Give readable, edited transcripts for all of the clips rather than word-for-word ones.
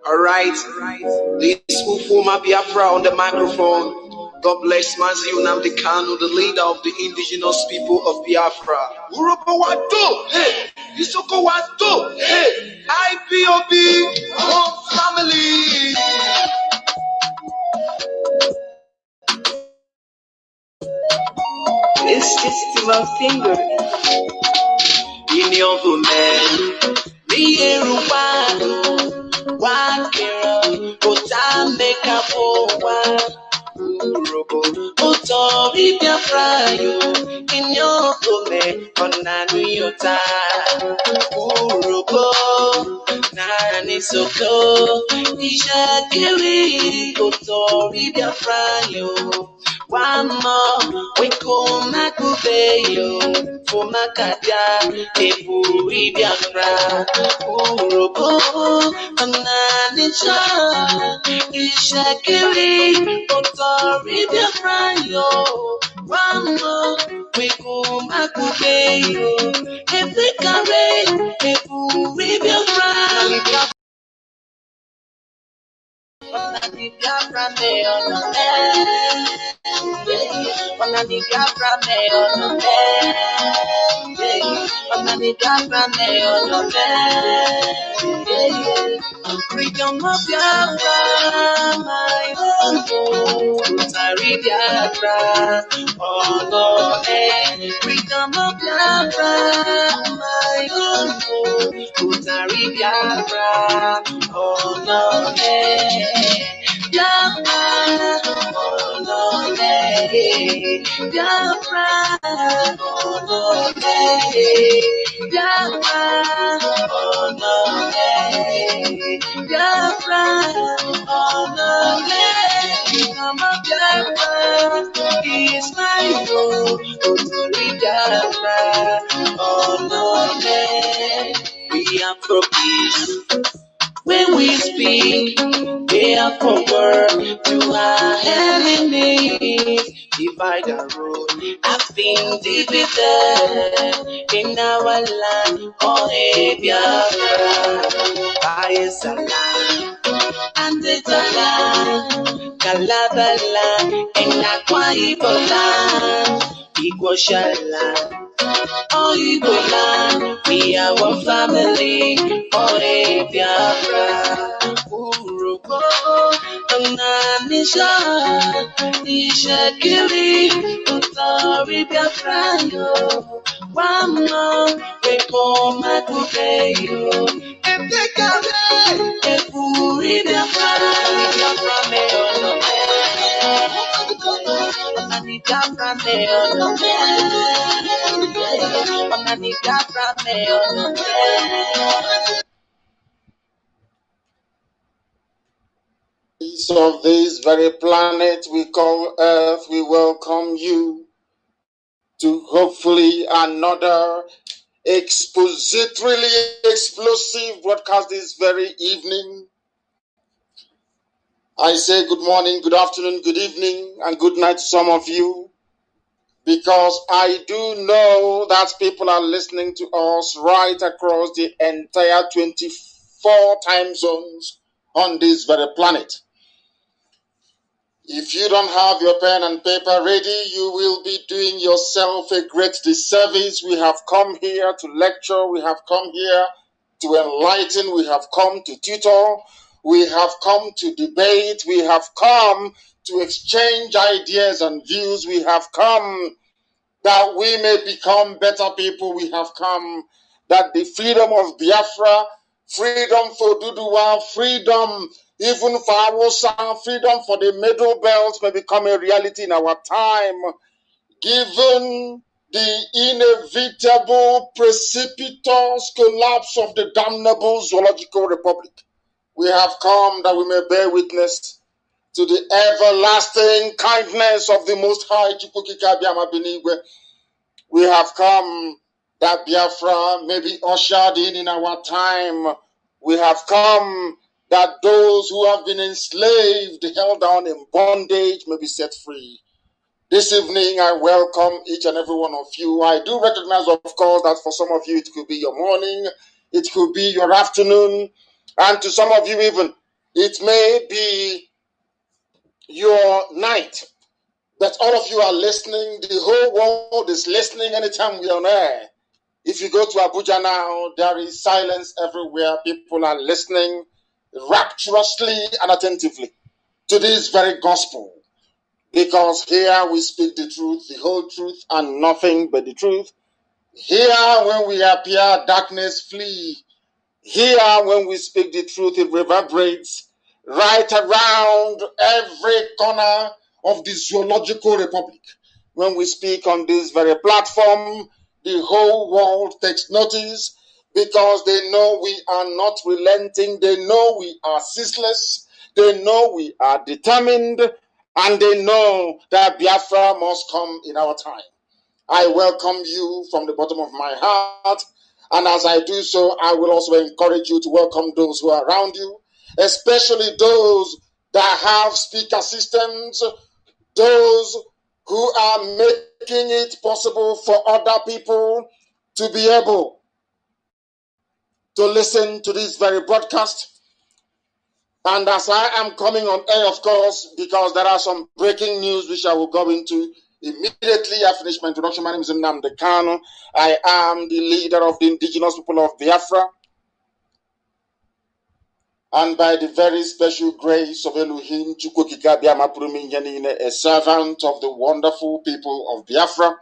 All right, this Ufuma Biafra on the microphone. God bless Mazi Nnamdi Kanu, the leader of the indigenous people of Biafra. Urobo Wado, hey, Isoko Wado, hey, Ipob, home family. It's just my finger in your woman. Me one girl, but I make a for Utori Biafra you in your home on a new time. Urobo Nani Soko Isha Kiri Utori Biafra you. One more we come Makubeyo for Makadia Eburi Biafra Urobo Nani Cha Isha Kiri Utori Biafra yo. One more we come Makubeyo Ebekare Eburi Biafra Biafra me on the Biafra me on the Biafra me on the freedom of Biafra, my own. Sorry, Biafra, oh no, freedom of Biafra, my own. Sorry, Biafra, oh no, Biafra, oh no, Biafra, oh no, Biafra, oh no, Biafra, oh no, Mama Biafra is my home. Otori Biafra, oh no, we are for peace. When we speak, they are for word to our enemies. Divide and rule has been divided in our land. Oh, Biafra, Bayesalan, and Italan, Kalabala, and Akwa Ibolan, Igoshala. Oh, Ibola, we are one family. Oh, Biafra, Urugo, Nanisha, Ishakiri, Utori Biafra, yo. One more, we come at Ubeyo. Ebekare, Eburi Biafra, Biafra me on the Biafra me on of this very planet we call Earth, we welcome you to hopefully another expositorily explosive broadcast this very evening. I say good morning, good afternoon, good evening, and good night to some of you, because I do know that people are listening to us right across the entire 24 time zones on this very planet. If you don't have your pen and paper ready, you will be doing yourself a great disservice. We have come here to lecture, we have come here to enlighten, we have come to tutor, we have come to debate, we have come to exchange ideas and views, we have come that we may become better people, we have come that the freedom of Biafra, freedom for Duduwa, freedom even for our son, freedom for the Middle Belt may become a reality in our time, given the inevitable, precipitous collapse of the damnable zoological republic. We have come that we may bear witness to the everlasting kindness of the Most High. We have come that Biafra may be ushered in our time. We have come that those who have been enslaved, held down in bondage, may be set free. This evening, I welcome each and every one of you. I do recognize, of course, that for some of you, it could be your morning, it could be your afternoon, and to some of you, even, it may be your night. But all of you are listening. The whole world is listening anytime we are on air. If you go to Abuja now, there is silence everywhere. People are listening rapturously and attentively to this very gospel. Because here we speak the truth, the whole truth, and nothing but the truth. Here, when we appear, darkness flee. Here, when we speak the truth, it reverberates right around every corner of the zoological republic. When we speak on this very platform, the whole world takes notice because they know we are not relenting. They know we are ceaseless. They know we are determined. And they know that Biafra must come in our time. I welcome you from the bottom of my heart. And as I do so, I will also encourage you to welcome those who are around you, especially those that have speaker systems, those who are making it possible for other people to be able to listen to this very broadcast. And as I am coming on air, of course, because there are some breaking news which I will go into immediately I finish my introduction. My name is Nnamdi Kanu. I am the leader of the indigenous people of Biafra. And by the very special grace of Elohim, a servant of the wonderful people of Biafra,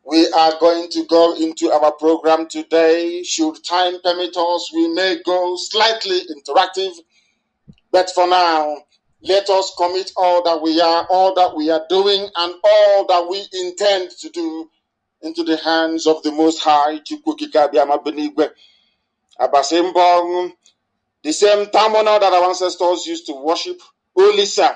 we are going to go into our program today. Should time permit us, we may go slightly interactive. But for now, let us commit all that we are doing, and all that we intend to do into the hands of the Most High. The same terminal that our ancestors used to worship. Olisa.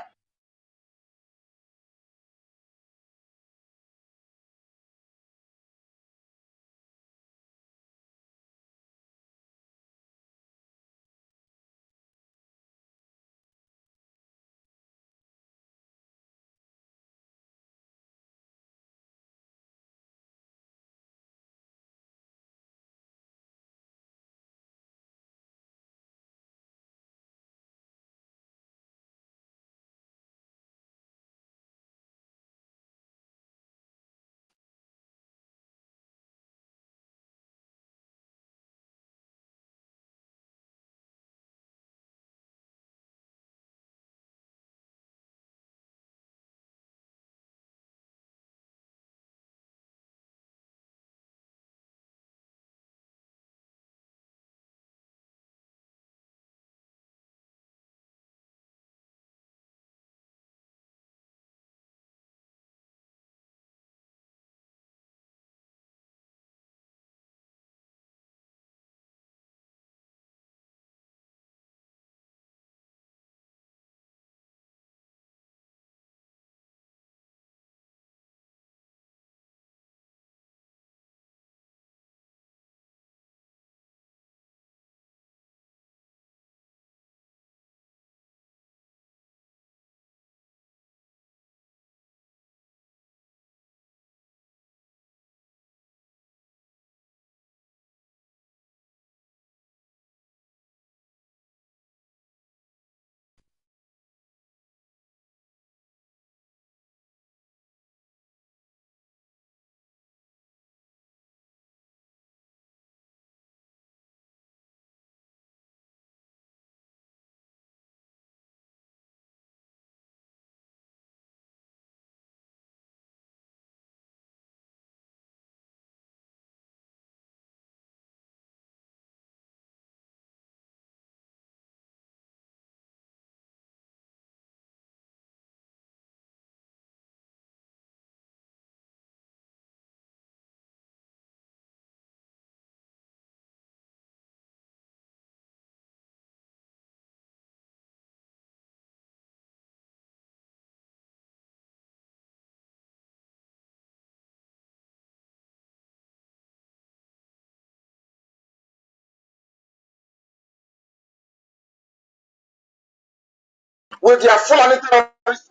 with their Fulani terrorists,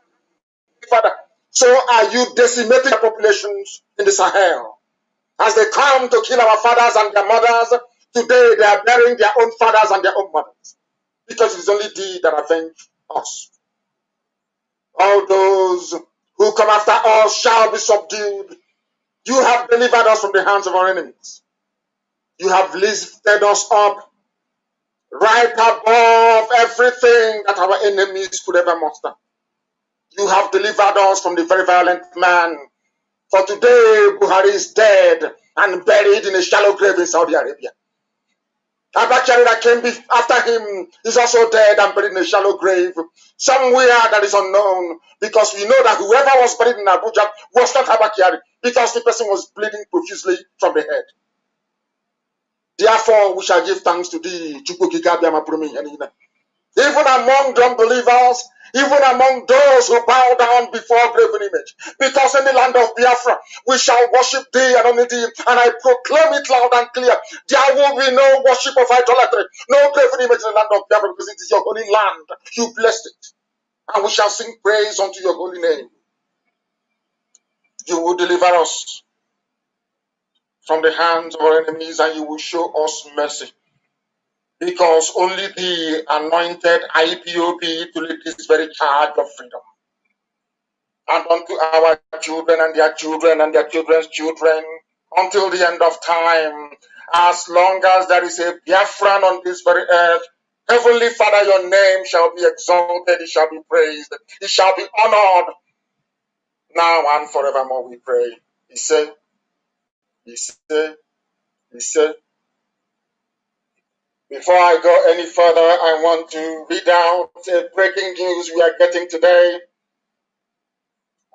Father. So are you decimating the populations in the Sahel? As they come to kill our fathers and their mothers, today they are burying their own fathers and their own mothers. Because it is only thee that avenge us. All those who come after us shall be subdued. You have delivered us from the hands of our enemies. You have lifted us up right above everything that our enemies could ever muster. You have delivered us from the very violent man. For today, Buhari is dead and buried in a shallow grave in Saudi Arabia. Abachari that came after him is also dead and buried in a shallow grave somewhere that is unknown, because we know that whoever was buried in Abuja was not Abakari, because the person was bleeding profusely from the head. Therefore, we shall give thanks to thee, even among the unbelievers, even among those who bow down before a graven image. Because in the land of Biafra, we shall worship thee and only thee, and I proclaim it loud and clear. There will be no worship of idolatry, no graven image in the land of Biafra, because it is your holy land. You blessed it, and we shall sing praise unto your holy name. You will deliver us from the hands of our enemies, and you will show us mercy. Because only the anointed IPOB to lead this very charge of freedom. And unto our children and their children and their children's children, until the end of time, as long as there is a Biafran on this very earth, Heavenly Father, your name shall be exalted, it shall be praised, it shall be honored, now and forevermore we pray. He said, before I go any further, I want to read out breaking news we are getting today.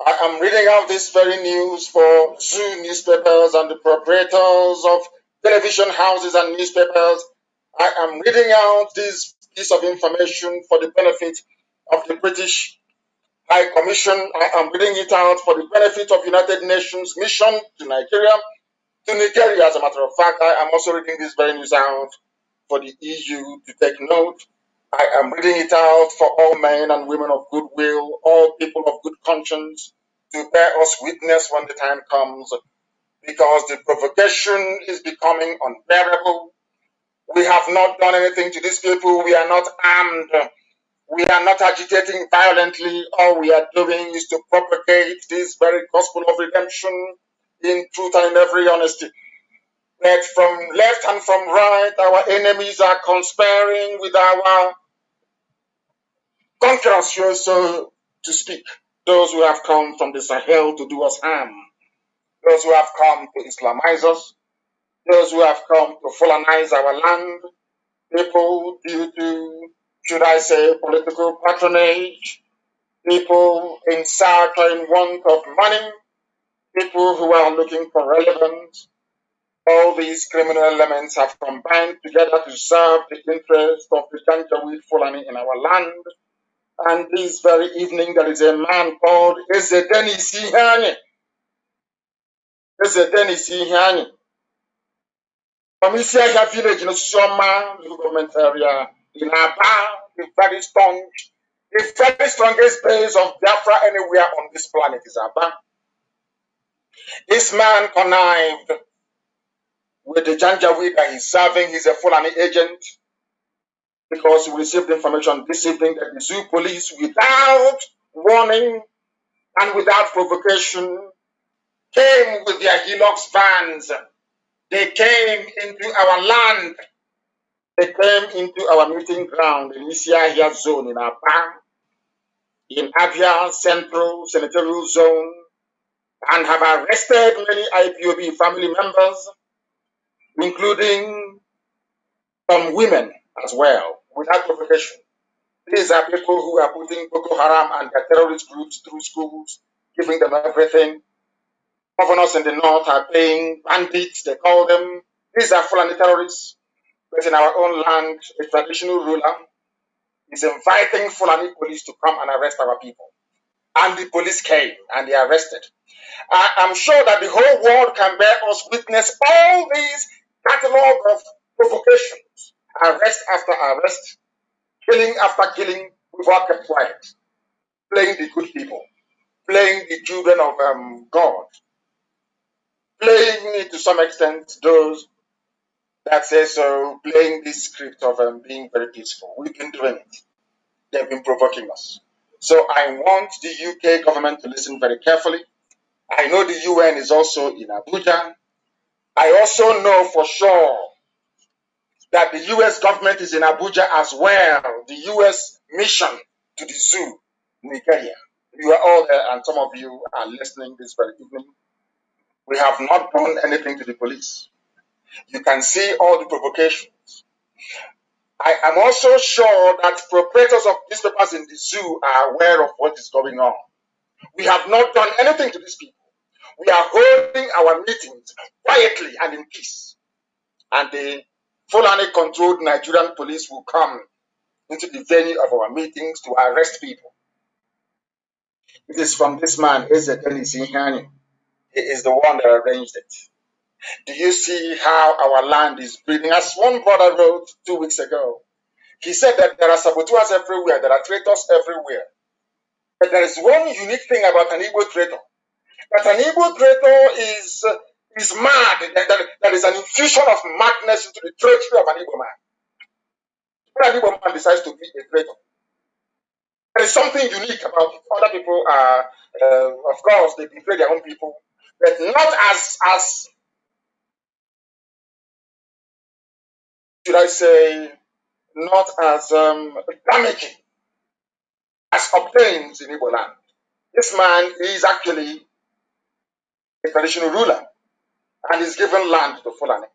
I am reading out this very news for Zoo newspapers and the proprietors of television houses and newspapers. I am reading out this piece of information for the benefit of the British High Commission. I am reading it out for the benefit of United Nations mission to Nigeria, as a matter of fact. I am also reading this very news out for the EU to take note. I am reading it out for all men and women of goodwill, all people of good conscience, to bear us witness when the time comes, because the provocation is becoming unbearable. We have not done anything to these people. We are not armed. We are not agitating violently. All we are doing is to propagate this very gospel of redemption in truth and in every honesty. That from left and from right, our enemies are conspiring with our conquerors, so to speak. Those who have come from the Sahel to do us harm. Those who have come to Islamize us. Those who have come to Fulanize our land. People due to, should I say, political patronage. People in search or in want of money. People who are looking for relevance. All these criminal elements have combined together to serve the interest of the Janjaweed Fulani in our land. And this very evening, there is a man called Ezedeni Sihani. Ezedeni Sihani. From Isiaga village in Soma, local government area, in Aba, the very strongest base of Biafra anywhere on this planet is Aba. This man connived with the Janjaweed that he's serving. He's a Fulani agent, because we received information this evening that the zoo police, without warning and without provocation, came with their Hilux vans. They came into our land. They came into our meeting ground in Isiahia zone in Aba, in Abia Central Senatorial Zone, and have arrested many IPOB family members, including some women as well, without provocation. These are people who are putting Boko Haram and their terrorist groups through schools, giving them everything. Governors in the north are paying bandits, they call them. These are Fulani terrorists. But in our own land, a traditional ruler is inviting Fulani police to come and arrest our people. And the police came and they arrested. I am sure that the whole world can bear us witness all these catalog of provocations, arrest after arrest, killing after killing, We've all kept quiet, playing the good people, playing the children of God, playing to some extent those that say so, playing this script of being very peaceful. We've been doing it. They've been provoking us. So I want the UK government to listen very carefully. I know the UN is also in Abuja. I also know for sure that the US government is in Abuja as well, the US mission to the zoo, Nigeria. You are all there and some of you are listening this very evening. We have not done anything to the police. You can see all the provocation. I am also sure that proprietors of newspapers in the zoo are aware of what is going on. We have not done anything to these people. We are holding our meetings quietly and in peace. And the Fulani-controlled Nigerian police will come into the venue of our meetings to arrest people. It is from this man, Eze Dennis Ihani. He is the one that arranged it. Do you see how our land is breathing? As one brother wrote 2 weeks ago, he said that there are saboteurs everywhere, there are traitors everywhere. But there is one unique thing about an Igbo traitor. That an Igbo traitor is mad. There is an infusion of madness into the treachery of an Igbo man. When an Igbo man decides to be a traitor, there is something unique about it. Other people are, of course, they betray their own people, but not as should I say, not as damaging as obtains in Igbo land. This man is actually a traditional ruler and is given land to Fulani.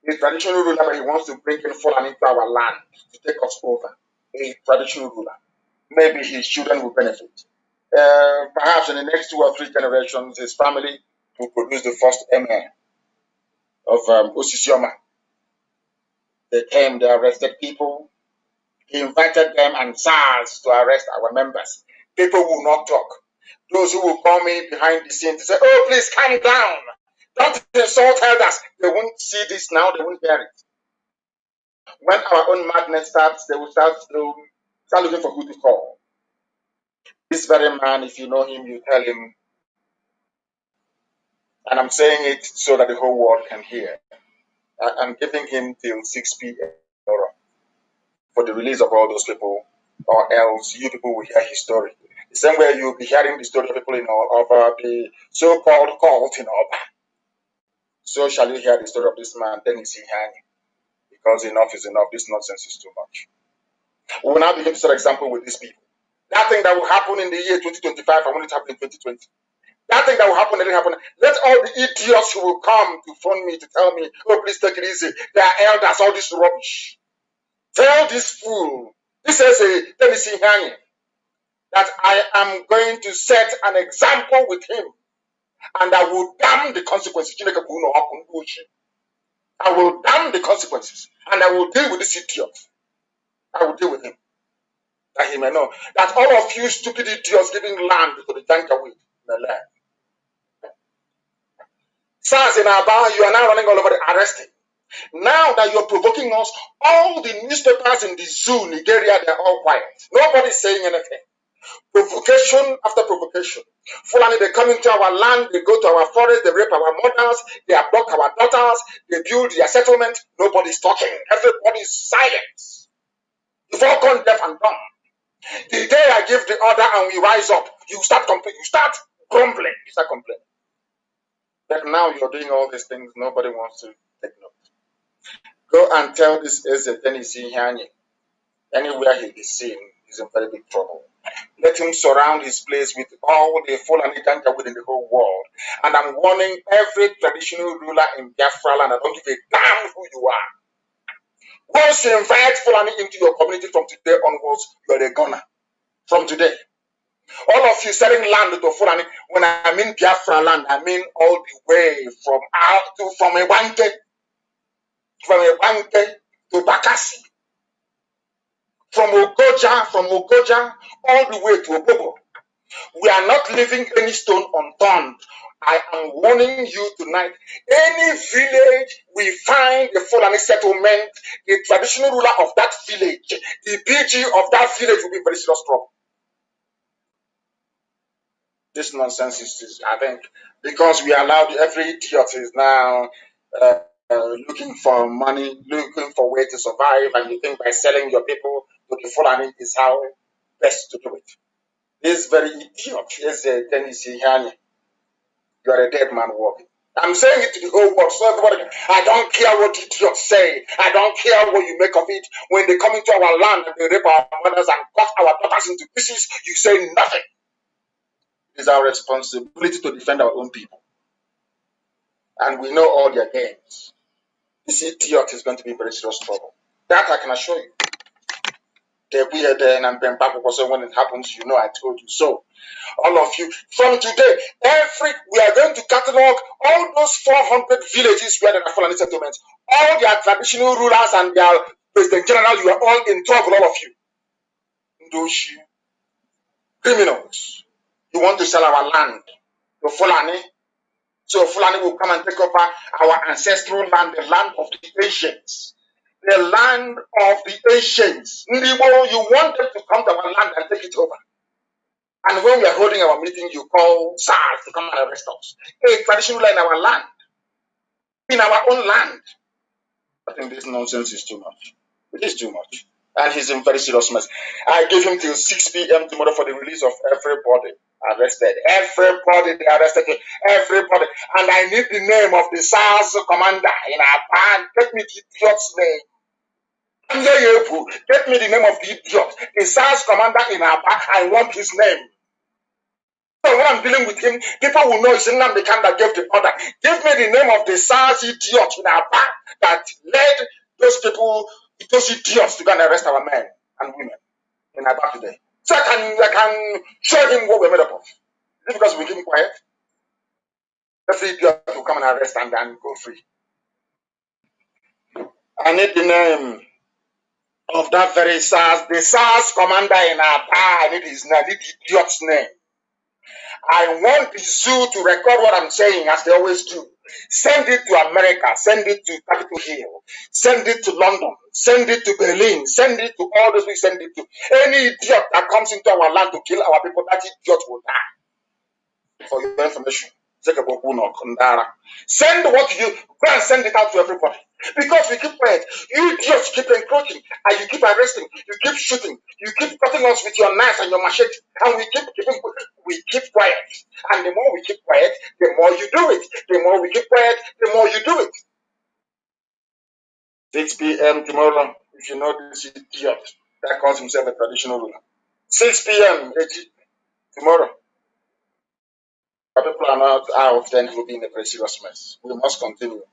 A traditional ruler, but he wants to bring in Fulani to our land to take us over. A traditional ruler. Maybe his children will benefit. Perhaps in the next 2 or 3 generations, his family will produce the first emir of Osisioma. They came, they arrested people. He invited them and SARS to arrest our members. People will not talk. Those who will call me behind the scenes to say, oh, please calm down. Don't insult elders. They won't see this now. They won't hear it. When our own madness starts, they will start looking for who to call. This very man, if you know him, you tell him, and I'm saying it so that the whole world can hear. I'm giving him till 6 p.m. for the release of all those people, or else you people will hear his story. The same way you'll be hearing the story of people in of the so-called cult in Oba. So shall you hear the story of this man, Dennis Ihani. Because enough is enough. This nonsense is too much. We will now begin to set example with these people. That thing that will happen in the year 2025, I want it to happen in 2020. That thing that will happen, let it happen. Let all the idiots who will come to phone me to tell me, oh, please take it easy. They are elders, all this rubbish. Tell this fool, this is a Tennessee hanging, that I am going to set an example with him and I will damn the consequences. I will damn the consequences and I will deal with this idiot. I will deal with him. That he may know that all of you stupid idiots giving land to the Janjaweed in the land. SARS in Aba, you are now running all over the arresting. Now that you're provoking us, all the newspapers in the zoo, Nigeria, they're all quiet. Nobody's saying anything. Provocation after provocation. Fulani, they come into our land, they go to our forest, they rape our mothers, they abduct our daughters, they build their settlement. Nobody's talking. Everybody's silent. You've all gone deaf and dumb. The day I give the order and we rise up, you start complaining, you start grumbling, you start complaining. But now you're doing all these things, nobody wants to take note. Go and tell this Eze Dennis Ihani, anywhere he is seen, he's in very big trouble. Let him surround his place with all the Fulani Janjaweed within the whole world. And I'm warning every traditional ruler in Biafra land, I don't give a damn who you are. Once you invite Fulani into your community from today onwards, you're a gunner. From today. All of you selling land to Fulani, when I mean Biafra land, I mean all the way from Ewante to Bakassi, from Ogoja, all the way to Obobo. We are not leaving any stone unturned. I am warning you tonight. Any village we find the Fulani settlement, the traditional ruler of that village, the PG of that village will be in very serious trouble. This nonsense is, I think, because we allowed every idiot is now looking for money, looking for way to survive, and you think by selling your people to the Fulani is how best to do it. This very idiot is a tendency here. You are a dead man walking. I'm saying it to the whole world, so everybody. I don't care what idiots say. I don't care what you make of it. When they come into our land and they rape our mothers and cut our daughters into pieces, you say nothing. It is our responsibility to defend our own people. And we know all their games. This idiot is going to be in very serious trouble. That I can assure you. When it happens, you know I told you so. All of you, from today, we are going to catalog all those 400 villages where there are Fulani settlements, all their traditional rulers and their president general. You are all in trouble, all of you. Those criminals. You want to sell our land to Fulani, so Fulani will come and take over our ancestral land, the land of the ancients. The land of the ancients. You want them to come to our land and take it over. And when we are holding our meeting, you call SARS to come and arrest us. A traditional in our land, in our own land. I think this nonsense is too much. It is too much. And he's in very serious mess. I gave him till 6 p.m. tomorrow for the release of everybody arrested. Everybody they arrested. Everybody. And I need the name of the SARS commander in our band. Get me the idiot's name. Get me the name of the idiot. The SARS commander in our band. I want his name. So when I'm dealing with him, people will know it's Nnamdi Kanu that gave the order. Give me the name of the SARS idiot in our back that led those people, those idiots to go and arrest our men and women in our back today. So I can show him what we're made up of. Is it because we keep him quiet? Every idiot will come and arrest and then go free. I need the name of that very SARS, the SARS commander in our back. I need his name, I need the idiot's name. I want the zoo to record what I'm saying, as they always do. Send it to America, send it to Capitol Hill, send it to London, send it to Berlin, send it to all those we send it to. Any idiot that comes into our land to kill our people, that idiot will die. For your information. Send what you go and send it out to everybody. Because we keep quiet. You idiots keep encroaching and you keep arresting, you keep shooting, you keep cutting us with your knives and your machete, and we keep quiet. And the more we keep quiet, the more you do it. The more we keep quiet, the more you do it. 6 p.m. tomorrow, if you know this idiot that calls himself a traditional ruler. 6 p.m. tomorrow. People are not out, then he will be in a very serious mess. We must continue.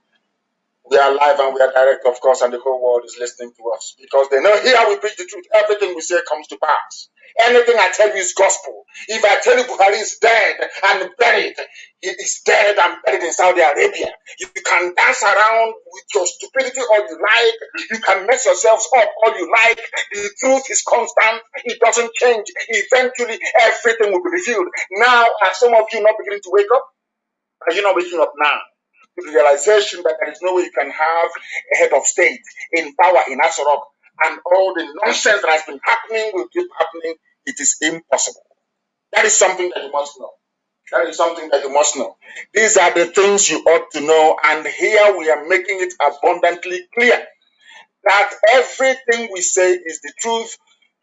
We are live and we are direct, of course, and the whole world is listening to us because they know here we preach the truth. Everything we say comes to pass. Anything I tell you is gospel. If I tell you Buhari is dead and buried, he is dead and buried in Saudi Arabia. You can dance around with your stupidity all you like. You can mess yourselves up all you like. The truth is constant. It doesn't change. Eventually, everything will be revealed. Now, are some of you not beginning to wake up? Are you not waking up now? The realization that there is no way you can have a head of state in power in Asorok and all the nonsense that has been happening will keep happening. It is impossible. That is something that you must know. That is something that you must know. These are the things you ought to know, and here we are making it abundantly clear that everything we say is the truth,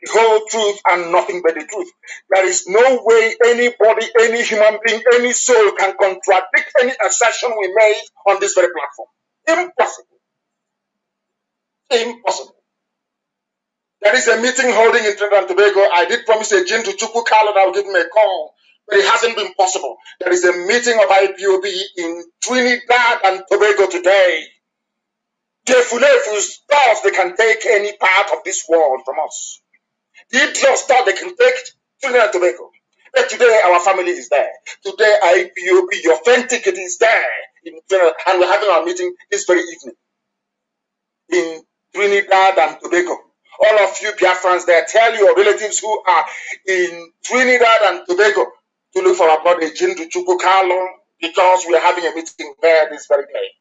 the whole truth, and nothing but the truth. There is no way anybody, any human being, any soul can contradict any assertion we made on this very platform. Impossible. Impossible. There is a meeting holding in Trinidad and Tobago. I did promise a Jim to Chukwu Carlo that I will give him a call, but it hasn't been possible. There is a meeting of Ipob in Trinidad and Tobago today. If thought they can take any part of this world from us. The idiots thought they can take Trinidad and Tobago. But today our family is there. Today Ipob, the authentic, it is there in Trinidad, and we're having our meeting this very evening in Trinidad and Tobago. All of you Biafrans there, tell your relatives who are in Trinidad and Tobago to look for our brother Jindu Chukukalo, because we are having a meeting there this very day.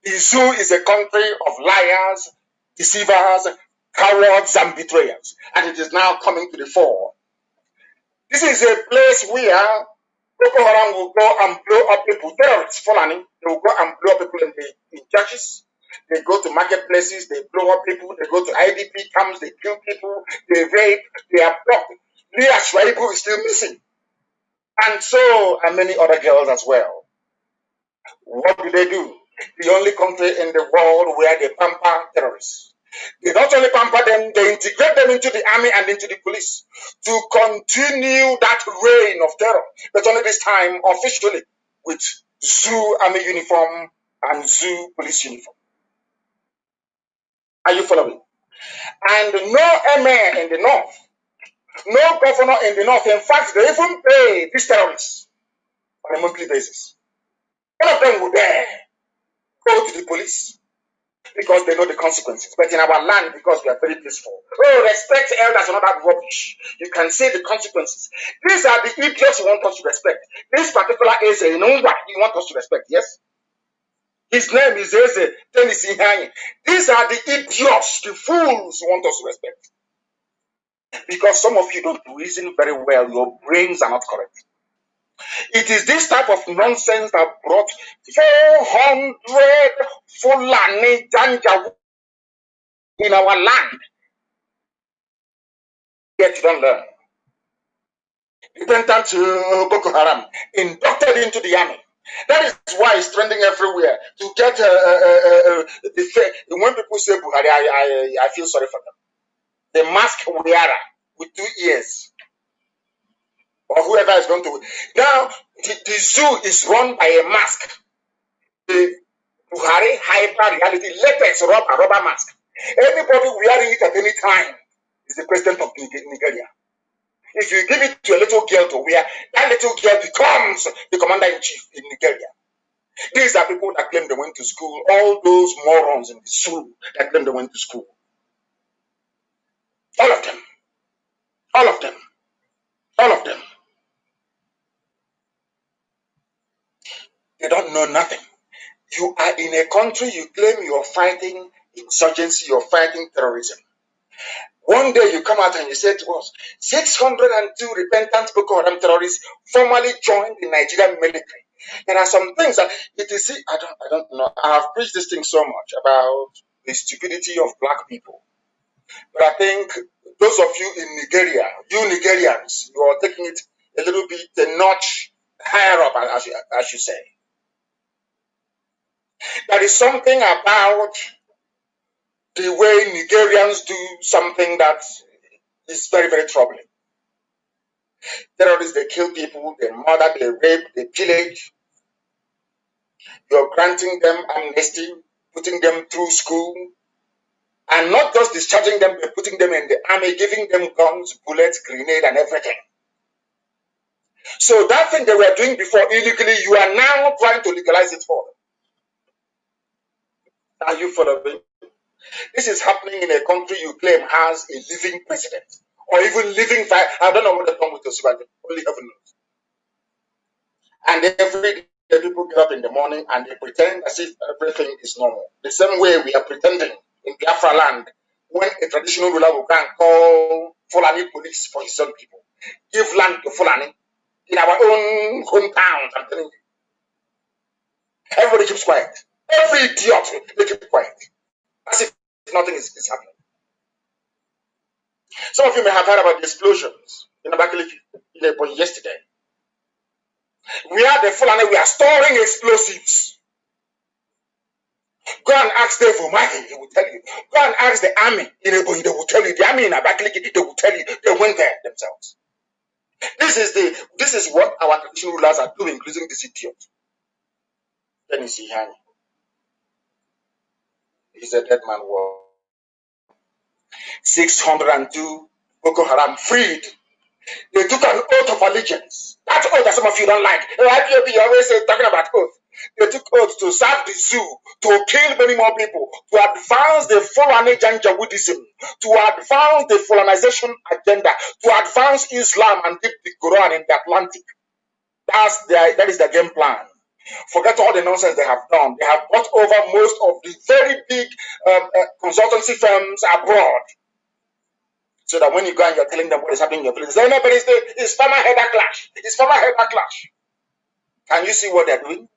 The zoo is a country of liars, deceivers, cowards, and betrayers, and it is now coming to the fore. This is a place where Boko Haram will go and blow up people, terrorists, Fulani. They will go and blow up people in churches. They go to marketplaces, they blow up people. They go to IDP camps, they kill people, they rape, they abduct. Leah Shwaibu is still missing. And so are many other girls as well. What do? The only country in the world where they pamper terrorists. They not only pamper them, they integrate them into the army and into the police to continue that reign of terror, but only this time officially with zoo army uniform and zoo police uniform. Are you following? And no emir in the north, no governor in the north. In fact, they even pay these terrorists on a monthly basis. None of them would dare go to the police because they know the consequences. But in our land, because we are very peaceful, oh, respect elders and all that rubbish. You can see the consequences. These are the idiots you want us to respect. This particular Eze, you want us to respect, yes? His name is Eze Tennessee Hanyi. These are the idiots, the fools you want us to respect. Because some of you don't reason very well. Your brains are not correct. It is this type of nonsense that brought 400 Fulani Janjaweed in our land. Yet you don't learn. Repentant Boko Haram, inducted into the army. That is why it's trending everywhere. To get when people say Buhari, I feel sorry for them. The mask wearer with 2 ears, or whoever is going to. Now, the zoo is run by a mask. The Buhari hyper reality latex rubber mask. Anybody wearing it at any time is the president of Nigeria. If you give it to a little girl to wear, that little girl becomes the commander-in-chief in Nigeria. These are people that claim they went to school. All those morons in the zoo that claim they went to school. All of them. All of them. All of them. They don't know nothing. You are in a country, you claim you are fighting insurgency, you're fighting terrorism. One day you come out and you say to us, 602 repentant Boko Haram terrorists formally joined the Nigerian military. There are some things that it is. I don't know. I have preached this thing so much about the stupidity of black people, but I think those of you in Nigeria, you Nigerians, you are taking it a little bit a notch higher up, as you say. There is something about the way Nigerians do something that is very, very troubling. Terrorists, they kill people, they murder, they rape, they pillage. You're granting them amnesty, putting them through school, and not just discharging them, but putting them in the army, giving them guns, bullets, grenade, and everything. So that thing they were doing before illegally, you are now trying to legalize it for them. Are you following? This is happening in a country you claim has a living president, or even living fire. I don't know what they've done with your supervisor, only heaven knows. And every day people get up in the morning and they pretend as if everything is normal. The same way we are pretending in Biafra land when a traditional ruler will go and call Fulani police for his own people. Give land to Fulani in our own hometowns, I'm telling you. Everybody keeps quiet. Every idiot, they keep quiet. As if nothing is happening. Some of you may have heard about the explosions in Abakaliki yesterday. We are the Fulani, we are storing explosives. Go and ask them for money, they will tell you. Go and ask the army in Ebonyi, they will tell you. The army in Abakaliki, they will tell you. They went there themselves. This is what our traditional rulers are doing, including this idiot. Let me see Hani. He's a dead man. 602 Boko Haram freed. They took an oath of allegiance. That oath that some of you don't like. IPOB, you always talking about oath. They took oath to sack the zoo, to kill many more people, to advance the Fulani Janjaweedism, to advance the Fulanization agenda, to advance Islam and dip the Quran in the Atlantic. That is their game plan. Forget all the nonsense they have done. They have bought over most of the very big consultancy firms abroad. So that when you go and you're telling them what is happening in your place, they say, no, but it's farmer header clash. It's farmer header clash. Can you see what they're doing?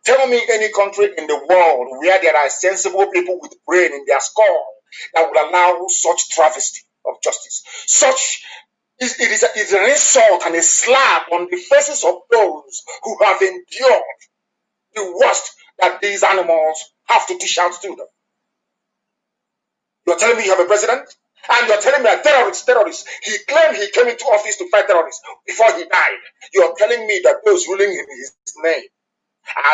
Tell me any country in the world where there are sensible people with brain in their skull that would allow such travesty of justice. It is an insult and a slap on the faces of those who have endured the worst that these animals have to dish out to them. You're telling me you have a president? And you're telling me a terrorist. He claimed he came into office to fight terrorists before he died. You're telling me that those ruling in his name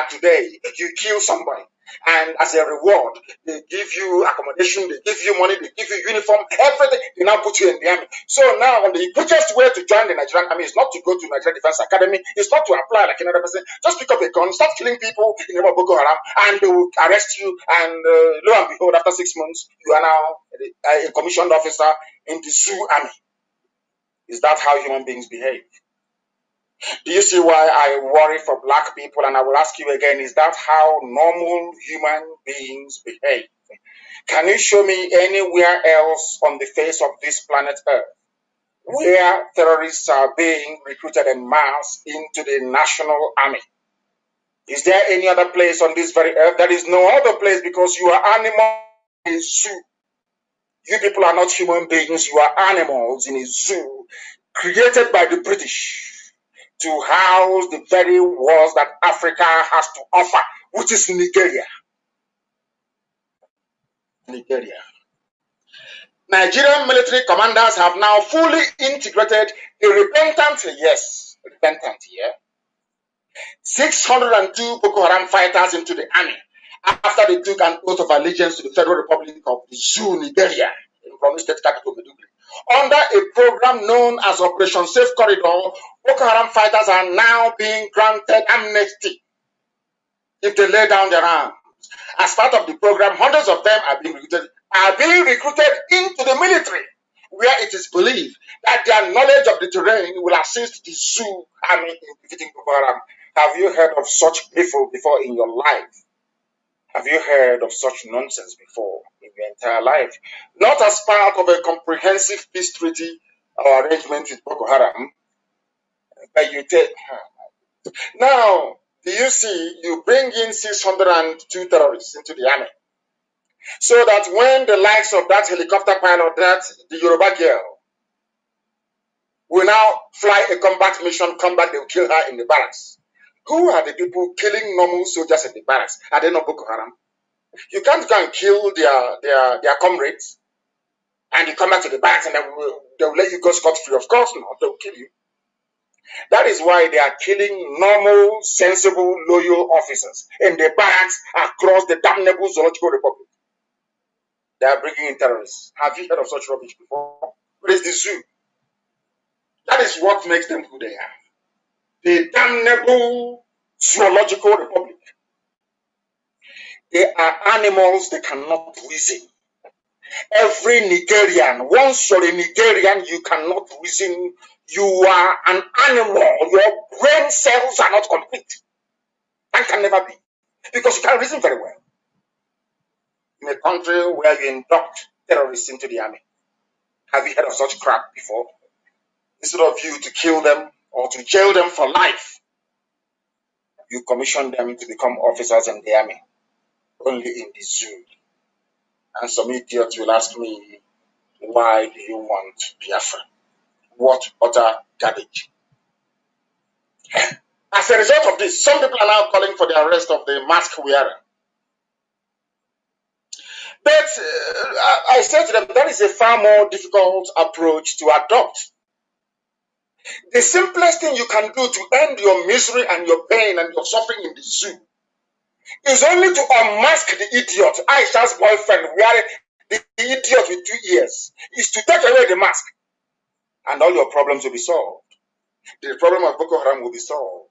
today, you kill somebody, and as a reward, they give you accommodation, they give you money, they give you uniform, everything. They now put you in the army. So now, the quickest way to join the Nigerian army is not to go to Nigerian Defense Academy, it's not to apply like another person. Just pick up a gun, start killing people in the name of Boko Haram, and they will arrest you. And lo and behold, after 6 months, you are now a commissioned officer in the zoo army. Is that how human beings behave? Do you see why I worry for black people? And I will ask you again, is that how normal human beings behave? Can you show me anywhere else on the face of this planet Earth where terrorists are being recruited en masse into the national army? Is there any other place on this very earth? There is no other place, because you are animals in a zoo. You people are not human beings, you are animals in a zoo created by the British to house the very wars that Africa has to offer, which is Nigeria. Nigerian military commanders have now fully integrated the repentant, 602 Boko Haram fighters into the army after they took an oath of allegiance to the Federal Republic of the Zoo, Nigeria, in Borno State capital, Maiduguri. Under a program known as Operation Safe Corridor, Boko Haram fighters are now being granted amnesty if they lay down their arms. As part of the program, hundreds of them are being recruited into the military, where it is believed that their knowledge of the terrain will assist the Zoo army in defeating Boko Haram. Have you heard of such people before in your life? Have you heard of such nonsense before in your entire life? Not as part of a comprehensive peace treaty or arrangement with Boko Haram, but you take. Now, do you see, you bring in 602 terrorists into the army, so that when the likes of that helicopter pilot, the Yoruba girl, will now fly a combat mission, come back, they will kill her in the barracks. Who are the people killing normal soldiers in the barracks? Are they not Boko Haram? You can't go and kill their comrades, and you come back to the barracks and they will let you go scot-free. Of course not, they will kill you. That is why they are killing normal, sensible, loyal officers in the barracks across the damnable zoological republic. They are bringing in terrorists. Have you heard of such rubbish before? Where is the zoo? That is what makes them who they are. The damnable zoological republic. They are animals, they cannot reason. Every Nigerian, once you're a Nigerian, you cannot reason. You are an animal. Your brain cells are not complete and can never be, because you can't reason very well. In a country where you induct terrorists into the army, have you heard of such crap before? Instead of you to kill them or to jail them for life, you commission them to become officers in the army, only in the zoo. And some idiots will ask me, why do you want Biafra? What utter garbage. As a result of this, some people are now calling for the arrest of the mask wearer. But I said to them, that is a far more difficult approach to adopt. The simplest thing you can do to end your misery and your pain and your suffering in the zoo is only to unmask the idiot, Aisha's boyfriend, wearing the idiot with 2 ears, is to take away the mask, and all your problems will be solved. The problem of Boko Haram will be solved.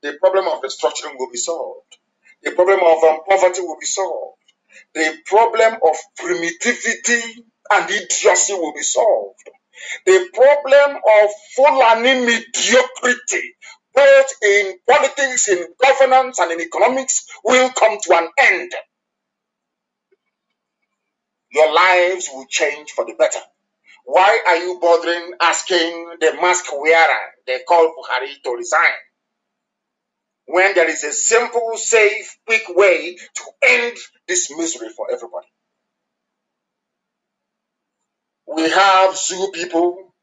The problem of restructuring will be solved. The problem of poverty will be solved. The problem of primitivity and idiocy will be solved. The problem of Fulani mediocrity, both in politics, in governance, and in economics, will come to an end. Your lives will change for the better. Why are you bothering asking the mask wearer they call Buhari to resign, when there is a simple, safe, quick way to end this misery for everybody? We have zoo people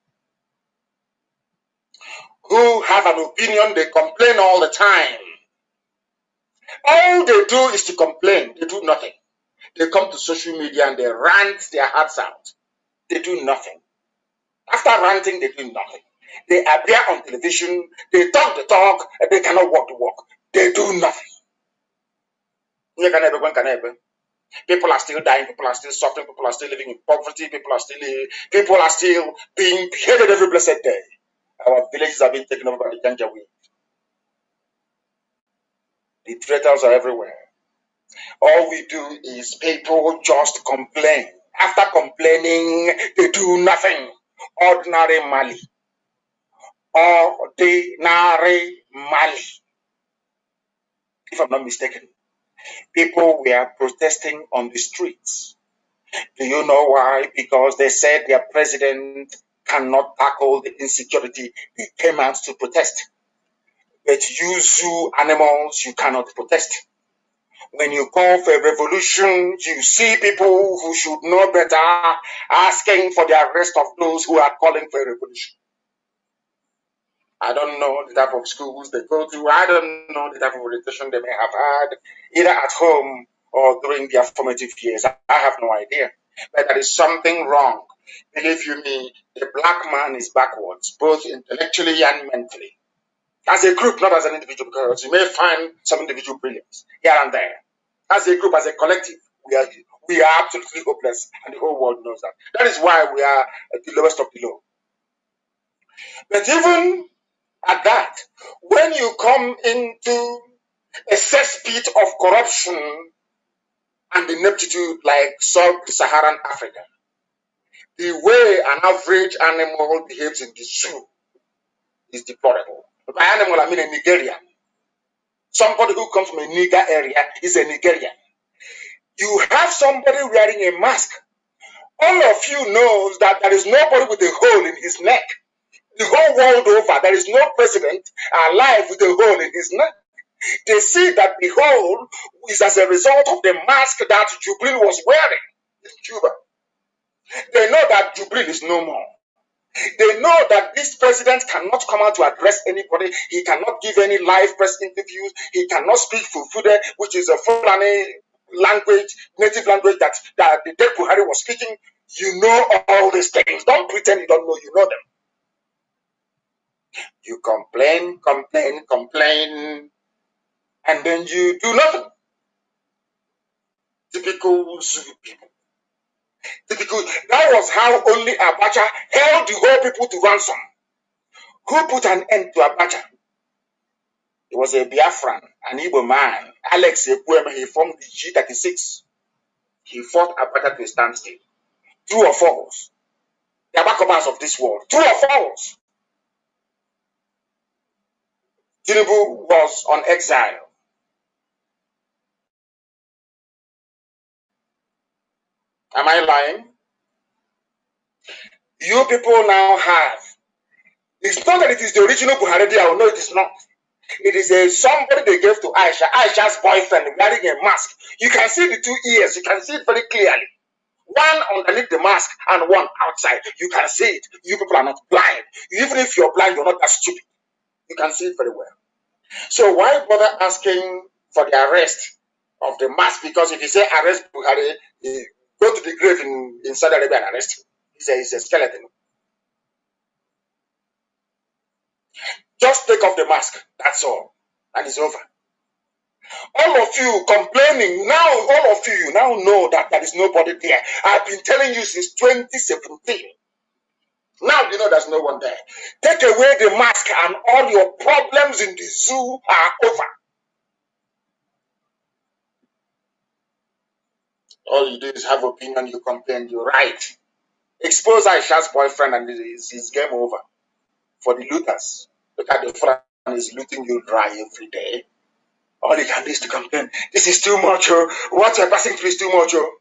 who have an opinion. They complain all the time. All they do is to complain. They do nothing. They come to social media and they rant their hearts out. They do nothing. After ranting, they do nothing. They appear on television, they talk the talk, and they cannot walk the walk. They do nothing. People are still dying, people are still suffering, people are still living in poverty, people are still being beheaded every blessed day. Our villages are being taken over by the Janjaweed. The traitors are everywhere. All we do is people just complain. After complaining, they do nothing. Ordinary Mali. Ordinary Mali. If I'm not mistaken, people were protesting on the streets. Do you know why? Because they said their president cannot tackle the insecurity. They came out to protest. But you zoo animals, you cannot protest. When you call for a revolution, you see people who should know better asking for the arrest of those who are calling for a revolution. I don't know the type of schools they go to. I don't know the type of education they may have had, either at home or during their formative years. I have no idea. But there is something wrong. Believe you me, the black man is backwards, both intellectually and mentally. As a group, not as an individual, because you may find some individual brilliance here and there. As a group, as a collective, we are absolutely hopeless, and the whole world knows that. That is why we are at the lowest of the low. But even at that, when you come into a cesspit of corruption and ineptitude like sub-Saharan Africa, the way an average animal behaves in the zoo is deplorable. By animal, I mean a Nigerian. Somebody who comes from a Niger area is a Nigerian. You have somebody wearing a mask. All of you knows that there is nobody with a hole in his neck. The whole world over, there is no president alive with a hole in his neck. They see that the hole is as a result of the mask that Jubril was wearing in Cuba. They know that Jubril is no more. They know that this president cannot come out to address anybody. He cannot give any live press interviews. He cannot speak Fulfude, which is a Fulani language, native language that the dead Buhari was speaking. You know all these things. Don't pretend you don't know. You know them. You complain, and then you do nothing. Typical Zulu people. That was how only Abacha held the whole people to ransom. Who put an end to Abacha? He was a Biafran, an Igbo man. Alex Ekwueme, he formed the G36. He fought Abacha to a standstill. True or false? The Abakobas of this world. True or false? Tinubu was on exile. Am I lying? You people now have. It's not that it is the original Buhari. No, it is not. It is somebody they gave to Aisha. Aisha's boyfriend wearing a mask. You can see the 2 ears. You can see it very clearly. One underneath the mask and one outside. You can see it. You people are not blind. Even if you're blind, you're not that stupid. You can see it very well. So why bother asking for the arrest of the mask? Because if you say arrest Buhari, go to the grave in Saudi Arabia and arrest him. He's a skeleton. Just take off the mask. That's all. And it's over. All of you complaining now, all of you now know that there is nobody there. I've been telling you since 2017. Now you know there's no one there. Take away the mask and all your problems in the zoo are over. All you do is have opinion, you complain, you write. Expose Aisha's boyfriend and it's game over. For the looters, look at the front is looting you dry every day. All you can do is to complain. This is too much, oh. What you're passing through is too much, oh.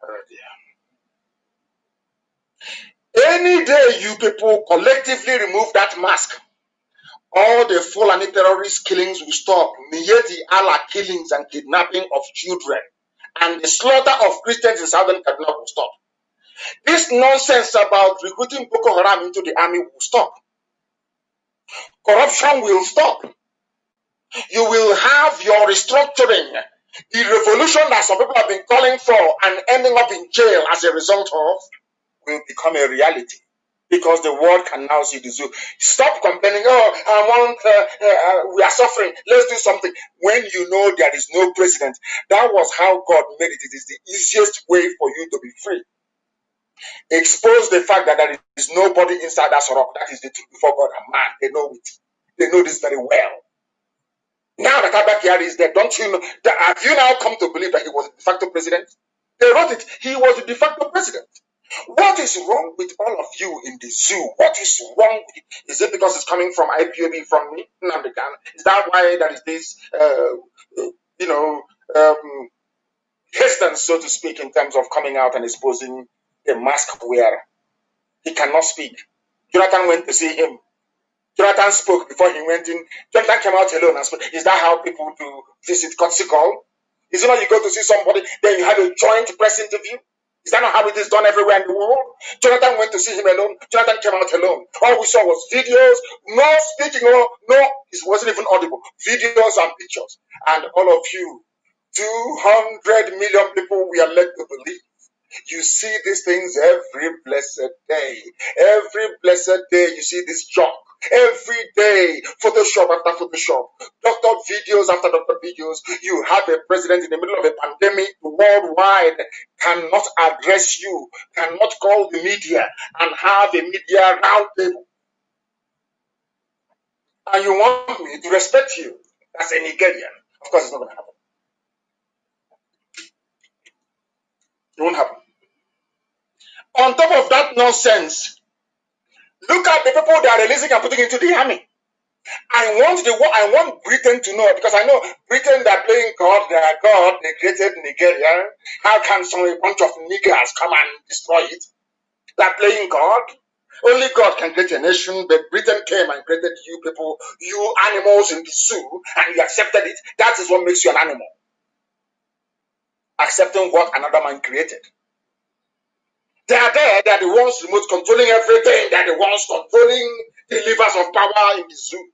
Oh dear. Any day you people collectively remove that mask, all the Fulani terrorist killings will stop. Miyetti Allah killings and kidnapping of children and the slaughter of Christians in southern Kaduna will stop. This nonsense about recruiting Boko Haram into the army will stop. Corruption will stop. You will have your restructuring. The revolution that some people have been calling for and ending up in jail as a result of will become a reality. Because the world can now see the zoo. Stop complaining, we are suffering, let's do something. When you know there is no president, that was how God made it. It is the easiest way for you to be free. Expose the fact that there is nobody inside that rock. That is the truth before God and man. They know it. They know this very well. Now that Abakari is there, don't you know? Have you now come to believe that he was a de facto president? They wrote it. He was a de facto president. What is wrong with all of you in the zoo? What is wrong with it? Is it because it's coming from IPOB, from me, Nnamdi Kanu? Is that why there is this, hesitance, so to speak, in terms of coming out and exposing the mask wearer? He cannot speak. Jonathan went to see him. Jonathan spoke before he went in. Jonathan came out alone and spoke. Is that how people do visit courtesy call? Is it not you go to see somebody, then you have a joint press interview? Is that not how it is done everywhere in the world? Jonathan went to see him alone. Jonathan came out alone. All we saw was videos, no speaking, no, it wasn't even audible. Videos and pictures. And all of you, 200 million people we are led to believe. You see these things every blessed day. Every blessed day you see this junk. Every day, Photoshop after Photoshop, doctor videos after doctor videos. You have a president in the middle of a pandemic worldwide, cannot address you, cannot call the media and have a media roundtable. And you want me to respect you as a Nigerian. Of course, it's not going to happen. It won't happen. On top of that nonsense, look at the people they are releasing and putting into the army. I want Britain to know, because I know Britain, they're playing God, they are God, they created Nigeria. How can a bunch of niggers come and destroy it? They're playing God. Only God can create a nation, but Britain came and created you people, you animals in the zoo, and you accepted it. That is what makes you an animal. Accepting what another man created. They are there, they are the ones remote controlling everything, they are the ones controlling the levers of power in the zoo.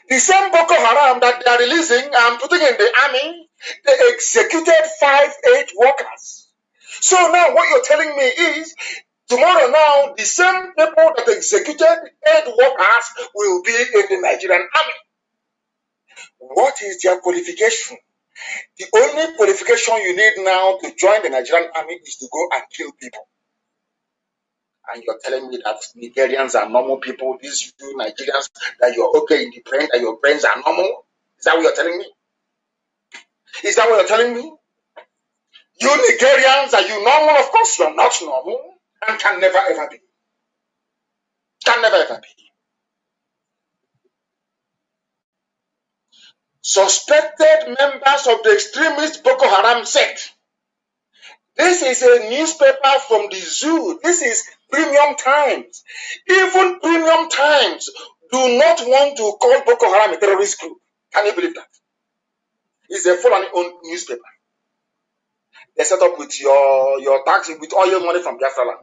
The same Boko Haram that they are releasing and putting in the army, they executed 8 workers. So now what you're telling me is, tomorrow now, the same people that executed 8 workers will be in the Nigerian army. What is their qualification? The only qualification you need now to join the Nigerian army is to go and kill people. And you're telling me that Nigerians are normal people, these you Nigerians, that you're okay in the brain, that your brains are normal? Is that what you're telling me? Is that what you're telling me? You Nigerians, are you normal? Of course you're not normal and can never ever be. Can never ever be. Suspected members of the extremist Boko Haram sect. This is a newspaper from the zoo. This is Premium Times. Even Premium Times do not want to call Boko Haram a terrorist group. Can you believe that? It's a fully owned newspaper. They set up with your tax, with all your money from Biafra land.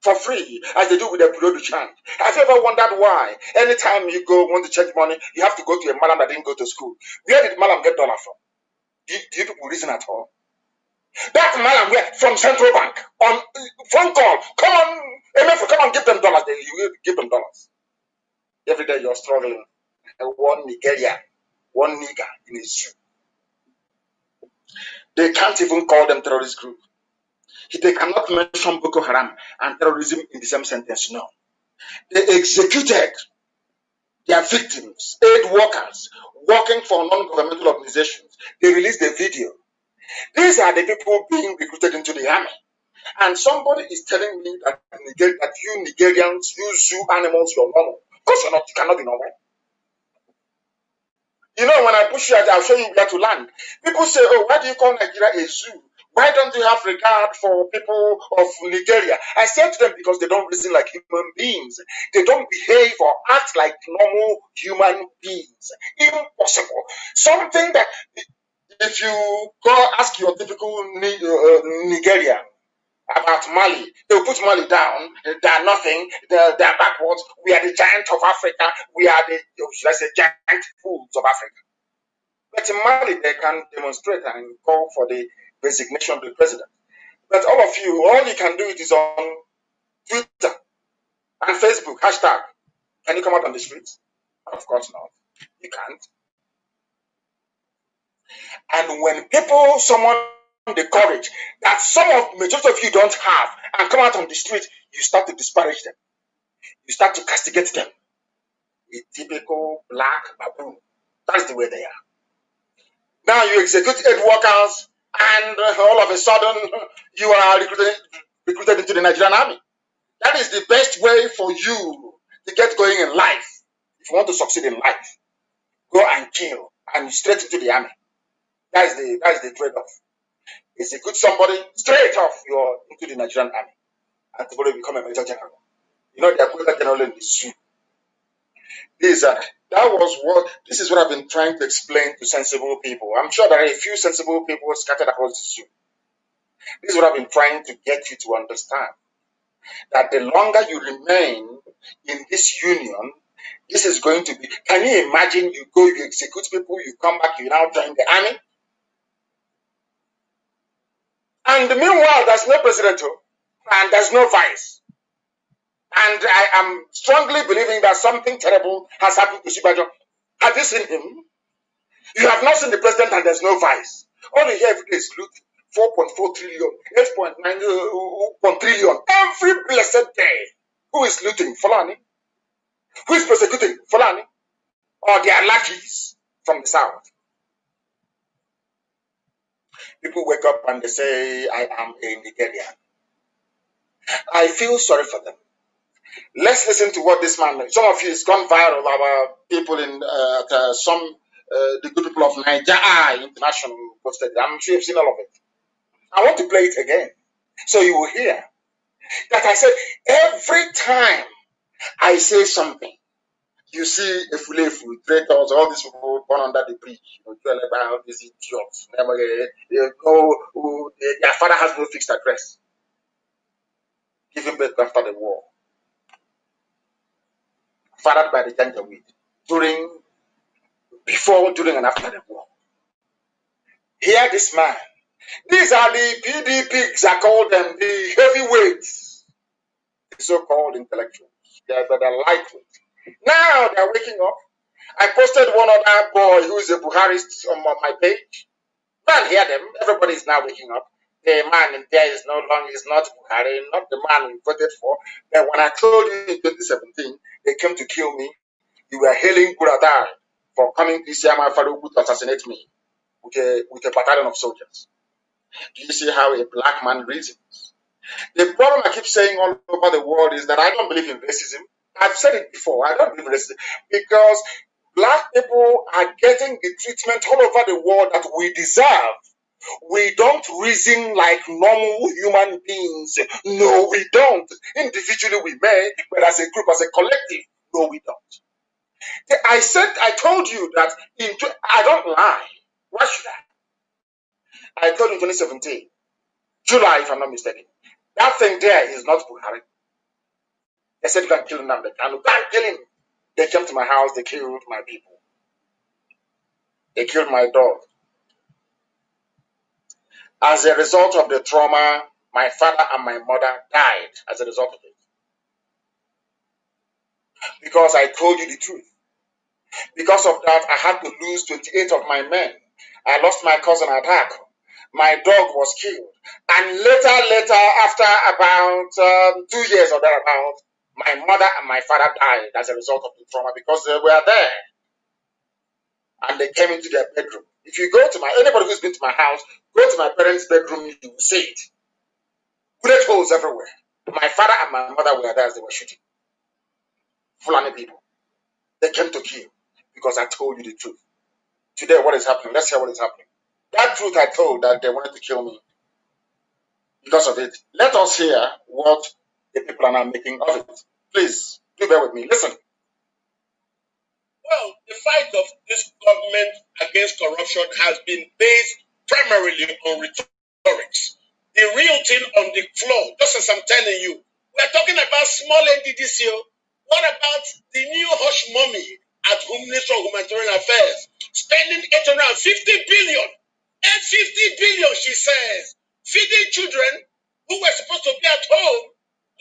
For free, as they do with the Bureau de Change. Have you ever wondered why? Anytime you want to change money, you have to go to a malam that didn't go to school. Where did malam get dollar from? Do you people reason at all? That malam from Central Bank on phone call. Come on, come on, give them dollars. You will give them dollars. Every day you're struggling. One Nigeria, one nigger in a zoo. They can't even call them terrorist group. They cannot mention Boko Haram and terrorism in the same sentence. No. They executed their victims, aid workers, working for non-governmental organizations. They released the video. These are the people being recruited into the army. And somebody is telling me that, you Nigerians, you zoo animals, you're normal. Because you cannot be normal. You know, when I push you out, I'll show you where to land. People say, oh, why do you call Nigeria a zoo? Why don't you have regard for people of Nigeria? I said to them, because they don't reason like human beings. They don't behave or act like normal human beings. Impossible. Something that, if you go ask your typical Nigerian about Mali, they'll put Mali down. They are nothing. They are backwards. We are the giant of Africa. We are the, should I say, giant fools of Africa. But in Mali, they can demonstrate and call for the resignation of the president. But all you can do it is on Twitter and Facebook, hashtag. Can you come out on the streets? Of course not. You can't. And when people summon the courage that majority of you don't have and come out on the street, you start to disparage them. You start to castigate them. A typical black baboon. That's the way they are. Now you execute aid workers, and all of a sudden you are recruited into the Nigerian army. That is the best way for you to get going in life. If you want to succeed in life, go and kill and straight into the army. That is the trade-off. Execute somebody straight off you're into the Nigerian army, and tomorrow you become a major general. You know they are major general in the zoo. This is what I've been trying to explain to sensible people. I'm sure there are a few sensible people scattered across the zoo. This is what I've been trying to get you to understand. That the longer you remain in this union, this is going to be. Can you imagine you execute people, you come back, you now join the army? And meanwhile, there's no president and there's no vice. And I am strongly believing that something terrible has happened to Sibajo. Have you seen him? You have not seen the president and there's no vice. All you hear every day is looting. 4.4 trillion, 8.9 trillion. Every blessed day. Who is looting? Fulani. Who is persecuting? Fulani. Or their lackeys from the south. People wake up and they say, I am a Nigerian. I feel sorry for them. Let's listen to what this man, some of you, it's gone viral. Our people in the good people of Nigeria International posted. I'm sure you've seen all of it. I want to play it again so you will hear that I said every time I say something, you see a Fulefu, traitors, all these people born under the bridge, these idiots. Their father has no fixed address. Giving birth after the war. Fathered by the Janjaweed. Before, during, and after the war. Hear this man. These are the PDPs, I call them the heavyweights. The so-called intellectuals. They're lightweight. Now they're waking up. I posted one other boy who is a Buharist on my page. Can't hear them. Everybody is now waking up. The man in there is no longer, is not Buhari, not the man we voted for. But when I told you in 2017, they came to kill me. You were hailing Buradar for coming to Isiama Farugu to assassinate me with a battalion of soldiers. Do you see how a black man reasons? The problem I keep saying all over the world is that I don't believe in racism. I've said it before. I don't believe in racism because black people are getting the treatment all over the world that we deserve. We don't reason like normal human beings. No, we don't. Individually we may, but as a group, as a collective, no, we don't. I told you that I don't lie. Why should I? I told you in 2017, July, if I'm not mistaken. That thing there is not Buhari. They said you can kill Nnamdi Kanu. Go and kill him. They came to my house, they killed my people. They killed my dog. As a result of the trauma, my father and my mother died as a result of it. Because I told you the truth. Because of that, I had to lose 28 of my men. I lost my cousin Adako. My dog was killed. And later, after about 2 years or thereabout, my mother and my father died as a result of the trauma because they were there and they came into their bedroom. If you go to anybody who's been to my house, go to my parents' bedroom, you will see it. Bullet holes everywhere. My father and my mother were there as they were shooting. Fulani people. They came to kill because I told you the truth. Today, what is happening? Let's hear what is happening. That truth I told that they wanted to kill me because of it. Let us hear what the people are now making of it. Please, do bear with me. Listen. Well, the fight of this government against corruption has been based primarily on rhetorics. The real thing on the floor, just as I'm telling you, we're talking about small NDDCO. What about the new hush mommy at Ministry of Humanitarian Affairs spending 850 billion? 850 billion, she says, feeding children who were supposed to be at home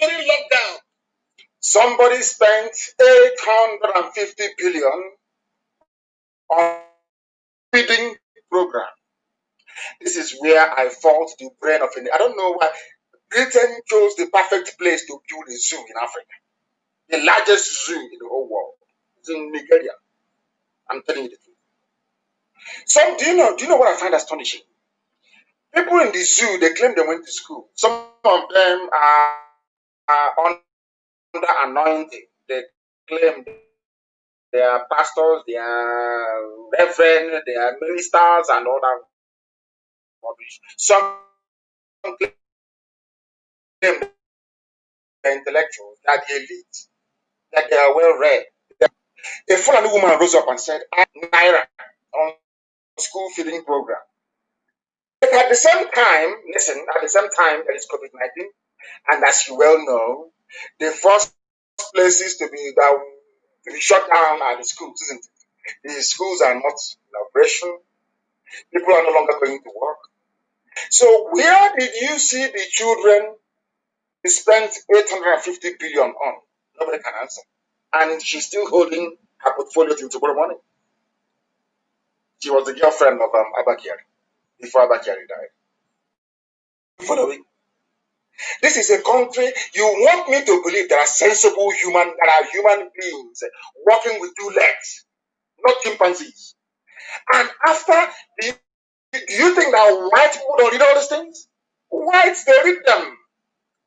during lockdown. Somebody spent 850 billion on feeding program. This is where I fault the brain of India. I don't know why Britain chose the perfect place to build a zoo in Africa. The largest zoo in the whole world. It's in Nigeria. I'm telling you the truth. Do you know what I find astonishing? People in the zoo, they claim they went to school. Some of them are under anointing. They claim they are pastors, they are reverend, they are ministers, and all that rubbish. Some claim they're intellectuals, that the elite, that they are well read. A Fulani woman rose up and said, "I Naira on school feeding program." But at the same time, listen, at the same time, there is COVID-19, and as you well know, the first places to be shut down are the schools, isn't it? The schools are not in operation. People are no longer going to work. So where did you see the children spent 850 billion on? Nobody can answer. And she's still holding her portfolio till tomorrow morning. She was the girlfriend of Abakari before Abakari died. Following. This is a country you want me to believe there are sensible human beings walking with two legs, not chimpanzees. And after, do you think that white people don't read all these things? Whites, they read them.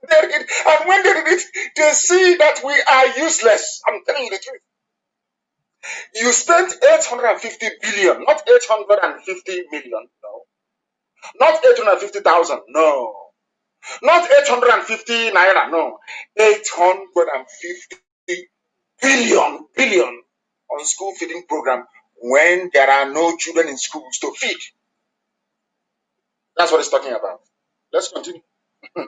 They read it. And when they read it, they see that we are useless. I'm telling you the truth. You spent 850 billion, not 850 million, no. Not 850,000, no. Not 850 naira, no. 850 billion on school feeding program when there are no children in schools to feed. That's what it's talking about. Let's continue. Go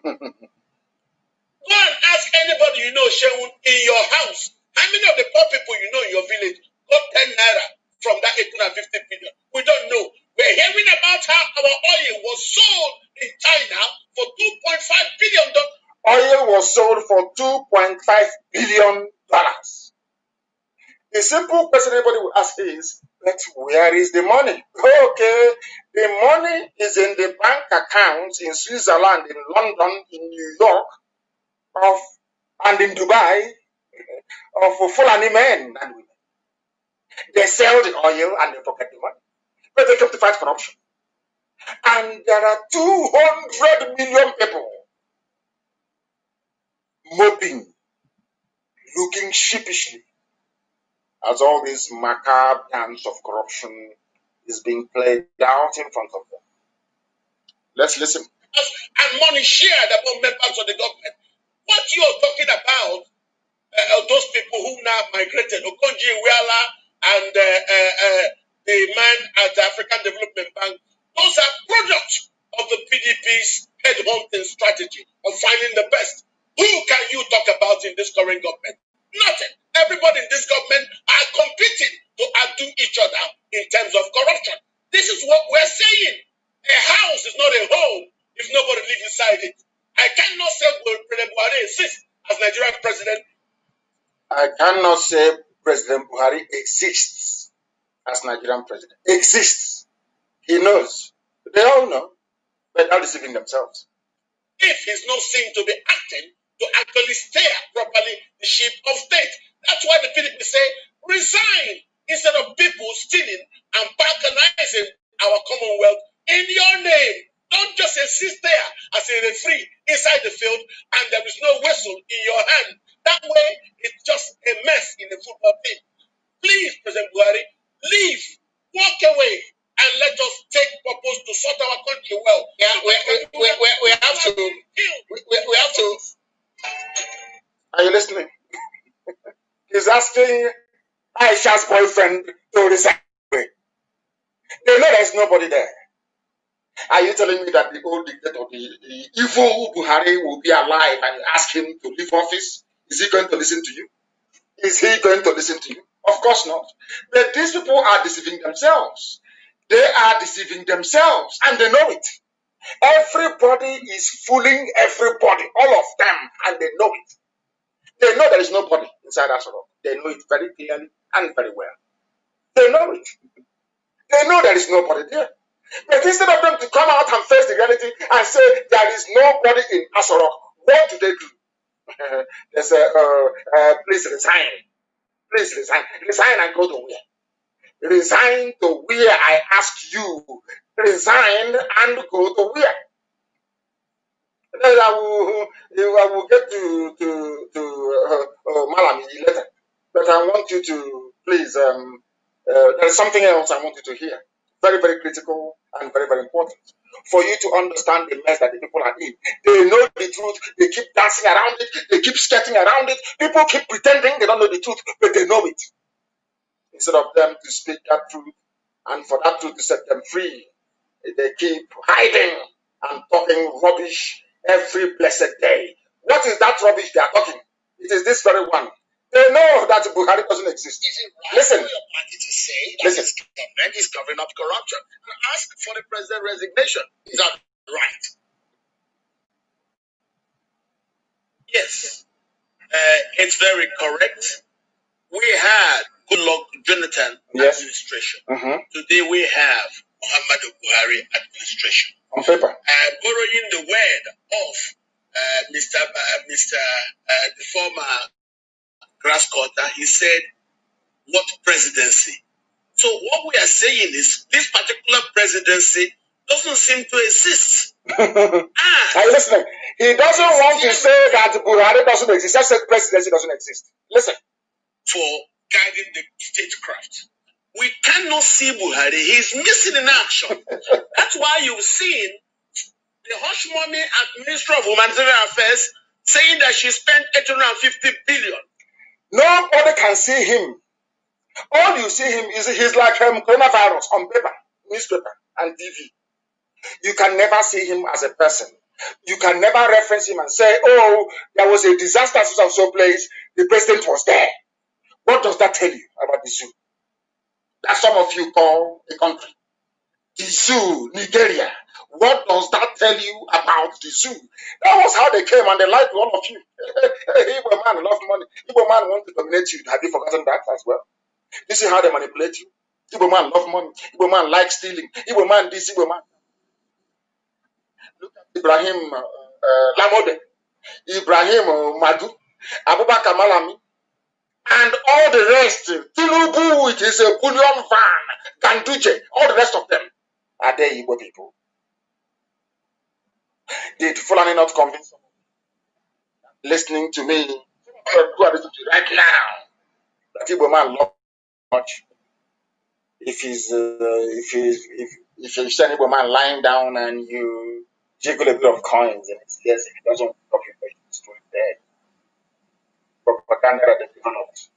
and ask anybody you know, Shehu, in your house. How many of the poor people you know in your village got 10 naira from that 850 billion? We don't know. We're hearing about how our oil was sold in China for $2.5 billion. Oil was sold for $2.5 billion. The simple question everybody will ask is, but where is the money? Okay, the money is in the bank accounts in Switzerland, in London, in New York, and in Dubai of Fulani men and women. They sell the oil and they pocket the money. But they come to fight corruption. And there are 200 million people moping, looking sheepishly as all this macabre dance of corruption is being played out in front of them. Let's listen. And money shared among members of the government. What you're talking about, those people who now migrated, Okonji Iweala and the man at the African Development Bank, those are products of the PDP's headhunting strategy of finding the best. Who can you talk about in this current government? Nothing. Everybody in this government are competing to outdo each other in terms of corruption. This is what we're saying. A house is not a home if nobody lives inside it. I cannot say President Buhari exists as Nigerian president. I cannot say President Buhari exists as Nigerian president. Exists. He knows. They all know. But they're deceiving themselves. If he's not seen to be acting to actually steer properly the ship of state. That's why the Philippines say, resign instead of people stealing and balkanizing our Commonwealth in your name. Don't just exist there as a referee inside the field and there is no whistle in your hand. That way, it's just a mess in the football team. Please, President Buhari, leave, walk away, and let us take purpose to sort our country well. Yeah, we have to. We have to. Are you listening? He's asking Aisha's boyfriend to resign. They know there's nobody there. Are you telling me that the old dictator, the evil Buhari, will be alive and ask him to leave office? Is he going to listen to you? Is he going to listen to you? Of course not. But these people are deceiving themselves. They are deceiving themselves and they know it. Everybody is fooling everybody, all of them, and they know it. They know there is nobody inside Asoro. They know it very clearly and very well. They know it. They know there is nobody there. But instead of them to come out and face the reality and say there is nobody in Asoro, what do they do? They say, please resign. Please resign. Resign and go to where? Resign to where I asked you. Resign and go to where? Then I will get to Malami later. But I want you to please, there's something else I want you to hear. Very, very critical and very, very important. For you to understand the mess that the people are in. They know the truth. They keep dancing around it. They keep skirting around it. People keep pretending they don't know the truth, but they know it. Instead of them to speak that truth and for that truth to set them free, they keep hiding and talking rubbish every blessed day. What is that rubbish they are talking? It is this very one. They know that Buhari doesn't exist. Is it right Listen. for your party to say that this government is covering up corruption and ask for the president's resignation? Is that right? Yes. It's very correct. We had Goodluck Jonathan administration. Today we have Muhammadu Buhari administration. On paper. Borrowing the word of the former grass cutter, he said, what presidency? So what we are saying is this particular presidency doesn't seem to exist. Are you listening? He doesn't want to say that Buhari doesn't exist. He just said presidency doesn't exist. Listen. For guiding the statecraft. We cannot see Buhari. He's missing in action. That's why you've seen the hush money at Ministry of Humanitarian Affairs saying that she spent 850 billion. Nobody can see him. All you see him is he's like coronavirus on paper, newspaper, and TV. You can never see him as a person. You can never reference him and say, oh, there was a disaster of some place, the president was there. What does that tell you about the zoo? That some of you call a country. The zoo, Nigeria. What does that tell you about the zoo? That was how they came and they lied to all of you. Igbo man loves money. Igbo man wants to dominate you. Have you forgotten that as well? You see how they manipulate you? Igbo man loves money. Igbo man likes stealing. Igbo man this, Igbo man. Look at Ibrahim Lamode, Ibrahim Madu, Abubakar Malami, and all the rest. Tinubu, it is a bullion van, Ganduje, all the rest of them. Are they Igbo people? Did Fulani not convince them? Listening to me, who are listening to right now, that Igbo man loves much. If you see an Igbo man lying down and you jiggle a bit of coins and it's yes, if it doesn't copy it's too dead. Propaganda that they developed,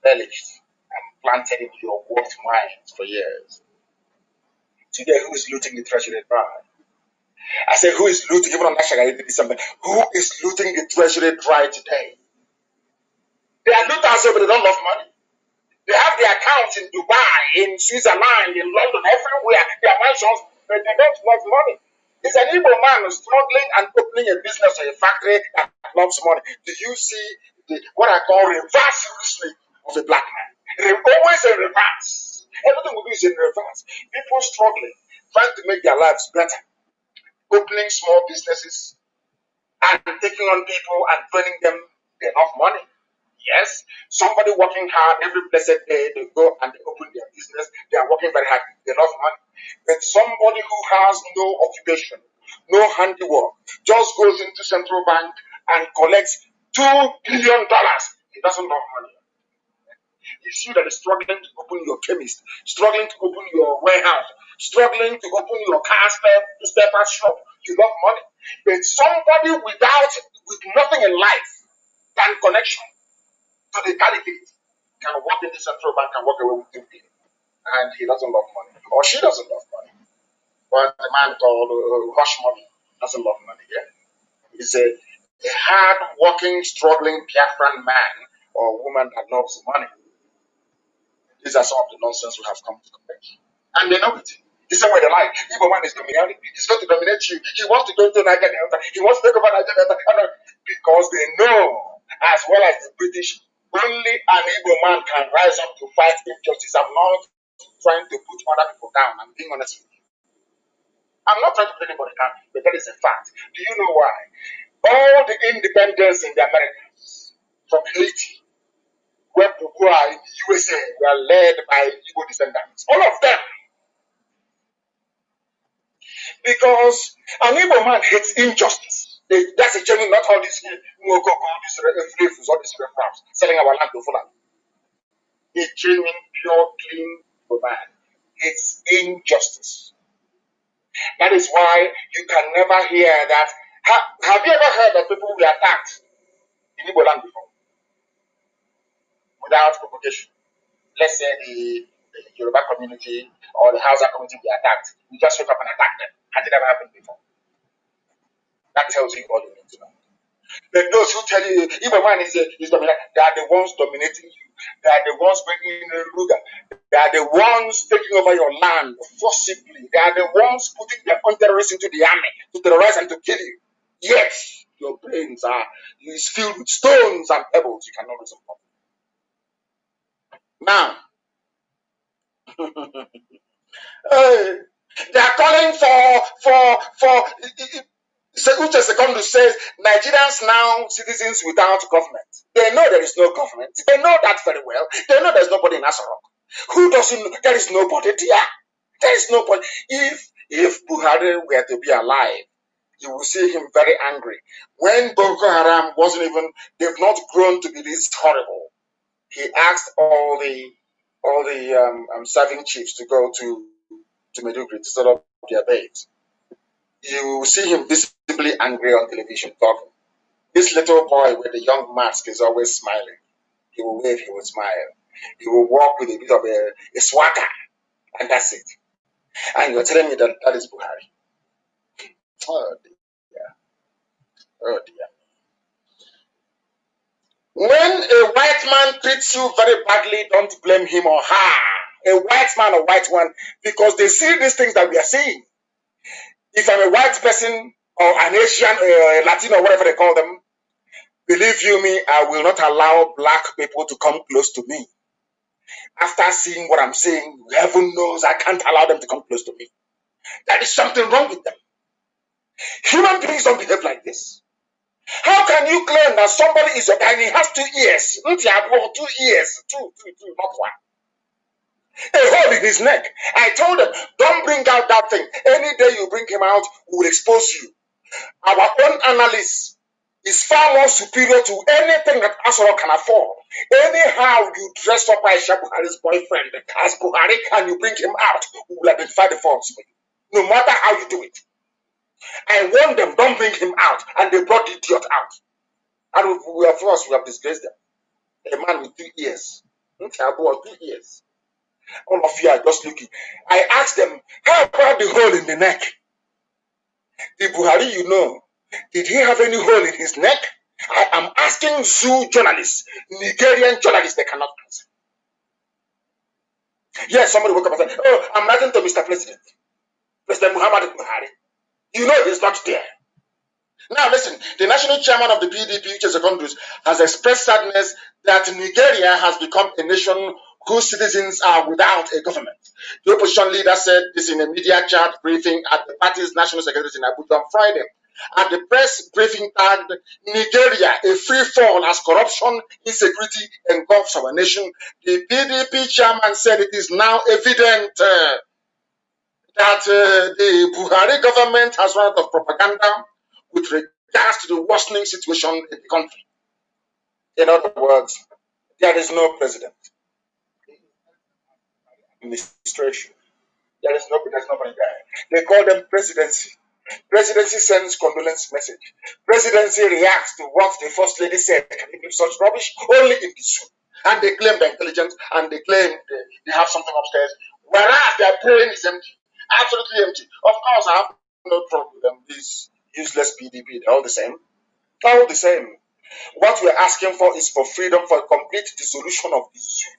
embellished, and planted into your warped minds for years. Today, who is looting the treasury dry? I say, who is looting? Even on National December, who is looting the treasury dry today? They are looters, but they don't love money. They have their accounts in Dubai, in Switzerland, in London, everywhere. Their mansions, but they don't love money. It's an Igbo man struggling and opening a business or a factory that loves money. Do you see what I call reverse history of a black man? Always in reverse. Everything we do is in reverse. People struggling, trying to make their lives better. opening small businesses and taking on people and training them enough money. Yes, somebody working hard every blessed day, they go and they open their business, they are working very hard, enough money. But somebody who has no occupation, no handiwork, just goes into central bank and collects $2 billion. He doesn't have money. It's you that is struggling to open your chemist, struggling to open your warehouse, struggling to open your car spare parts shop. You love money. But somebody with nothing in life than connection to the caliphate can walk into central bank and walk away with $2 billion. And he doesn't love money. Or she doesn't love money. But the man called Hush Money doesn't love money. Yeah? He's a hard working, struggling Biafran man or woman that loves money. These are some of the nonsense we have come to correct. And they know it. The same way they like. Igbo man is dominating. He's going to dominate you. He wants to go to Niger Delta. He wants to take over Niger Delta. Because they know, as well as the British, only an Igbo man can rise up to fight injustice. I'm not trying to put other people down. I'm being honest with you. I'm not trying to put anybody down, but that is a fact. Do you know why? All the independence in the Americas, from Haiti, where Bukua in the USA were led by Igbo descendants. All of them. Because an Igbo man hates injustice. That's a genuine, not all these Mwoko, all these slaves, all these crowds selling our land to Fulani. A genuine, pure, clean Igbo man hates injustice. That is why you can never hear that. Have you ever heard that people were attacked in Igbo land before? Without provocation. Let's say the Yoruba community or the Hausa community be attacked. We just wake up and attack them. Has it ever happened before? That tells you all you need to know. But those who tell you Igbo man is dominating, they are the ones dominating you. They are the ones bringing in the Ruga. They are the ones taking over your land forcibly. They are the ones putting their own terrorists into the army to terrorize and to kill you. Yet your brains is filled with stones and pebbles. You cannot reason from. Now, they are calling for Uche Secondu says Nigerians now citizens without government. They know there is no government. They know that very well. They know there is nobody in Asarok. Who doesn't know? There is nobody there. There is nobody. If Buhari were to be alive, you will see him very angry. When Boko Haram wasn't even, they've not grown to be this horrible. He asked all the serving chiefs to go to Medugri to set up their base. You will see him visibly angry on television talking. This little boy with the young mask is always smiling. He will wave, he will smile. He will walk with a bit of a swagger, and that's it. And you're telling me that that is Buhari. Oh dear. Oh dear. When a white man treats you very badly, don't blame him or her. A white man or white one, because they see these things that we are seeing. If I'm a white person or an Asian, Latino, whatever they call them, believe you me, I will not allow black people to come close to me. After seeing what I'm seeing, heaven knows I can't allow them to come close to me. There is something wrong with them. Human beings don't behave like this. How can you claim that somebody is your guy and he has 2 ears? 2 ears, two, not one. A hole in his neck. I told them, don't bring out that thing. Any day you bring him out, we will expose you. Our own analyst is far more superior to anything that Asoro can afford. Anyhow you dress up Aisha Buhari's boyfriend as Buhari and you bring him out, we will identify the faults for you. No matter how you do it. I warned them, don't bring him out. And they brought the idiot out. And of course, we have disgraced them. A man with 2 ears. 2 ears. All of you are just looking. I asked them, how about the hole in the neck? The Buhari, you know, did he have any hole in his neck? I am asking zoo journalists, Nigerian journalists, they cannot answer. Yes, somebody woke up and said, oh, I'm writing to Mr. President. President Muhammad Buhari. You know he's not there. Now listen, the national chairman of the PDP, Uche Secondus, has expressed sadness that Nigeria has become a nation whose citizens are without a government. The opposition leader said this in a media chat briefing at the party's national secretary in Abuja on Friday. At the press briefing tagged Nigeria, a free fall as corruption, insecurity engulfs our nation, the PDP chairman said it is now evident that the Buhari government has run out of propaganda with regards to the worsening situation in the country. In other words, there is no president. Administration. There's nobody there. They call them presidency. Presidency sends condolence message. Presidency reacts to what the first lady said. Can it be such rubbish? Only in the zoo. And they claim they're intelligent and they claim they have something upstairs. Whereas their brain is empty. Absolutely empty. Of course, I have no trouble with them. These useless PDP, they're all the same. All the same. What we're asking for is for freedom, for a complete dissolution of the zoo.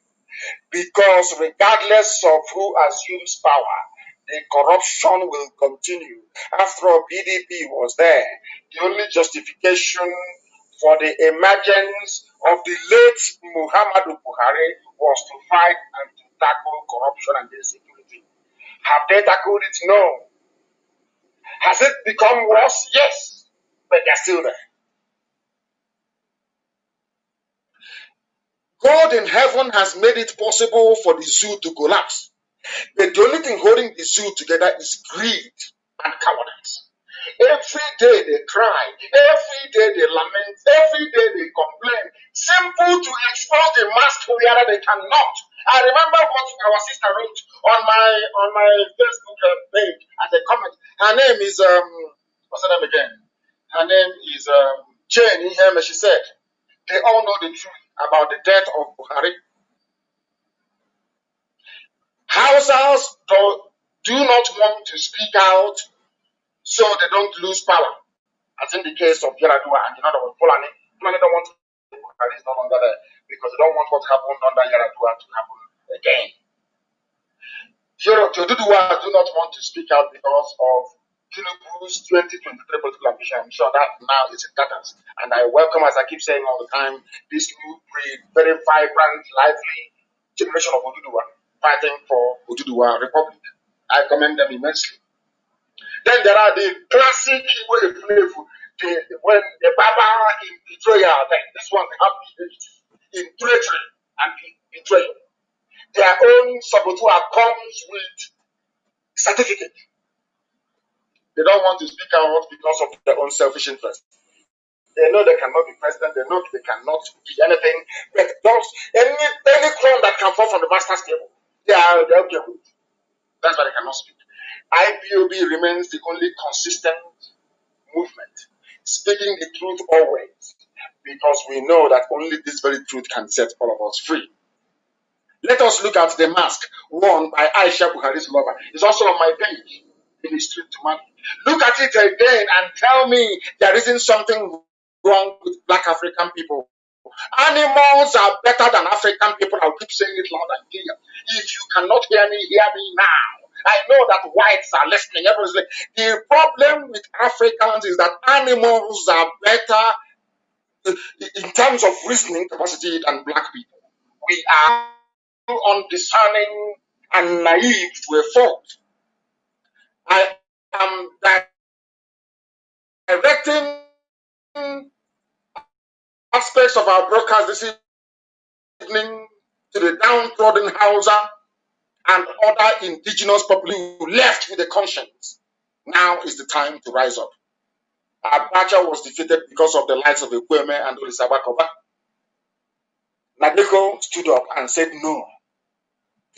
Because regardless of who assumes power, the corruption will continue. After all, PDP was there. The only justification for the emergence of the late Muhammadu Buhari was to fight and to tackle corruption and insecurity. Have they tackled it? No. Has it become worse? Yes. But they're still there. God in heaven has made it possible for the zoo to collapse. But the only thing holding the zoo together is greed and cowardice. Every day they cry, every day they lament, every day they complain. Simple to expose the mask wearer, they cannot. I remember what our sister wrote on my Facebook page as a comment. Her name is what's her name again? Her name is Jane Iheme. She said, they all know the truth about the death of Buhari. Hausas do not want to speak out so they don't lose power, as in the case of Yaradua and another one, Fulani. Fulani don't want Buhari is no longer there because they don't want what happened under Yaradua to happen again. Yoruba do not want to speak out because of Tinubu's 2023 political ambition. I'm sure that now is in tatters. And I welcome, as I keep saying all the time, this new breed, very vibrant, lively generation of Oduduwa fighting for Oduduwa Republic. I commend them immensely. Then there are the classic way when the Baba in betrayal, then this one have in treachery and betrayal. Their own saboteur comes with certificate. They don't want to speak out because of their own selfish interest. They know they cannot be president. They know they cannot be anything. But those any crown that can fall from the master's table, they're okay with. That's why they cannot speak. IPOB remains the only consistent movement, speaking the truth always, because we know that only this very truth can set all of us free. Let us look at the mask worn by Aisha Buhari's lover. It's also on my page in the street to man. Look at it again and tell me there isn't something wrong with black African people. Animals are better than African people. I'll keep saying it loud and clear. If you cannot hear me now. I know that whites are listening. Everyone's the problem with Africans is that animals are better in terms of reasoning capacity than black people. We are undiscerning and naive to a fault. I am directing aspects of our broadcast this evening to the downtrodden Hausa and other indigenous populations who left with a conscience. Now is the time to rise up. Abacha was defeated because of the likes of Ekweme and Olisabakoba. Nadeko stood up and said no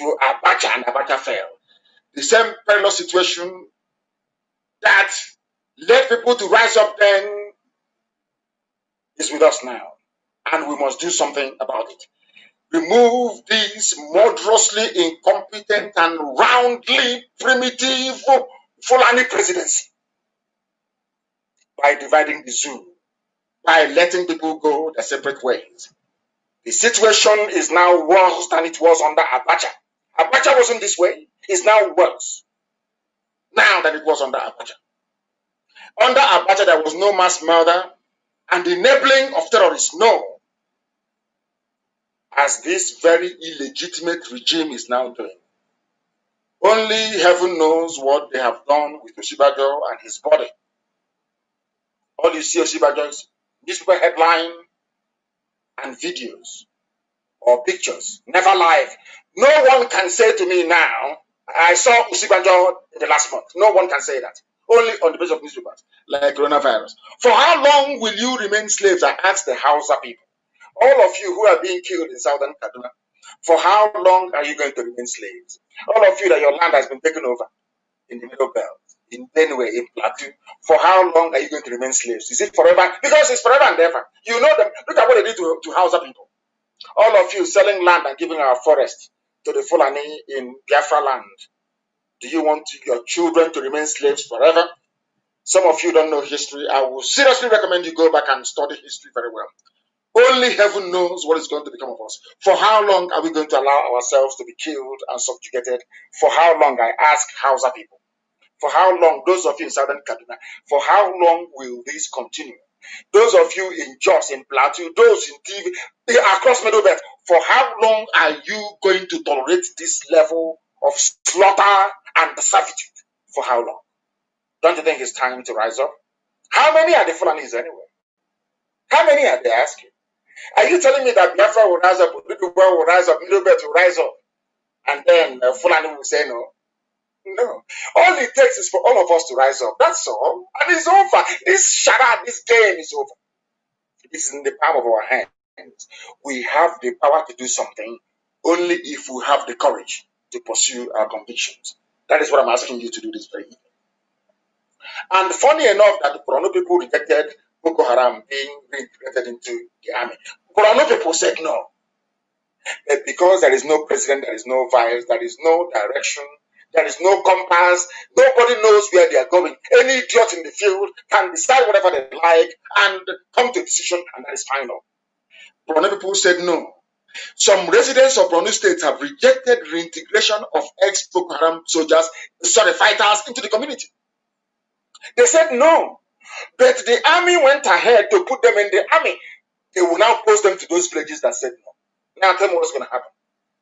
to Abacha, and Abacha fell. The same perilous situation that led people to rise up then is with us now, and we must do something about it. Remove this murderously incompetent and roundly primitive Fulani presidency by dividing the zoo, by letting people go their separate ways. The situation is now worse than it was under Abacha. Abacha wasn't this way. It's now worse now than it was under Abacha. Under Abacha, there was no mass murder and the enabling of terrorists. No. as this very illegitimate regime is now doing. Only heaven knows what they have done with Osibajo and his body. All you see Osibajo is newspaper headline and videos or pictures, never live. No one can say to me now, I saw Osibajo in the last month. No one can say that. Only on the basis of newspapers, like coronavirus. For how long will you remain slaves? I ask the Hausa people. All of you who are being killed in southern Kaduna, for how long are you going to remain slaves? All of you that your land has been taken over in the Middle Belt, in Benue, in Plateau, for how long are you going to remain slaves? Is it forever? Because it's forever and ever. You know them. Look at what they did to Hausa people. All of you selling land and giving our forest to the Fulani in Biafra land. Do you want your children to remain slaves forever? Some of you don't know history. I will seriously recommend you go back and study history very well. Only heaven knows what is going to become of us. For how long are we going to allow ourselves to be killed and subjugated? For how long, I ask Hausa people? For how long, those of you in southern Kaduna, for how long will this continue? Those of you in Jos, in Plateau, those in TV, across Middle Belt, for how long are you going to tolerate this level of slaughter and servitude? For how long? Don't you think it's time to rise up? How many are the Fulanis anyway? How many are they asking? Are you telling me that Biafra will rise up, Middle Belt will rise up, Middle Belt will rise up, and then Fulani will say no? No. All it takes is for all of us to rise up. That's all. And it's over. This charade, this game is over. It's in the palm of our hands. We have the power to do something only if we have the courage to pursue our convictions. That is what I'm asking you to do this very evening. And funny enough that the Borno people rejected Boko Haram being reintegrated into the army. Borno people said no. Because there is no president, there is no vice, there is no direction, there is no compass, nobody knows where they are going. Any idiot in the field can decide whatever they like and come to a decision, and that is final. Borno people said no. Some residents of Borno State have rejected reintegration of ex-Boko Haram soldiers, fighters, into the community. They said no. But the army went ahead to put them in the army. They will now post them to those villages that said no. Now tell me what's going to happen.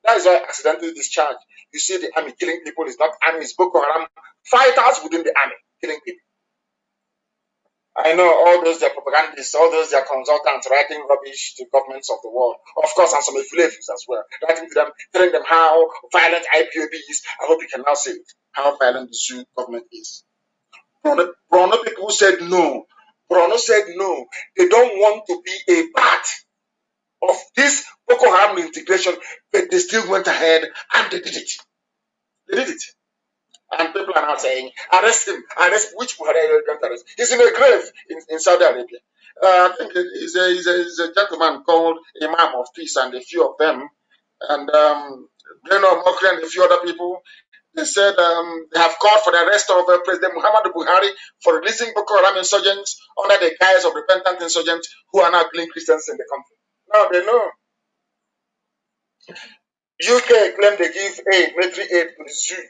That is why accidental discharge. You see the army killing people. It's not army, it's Boko Haram fighters within the army killing people. I know all those their propagandists, all those their consultants writing rubbish to governments of the world. Of course, and some affiliates as well. Writing to them, telling them how violent IPOB is. I hope you can now see it, how violent the Sioux government is. Borno people said no. Borno said no. They don't want to be a part of this Boko Haram integration, but they still went ahead and they did it. They did it. And people are now saying, arrest him, arrest which Buhari don't arrest. He's in a grave in Saudi Arabia. I think he's a gentleman called Imam of Peace and a few of them. And Breno Mokri and a few other people. They said they have called for the arrest of President Muhammadu Buhari for releasing Boko Haram insurgents under the guise of repentant insurgents who are now killing Christians in the country. Now they know. UK claim they give aid, military aid to the Sioux.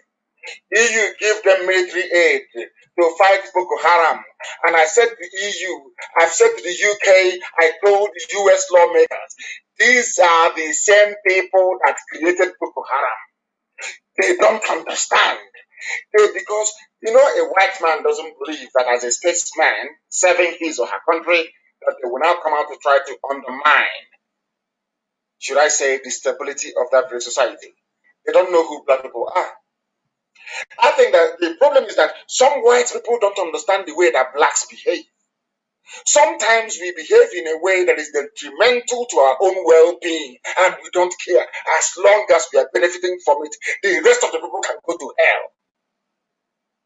EU give them military aid to fight Boko Haram. And I said to the EU, I've said to the UK, I told the US lawmakers, these are the same people that created Boko Haram. They don't understand. Because, you know, a white man doesn't believe that as a statesman serving his or her country, that they will now come out to try to undermine, should I say, the stability of that great society. They don't know who black people are. I think that the problem is that some white people don't understand the way that blacks behave. Sometimes we behave in a way that is detrimental to our own well-being, and we don't care. As long as we are benefiting from it, the rest of the people can go to hell.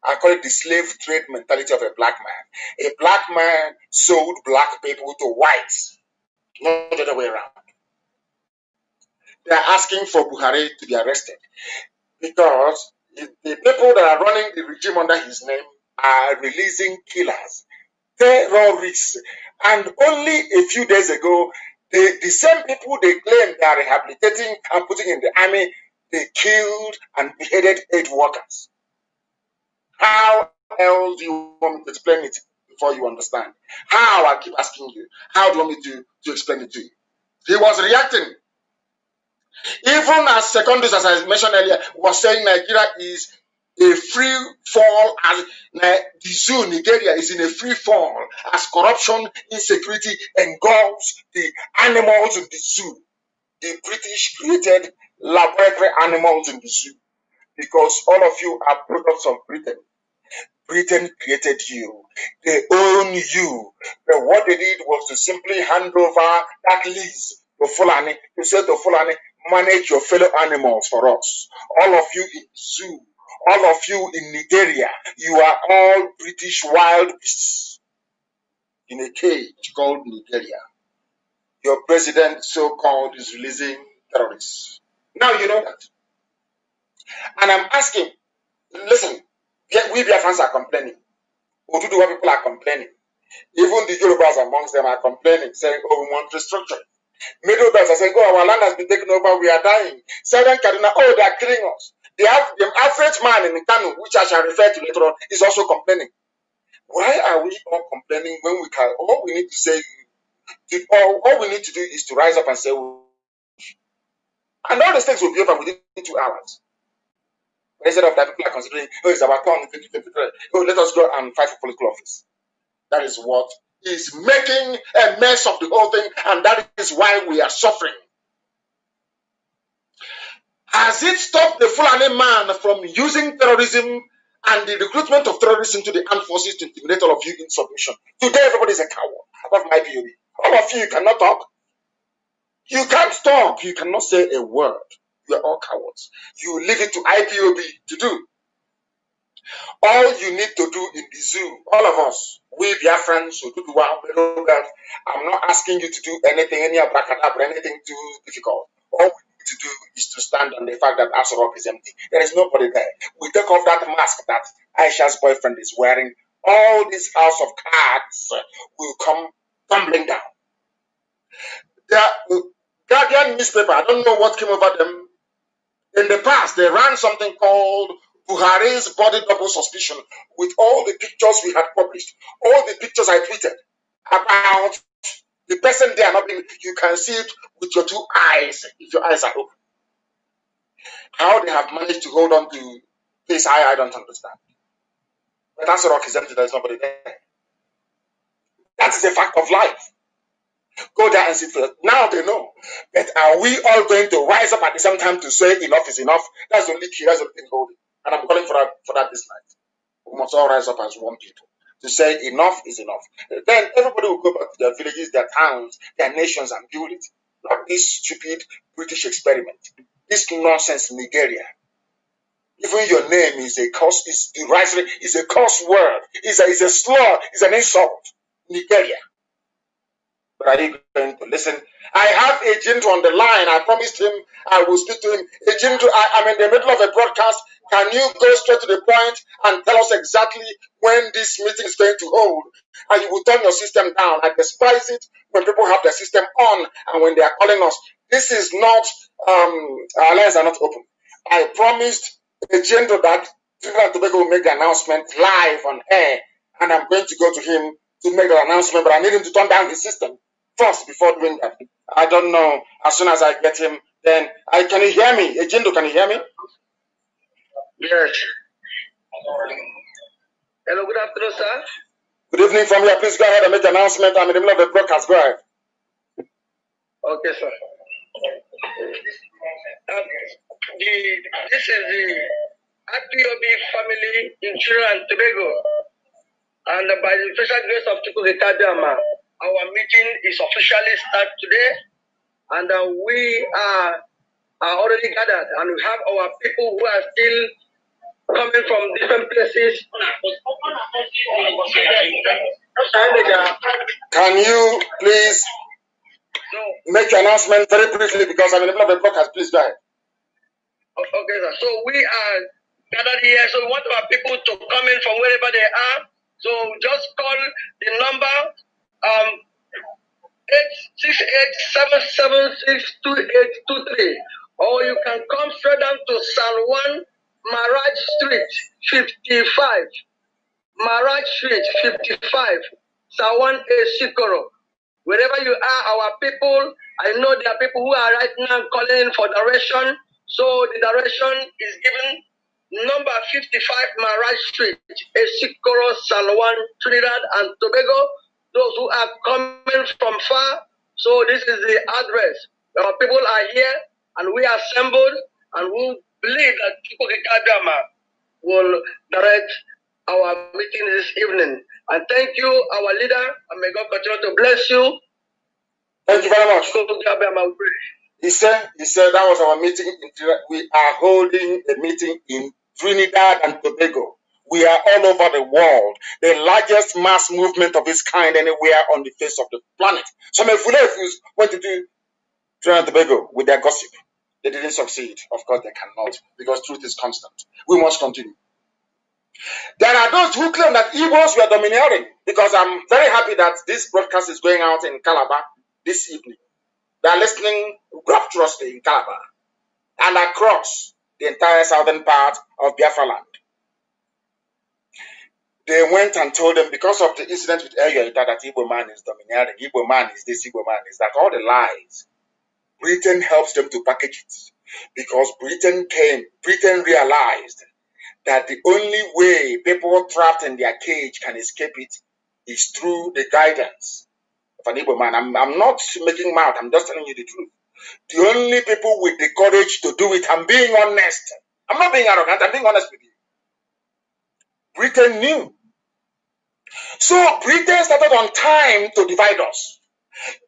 I call it the slave trade mentality of a black man. A black man sold black people to whites, not the other way around. They are asking for Buhari to be arrested because the people that are running the regime under his name are releasing killers, terrorists. And only a few days ago, the same people they claim they are rehabilitating and putting in the army, they killed and beheaded 8 workers. How else do you want me to explain it before you understand? How? I keep asking you. How do you want me to explain it to you? He was reacting Even as Secondus, as I mentioned earlier, was saying Nigeria is a free fall, as the zoo, Nigeria, is in a free fall as corruption, insecurity engulfs the animals in the zoo. The British created laboratory animals in the zoo because all of you are products of Britain. Britain created you. They own you. But what they did was to simply hand over that lease to Fulani, to say to Fulani, manage your fellow animals for us. All of you in the zoo, all of you in Nigeria, you are all British wild beasts in a cage called Nigeria. Your president, so-called, is releasing terrorists. Now you know that. And I'm asking, listen, we Biafrans are complaining. Oduduwa people are complaining. Even the Yorubas amongst them are complaining, saying, oh, we want restructuring. Middle belts are saying, oh, our land has been taken over, we are dying. Southern Kaduna, oh, they are killing us. The average man in Kanu, which I shall refer to later on, is also complaining. Why are we all complaining when we can? All we need to say, all we need to do is to rise up and say, and all these things will be over within 2 hours. Instead of that, people are considering, oh, it's our turn, oh, let us go and fight for political office. That is what is making a mess of the whole thing, and that is why we are suffering. Has it stopped the Fulani man from using terrorism and the recruitment of terrorists into the armed forces to intimidate all of you in submission? Today, everybody is a coward. Above my POV. All of you cannot talk. You can't talk. You cannot say a word. You are all cowards. You leave it to IPOB to do. All you need to do in the zoo, all of us, we Biafrans, I'm not asking you to do anything, any abracadabra, anything too difficult. All we need to do is to stand on the fact that Asarok is empty. There is nobody there. We take off that mask that Aisha's boyfriend is wearing. All this house of cards will come tumbling down. The Guardian newspaper, I don't know what came over them. In the past, they ran something called Buhari's body double suspicion with all the pictures we had published, all the pictures I tweeted about the person there not being, you can see it with your 2 eyes, if your eyes are open. How they have managed to hold on to this, I don't understand. But that's rock is empty, there's nobody there. That is a fact of life. Go there and sit for it. Now they know. But are we all going to rise up at the same time to say enough is enough? That's the only key, that's the only thing holding. And I'm calling for that this night. We must all rise up as one people to say enough is enough. Then everybody will go back to their villages, their towns, their nations and build it. Not this stupid British experiment. This nonsense in Nigeria. Even your name is a curse, is a curse word. It's a slur, it's an insult. Nigeria. But are you going to listen? I have a Jinto on the line. I promised him I will speak to him. A Jinto, I'm in the middle of a broadcast. Can you go straight to the point and tell us exactly when this meeting is going to hold? And you will turn your system down. I despise it when people have their system on and when they are calling us. This is not, our lines are not open. I promised a Jinto that Trinidad and Tobago will make the announcement live on air. And I'm going to go to him to make the announcement, but I need him to turn down his system first before doing that. I don't know. As soon as I get him, then can you hear me? Ejindo, can you hear me? Yes. Hello, good afternoon, sir. Good evening from here. Please go ahead and make the announcement. I'm in the middle of the broadcast. Go ahead. Okay, sir. This is the IPOB family in Trinidad and Tobago. And by the special grace of Chukwukadama, our meeting is officially started today. And we are already gathered. And we have our people who are still coming from different places. Can you please make your announcement very briefly because I'm in the middle of the broadcast. Please go ahead. Okay, sir. So we are gathered here. So we want our people to come in from wherever they are. So just call the number 868-776-2823, or you can come straight down to San Juan Maraj Street 55. Maraj Street 55, San Juan Esikoro. Wherever you are, our people I know there are people who are right now calling for direction. So the direction is given number 55 Maraj Street, Esikoro, Salwan, Trinidad and Tobago. Those who are coming from far. So this is the address. Our people are here and we are assembled and we believe that people will direct our meeting this evening. And thank you, our leader, and may God continue to bless you. Thank you very much. He said that was our meeting. We are holding a meeting in Trinidad and Tobago. We are all over the world, the largest mass movement of its kind anywhere on the face of the planet. Some refuse went to do Trinidad and Tobago with their gossip. They didn't succeed. Of course, they cannot, because truth is constant. We must continue. There are those who claim that Igbos were domineering, because I'm very happy that this broadcast is going out in Calabar this evening. They are listening rapturously in Calabar and across the entire southern part of Biafra land. They went and told them, because of the incident with Eyoita, that Igbo man is domineering, Igbo man is this, Igbo man is that, all the lies. Britain helps them to package it, because Britain realized that the only way people trapped in their cage can escape it is through the guidance of an Igbo man. I'm not making mouth, I'm just telling you the truth. The only people with the courage to do it, I'm being honest. I'm not being arrogant, I'm being honest with you. Britain knew. So Britain started on time to divide us.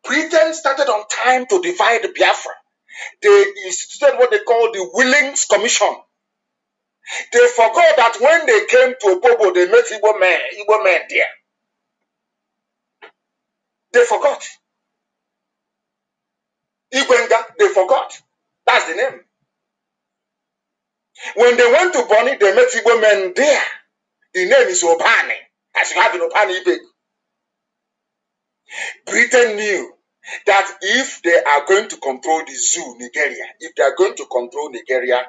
Britain started on time to divide Biafra. They instituted what they call the Willings Commission. They forgot that when they came to Ipob, they met Igbo men there. They forgot. Igwenga, they forgot. That's the name. When they went to Bonny, they met Igbo men there. The name is Obani, as you have in Obani Ibe. Britain knew that if they are going to control the zoo, Nigeria, if they are going to control Nigeria,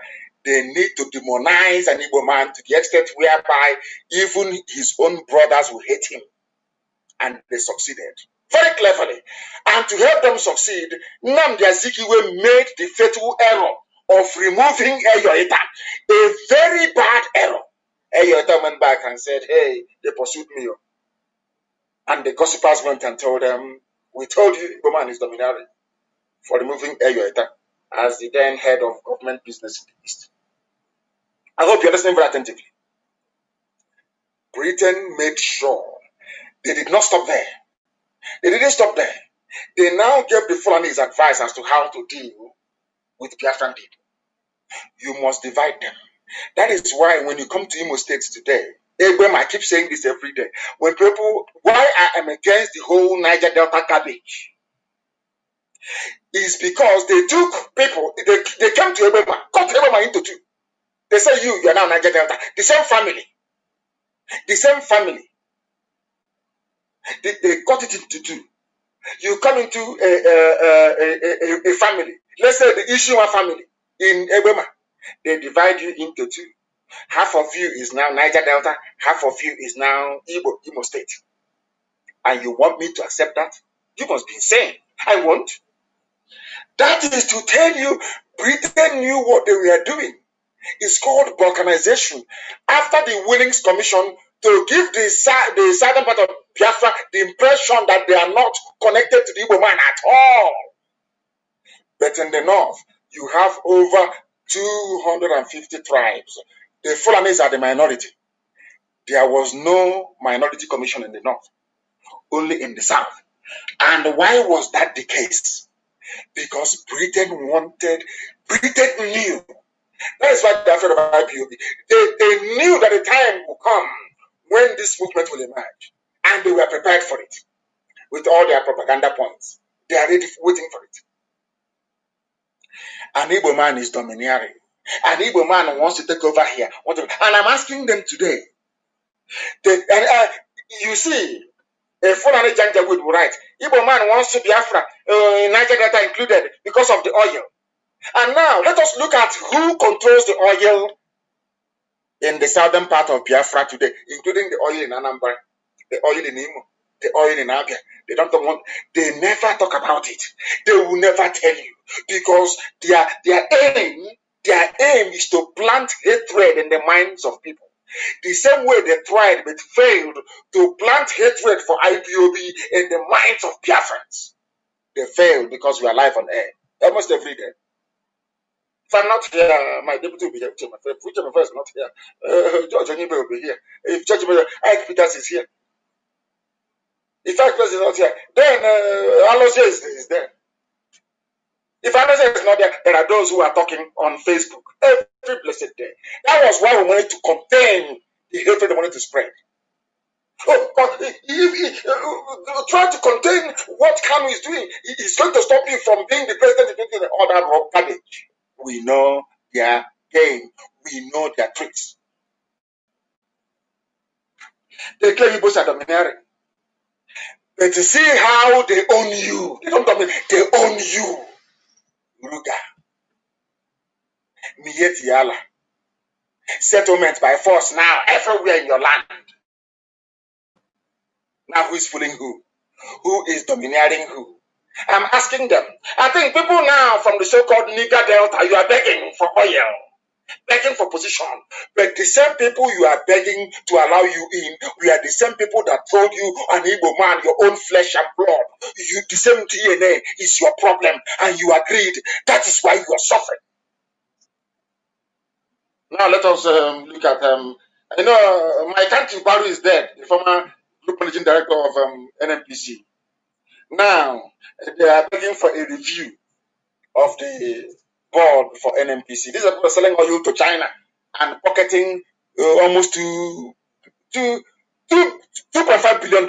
they need to demonize an Igbo man to the extent whereby even his own brothers will hate him. And they succeeded very cleverly. And to help them succeed, Nnamdi Azikiwe made the fatal error of removing Eyoita, a very bad error. Eyoita went back and said, hey, they pursued me. And the gossipers went and told them, we told you Igbo man is domineering for removing Eyoita as the then head of government business in the East. I hope you're listening very attentively. Britain made sure they did not stop there. They didn't stop there. They now gave the Fulanis advice as to how to deal with Biafran people. You must divide them. That is why when you come to Imo State today, I keep saying this every day. When people, why I am against the whole Niger Delta garbage is because they took people, they came to Ebema, cut Ebema into two. They say you are now Niger Delta. The same family. They cut it into two. You come into a family. Let's say the Ishima family in Ebema. They divide you into two. Half of you is now Niger Delta. Half of you is now Imo State. And you want me to accept that? You must be insane. I won't. That is to tell you, Britain knew what they were doing. It's called balkanization. After the Willings Commission, to give the southern part of Biafra the impression that they are not connected to the Igbo man at all. But in the north, you have over 250 tribes. The Fulanis are the minority. There was no minority commission in the north, only in the south. And why was that the case? Because Britain knew. That is why they're afraid of IPOB. They knew that the time would come when this movement will emerge. And they were prepared for it with all their propaganda points. They are ready, waiting for it. An Igbo man is domineering. An Igbo man wants to take over here. And I'm asking them today. You see, a Fulani Janja would write, Igbo man wants to Biafra, Niger Delta included, because of the oil. And now, let us look at who controls the oil in the southern part of Biafra today, including the oil in Anambra, the oil in Imo. the oil in Abia. They never talk about it. They will never tell you because their aim is to plant hatred in the minds of people. The same way they tried but failed to plant hatred for IPOB in the minds of Biafrans. They failed because we are live on air almost every day. If I'm not here, my deputy will be here. Which of us is not here? George Onibe will be here. If George Ike Peters is here. If Ike Peters is not here, then Alosia is there. If Alosia is not there, there are those who are talking on Facebook every blessed day. That was why we wanted to contain the hatred they wanted to spread. Oh, but try to contain what Kanu is doing. It's going to stop you from being the president and all that wrong garbage. We know their game. We know their tricks. They claim Igbos are domineering. But to see how they own you. They don't dominate, they own you. Ruga. Miyeti Yala. Settlement by force now everywhere in your land. Now who is fooling who? Who is domineering who? I'm asking them. I think people now from the so-called Niger Delta, you are begging for oil, begging for position. But the same people you are begging to allow you in, we are the same people that told you an Igbo man, your own flesh and blood. The same DNA is your problem, and you agreed. That is why you are suffering. Now let us look at my country Baru is dead, the former group managing director of NMPC. Now they are begging for a review of the board for NMPC. These are people selling oil to China and pocketing almost $2.5 billion.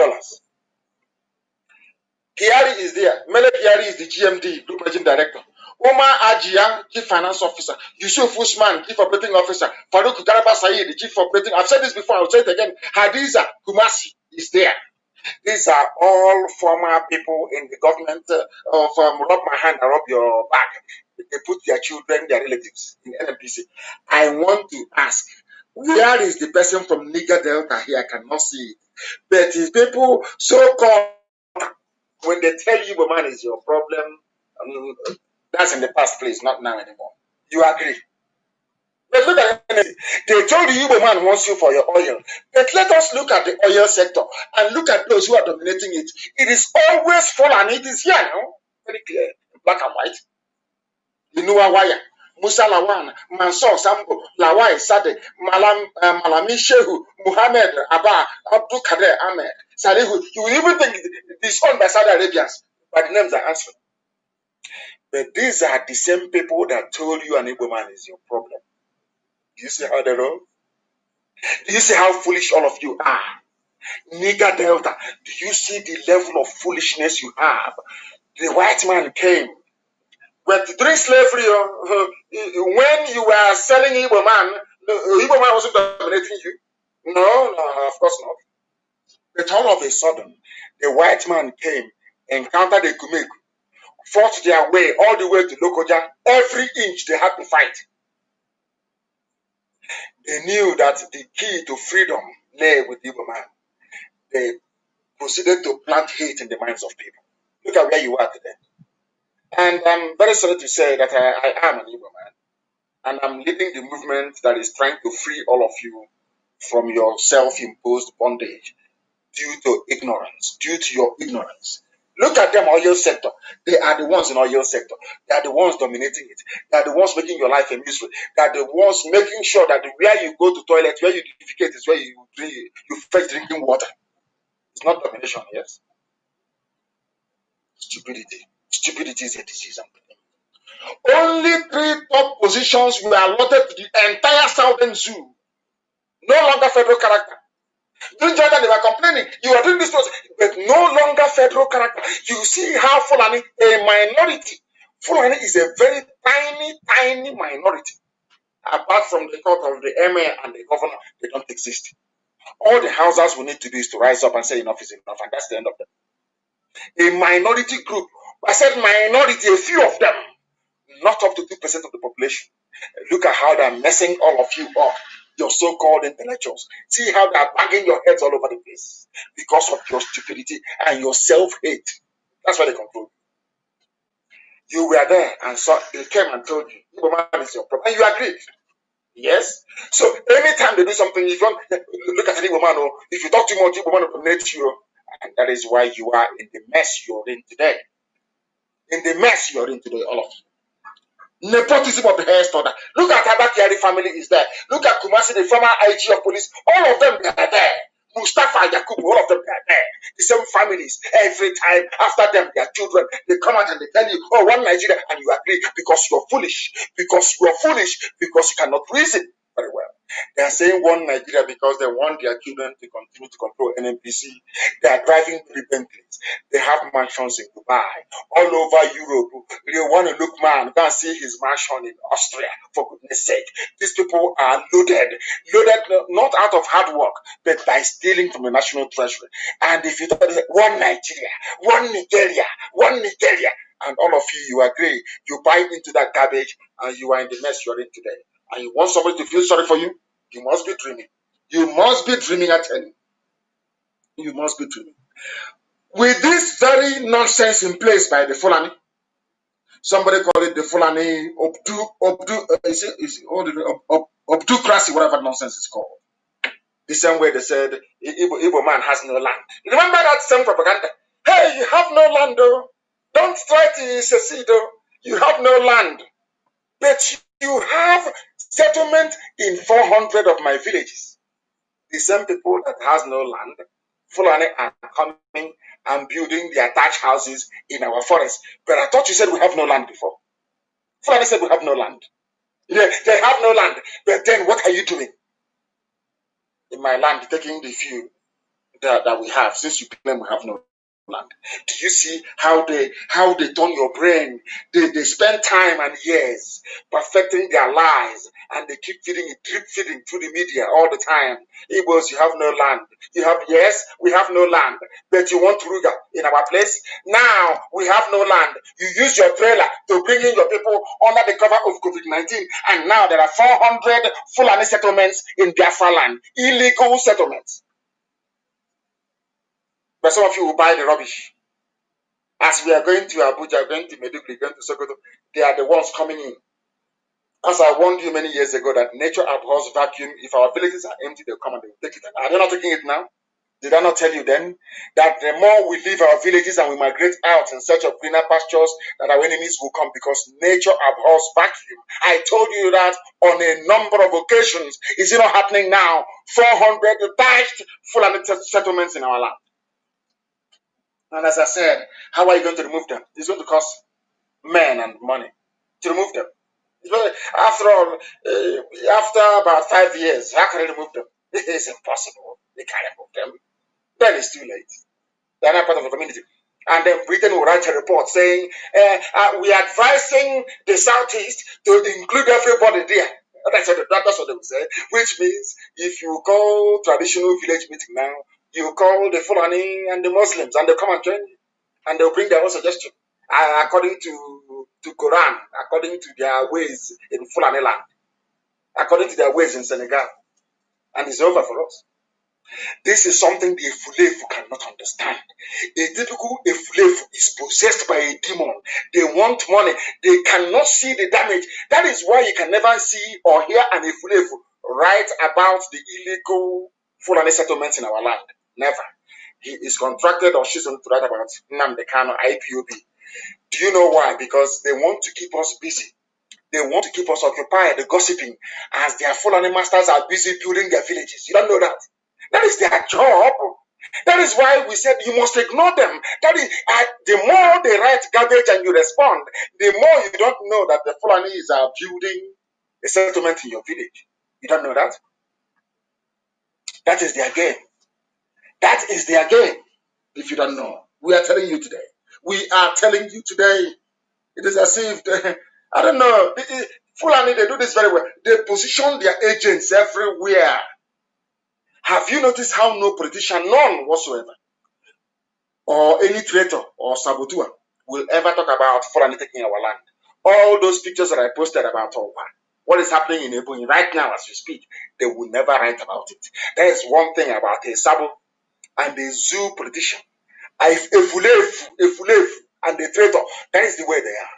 Kiari is there. Mele Kiari is the GMD, Group Managing Director. Omar Ajia, Chief Finance Officer. Yusuf Usman, Chief Operating Officer. Farouk Garaba Saeed, the Chief Operating. I've said this before, I'll say it again. Hadiza Kumasi is there. These are all former people in the government of rub my hand and rub your back. They put their children, their relatives in NMPC. I want to ask, where is the person from Niger Delta here? I cannot see it. But if people so-called, when they tell you a man is your problem, that's in the past, please, not now anymore. You agree? But look at it. They told the Igbo man wants you for your oil. But let us look at the oil sector and look at those who are dominating it. It is always full and it is here now. Very clear. Black and white. Inua Waya, Musa Lawan, Mansour Sambo, Lawai Sade, Malami Shehu, Muhammad Abba, Abdul Kader Ahmed, Salihu. You will even think it's owned by Saudi Arabians, but the names are answered. But these are the same people that told you an Igbo man is your problem. Do you see how they roll? Do you see how foolish all of you are? Niger Delta, do you see the level of foolishness you have? The white man came. But during slavery, when you were selling Igbo man, Igbo man wasn't dominating you. No, of course not. But all of a sudden, the white man came, encountered the Kumeku, fought their way all the way to Lokoja. Every inch they had to fight. They knew that the key to freedom lay with Igbo man. They proceeded to plant hate in the minds of people. Look at where you are today. And I'm very sorry to say that I am an Igbo man. And I'm leading the movement that is trying to free all of you from your self-imposed bondage due to ignorance, due to your ignorance. Look at them, oil sector. They are the ones in oil sector. They are the ones dominating it. They are the ones making your life a misery. They are the ones making sure that where you go to toilet, where you defecate is where you fetch drinking water. It's not domination, yes. Stupidity. Stupidity is a disease. Only 3 top positions were allotted to the entire Southern Zoo. No longer federal character. During Jordan, they were complaining. You are doing this to us, but no longer federal character. You see how Fulani, a minority. Fulani is a very tiny minority. Apart from the court of the emir and the governor, they don't exist. All the houses will need to do is to rise up and say enough is enough, and that's the end of them. A minority group. I said minority, a few of them, not up to 2% of the population. Look at how they're messing all of you up. your so-called intellectuals. See how they are banging your heads all over the place because of your stupidity and your self-hate. That's why they control you. You were there and so they came and told you, Igbo man is your problem. And you agreed. Yes. So anytime they do something, if you want, look at an Igbo man, or if you talk too much, Igbo man will connect you. And that is why you are in the mess you're in today. In the mess you're in today, all of you. Nepotism of the hair starter. Look at Abakari family is there. Look at Kumasi, the former IG of police. All of them are there. Mustafa, Yakubu, all of them are there. The same families. Every time after them, their children, they come out and they tell you, oh, one Nigeria, and you agree because you're foolish. Because you're foolish. Because you cannot reason very well. They are saying one Nigeria because they want their children to continue to control NNPC. They are driving to Bentleys. They have mansions in Dubai, all over Europe. They want to look man, go and see his mansion in Austria, for goodness sake. These people are loaded not out of hard work, but by stealing from the national treasury. And if you talk about one Nigeria, one Nigeria, and all of you agree, you buy into that garbage, and you are in the mess you're in today. And you want somebody to feel sorry for you, you must be dreaming. You must be dreaming, I tell you. You must be dreaming. With this very nonsense in place by the Fulani, somebody call it the Fulani obducracy, whatever nonsense is called. The same way they said Igbo man has no land. Remember that same propaganda? Hey, you have no land, though. Don't try to secede, though. You have no land. But you have settlement in 400 of my villages. The same people that has no land, Fulani are coming and building their thatch houses in our forest. But I thought you said we have no land before. Fulani said we have no land. They have no land. But then what are you doing in my land, taking the few that we have, since you claim we have no land? Do you see how they turn your brain? They spend time and years perfecting their lies, and they keep feeding it, drip feeding through the media all the time. Igbos, you have no land. Yes, we have no land, but you want Ruga in our place. Now we have no land. You use your trailer to bring in your people under the cover of COVID-19, and now there are 400 Fulani settlements in Biafra land, illegal settlements. But some of you will buy the rubbish. As we are going to Abuja, going to Meduguri, going to Sokoto, they are the ones coming in. As I warned you many years ago that nature abhors vacuum. If our villages are empty, they'll come and they'll take it. Are they not taking it now? Did I not tell you then that the more we leave our villages and we migrate out in search of greener pastures, that our enemies will come, because nature abhors vacuum? I told you that on a number of occasions. Is it not happening now? 400 detached Fulani settlements in our land. And as I said, how are you going to remove them? It's going to cost men and money to remove them. After all, after about 5 years, how can you remove them? It's impossible. They can't remove them. Then it's too late. They're not part of the community. And then Britain will write a report saying, we are advising the Southeast to include everybody there. That's what they will say. Which means if you call traditional village meeting now, you call the Fulani and the Muslims, and they'll come and join you. And they'll bring their own suggestion according to Quran, according to their ways in Fulani land, according to their ways in Senegal. And it's over for us. This is something the Efulefu cannot understand. A typical Efulefu is possessed by a demon. They want money. They cannot see the damage. That is why you can never see or hear an Efulefu write about the illegal Fulani settlements in our land. Never. He is contracted or she's to write about Nnamdi Kanu, Ipob. Do you know why? Because they want to keep us busy. They want to keep us occupied, the gossiping, as their Fulani masters are busy building their villages. You don't know that. That is their job. That is why we said you must ignore them. That is, the more they write garbage and you respond, the more you don't know that the Fulanis are building a settlement in your village. You don't know that? That is their game. That is their game. If you don't know, we are telling you today. We are telling you today. It is as if, I don't know, Fulani, they do this very well. They position their agents everywhere. Have you noticed how no politician, none whatsoever, or any traitor or saboteur will ever talk about Fulani taking our land? All those pictures that I posted about Oba, what is happening in Ebonyi right now as we speak, they will never write about it. There is one thing about a Sabo and the zoo politician. A Fulefu and the traitor, that is the way they are.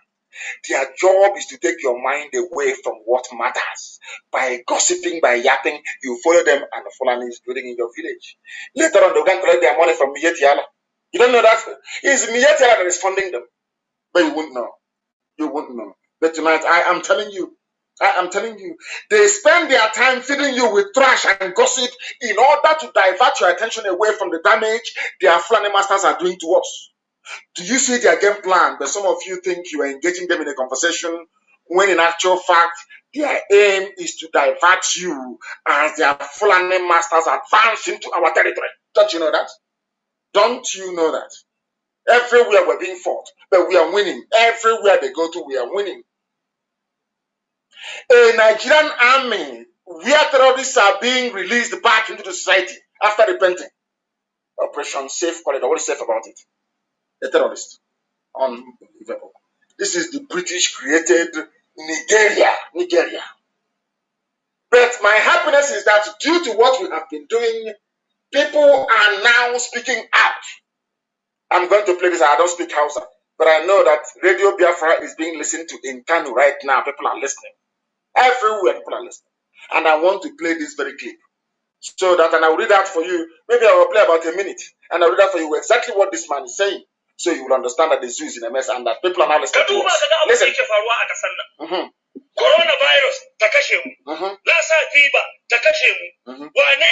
Their job is to take your mind away from what matters. By gossiping, by yapping, you follow them and the Fulani is building in your village. Later on, they'll go and collect their money from Miyetiala. You don't know that? It's Miyetiala that is funding them. But you won't know. You won't know. But tonight, I am telling you, they spend their time feeding you with trash and gossip in order to divert your attention away from the damage their Fulani masters are doing to us. Do you see their game plan? But some of you think you are engaging them in a conversation when in actual fact, their aim is to divert you as their Fulani masters advance into our territory. Don't you know that? Don't you know that? Everywhere we're being fought, but we are winning. Everywhere they go to, we are winning. A Nigerian army where terrorists are being released back into the society after repenting. Operation Safe Corridor. What is safe about it? A terrorist. Unbelievable. This is the British created Nigeria. But my happiness is that due to what we have been doing, people are now speaking out. I'm going to play this. I don't speak Hausa, but I know that Radio Biafra is being listened to in Kanu right now. People are listening. Everywhere people are listening. And I want to play this very clip. So that, and I'll read out for you. Maybe I will play about a minute. And I'll read out for you exactly what this man is saying. So you will understand that the zoo is in a mess and that people are now listening to us. Listen. Coronavirus ta kashe mu. Lassa fever ta kashe mu. Wane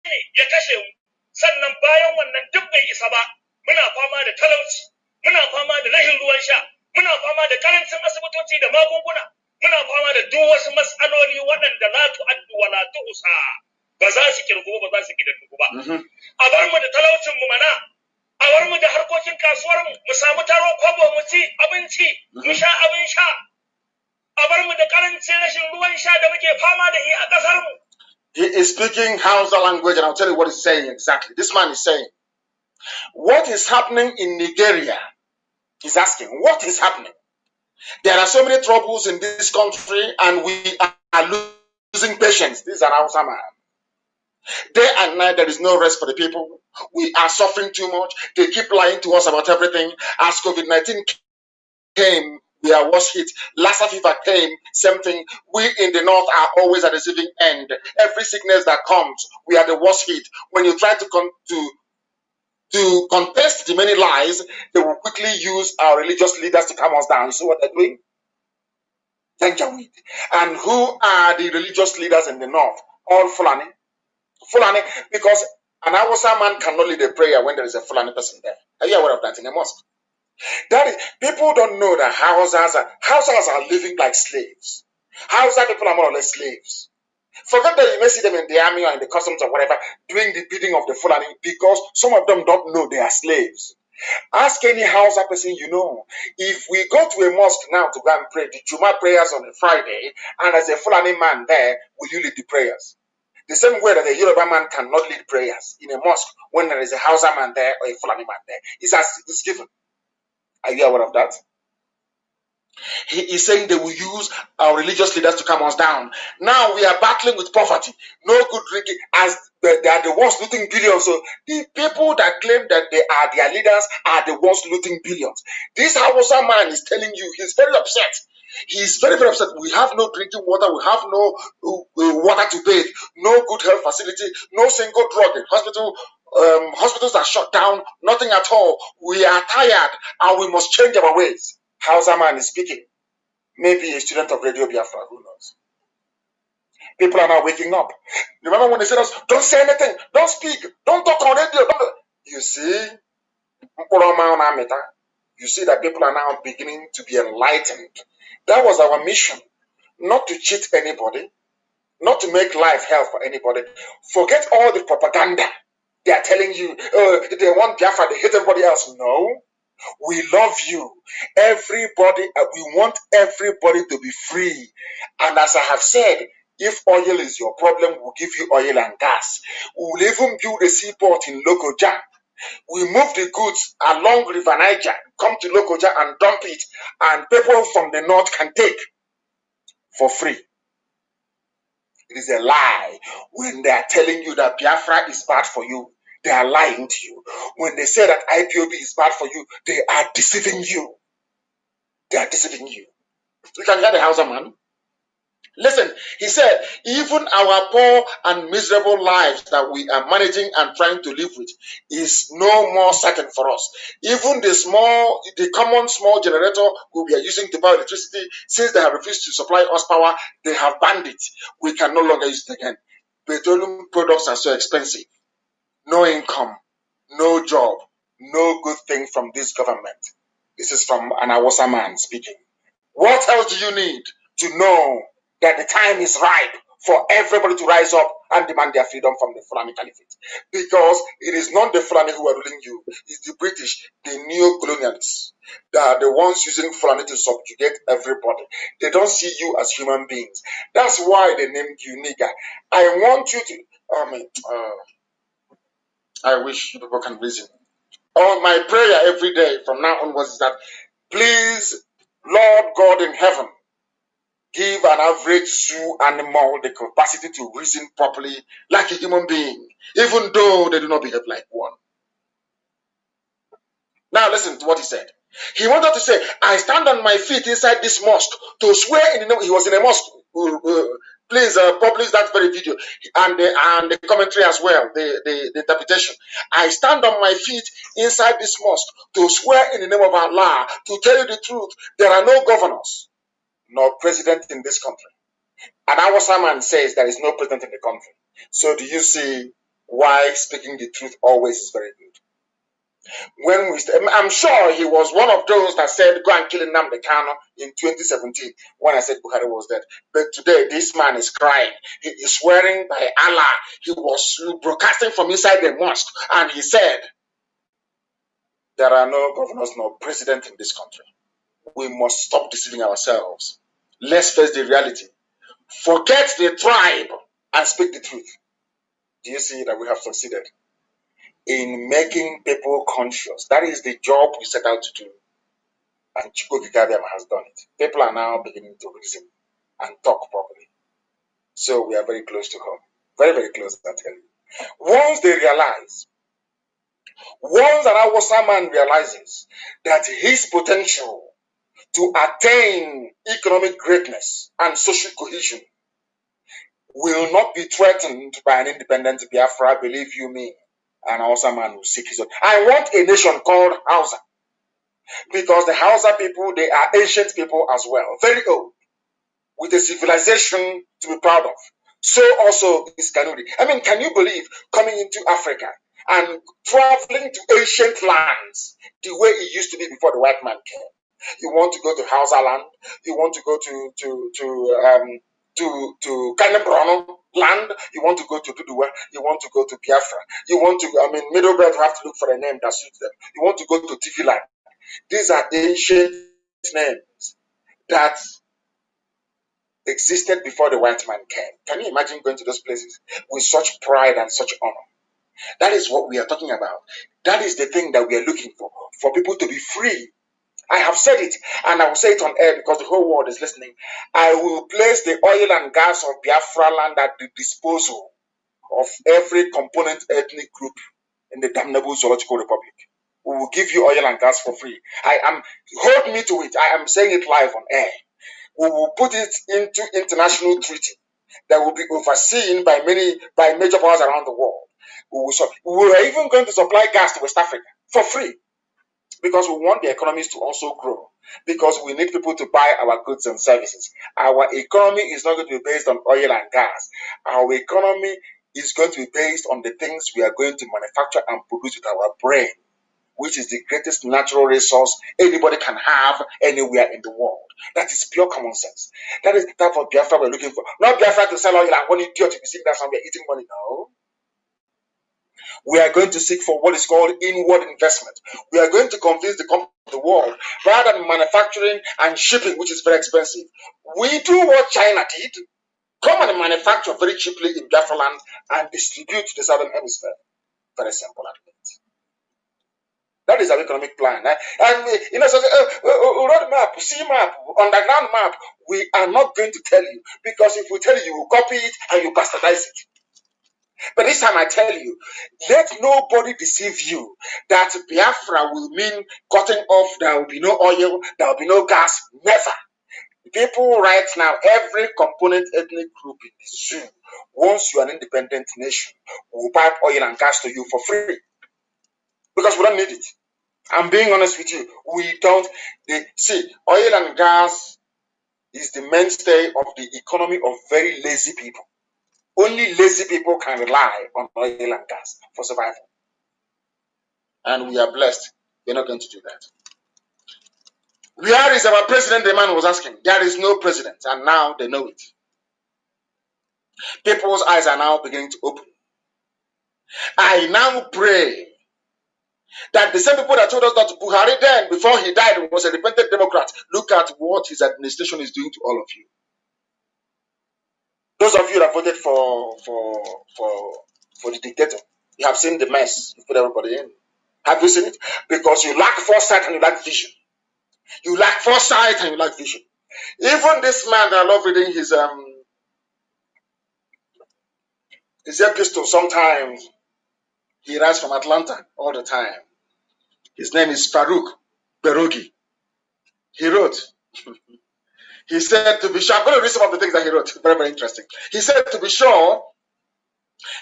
ne ya kashe mu? Sannan bayan wannan duk bai isa ba. Muna fama da talauci, muna fama da rashin ruwan sha, muna fama da karancin asibitoci da magunguna, muna fama da duk wasu matsaloli waɗanda la tu'addu wa la tuhsa. Ba za su kirgu ba za su kididdigu ba. A bar mu da talaucin mu mana. A bar mu da harkokin kasuwar mu samu taro kwabo mu ci abinci, mu sha abin sha. He is speaking Hausa language, and I'll tell you what he's saying exactly. This man is saying, what is happening in Nigeria? He's asking, what is happening? There are so many troubles in this country, and we are losing patience. This is an Hausa man. Day and night, there is no rest for the people. We are suffering too much. They keep lying to us about everything. As COVID-19 came, we are worse hit. Lassa fever came, same thing. We in the north are always at the receiving end. Every sickness that comes, we are the worst hit. When you try to contest the many lies, they will quickly use our religious leaders to calm us down. You see what they're doing? Janjaweed. And who are the religious leaders in the north? All Fulani. Fulani, because an Hausa man cannot lead a prayer when there is a Fulani person there. Are you aware of that in a mosque? That is, people don't know that Hausas are living like slaves. Hausa people are more or less slaves. Forget that you may see them in the army or in the customs or whatever, doing the bidding of the Fulani, because some of them don't know they are slaves. Ask any Hausa person you know. If we go to a mosque now to go and pray the Juma prayers on a Friday, and there's a Fulani man there, will you lead the prayers? The same way that a Yoruba man cannot lead prayers in a mosque when there is a Hausa man there or a Fulani man there. It's given. Are you aware of that? He is saying they will use our religious leaders to calm us down. Now we are battling with poverty. No good drinking, as they are the ones looting billions. So the people that claim that they are their leaders are the ones looting billions. This Hausa man is telling you he's very upset. He's very, very upset. We have no drinking water. We have no water to bathe. No good health facility. No single drug in hospital. Hospitals are shut down. Nothing at all. We are tired and we must change our ways. Hausa man is speaking. Maybe a student of Radio Biafra. Who knows? People are now waking up. Remember when they said us, don't say anything. Don't speak. Don't talk on radio. You see? You see that people are now beginning to be enlightened. That was our mission. Not to cheat anybody. Not to make life hell for anybody. Forget all the propaganda. They are telling you, they want Biafra, they hate everybody else. No. We love you. Everybody, we want everybody to be free. And as I have said, if oil is your problem, we'll give you oil and gas. We'll even build a seaport in Lokoja. We move the goods along River Niger, come to Lokoja and dump it, and people from the north can take for free. It is a lie. When they are telling you that Biafra is bad for you, they are lying to you. When they say that IPOB is bad for you, they are deceiving you. They are deceiving you. You can hear the Hausa man. Listen, he said, even our poor and miserable lives that we are managing and trying to live with is no more certain for us. Even the common small generator we are using to buy electricity, since they have refused to supply us power, they have banned it. We can no longer use it again. Petroleum products are so expensive. No income, no job, no good thing from this government. This is from an Awasa man speaking. What else do you need to know that the time is ripe for everybody to rise up and demand their freedom from the Fulani Caliphate? Because it is not the Fulani who are ruling you, it's the British, the neo-colonialists. They are the ones using Fulani to subjugate everybody. They don't see you as human beings. That's why they named you nigger. I want you to, I wish you people can reason. Oh, my prayer every day from now onwards is that, please, Lord God in heaven, give an average zoo animal the capacity to reason properly like a human being, even though they do not behave like one. Now listen to what he said. He wanted to say, I stand on my feet inside this mosque to swear in the name. He was in a mosque. Please publish that very video and the commentary as well, the interpretation. I stand on my feet inside this mosque to swear in the name of Allah, to tell you the truth. There are no governors nor president in this country. And our sermon says there is no president in the country. So do you see why speaking the truth always is very good? I'm sure he was one of those that said, go and kill Nnamdi Kanu in 2017 when I said Buhari was dead. But today, this man is crying. He is swearing by Allah. He was broadcasting from inside the mosque and he said, there are no governors nor president in this country. We must stop deceiving ourselves. Let's face the reality. Forget the tribe and speak the truth. Do you see that we have succeeded in making people conscious? That is the job we set out to do. And Chukwu has done it. People are now beginning to reason and talk properly. So we are very close to home. Very, very close, I tell you. Once they realize, once an Awasa man realizes that his potential to attain economic greatness and social cohesion will not be threatened by an independent Biafra, believe you me, an Hausa man will seek his own. I want a nation called Hausa, because the Hausa people, they are ancient people as well, very old, with a civilization to be proud of. So also is Kanuri. I mean, can you believe coming into Africa and traveling to ancient lands the way it used to be before the white man came? You want to go to Hausa land, you want to go to Kanembrono land, you want to go to Duduwa, you want to go to Biafra, you want to, Middle Belt have to look for a name that suits them. You want to go to TV land. These are ancient names that existed before the white man came. Can you imagine going to those places with such pride and such honor? That is what we are talking about. That is the thing that we are looking for people to be free. I have said it, and I will say it on air because the whole world is listening. I will place the oil and gas of Biafra land at the disposal of every component ethnic group in the damnable zoological republic. We will give you oil and gas for free. Hold me to it. I am saying it live on air. We will put it into international treaty that will be overseen by major powers around the world. We are even going to supply gas to West Africa for free, because we want the economies to also grow, because we need people to buy our goods and services. Our economy is not going to be based on oil and gas. Our economy is going to be based on the things we are going to manufacture and produce with our brain, which is the greatest natural resource anybody can have anywhere in the world. That is pure common sense. That is the type of Biafra we're looking for. Not Biafra to sell oil and one idiot to be sitting there somewhere eating money. No. We are going to seek for what is called inward investment. We are going to convince the company of the world, rather than manufacturing and shipping, which is very expensive. We do what China did. Come and manufacture very cheaply in Biafra land and distribute to the southern hemisphere. Very simple. That is our economic plan. So, road map, sea map, underground map, we are not going to tell you, because if we tell you, you will copy it and you bastardize it. But this time I tell you, let nobody deceive you that Biafra will mean cutting off, there will be no oil, there will be no gas. Never. People right now, every component ethnic group in the zoo, once you are an independent nation, will pipe oil and gas to you for free. Because we don't need it. I'm being honest with you. We don't. See, oil and gas is the mainstay of the economy of very lazy people. Only lazy people can rely on oil and gas for survival. And we are blessed. We're not going to do that. Where is our president? The man was asking. There is no president. And now they know it. People's eyes are now beginning to open. I now pray that the same people that told us that Buhari then, before he died, was a repentant Democrat, look at what his administration is doing to all of you. Those of you that voted for the dictator, you have seen the mess you put everybody in. Have you seen it? Because you lack foresight and you lack vision. You lack foresight and you lack vision. Even this man that I love reading his epistle, sometimes he writes from Atlanta all the time. His name is Farouk Berogi. He wrote, he said, to be sure, I'm going to read some of the things that he wrote. Very, very interesting. He said, to be sure,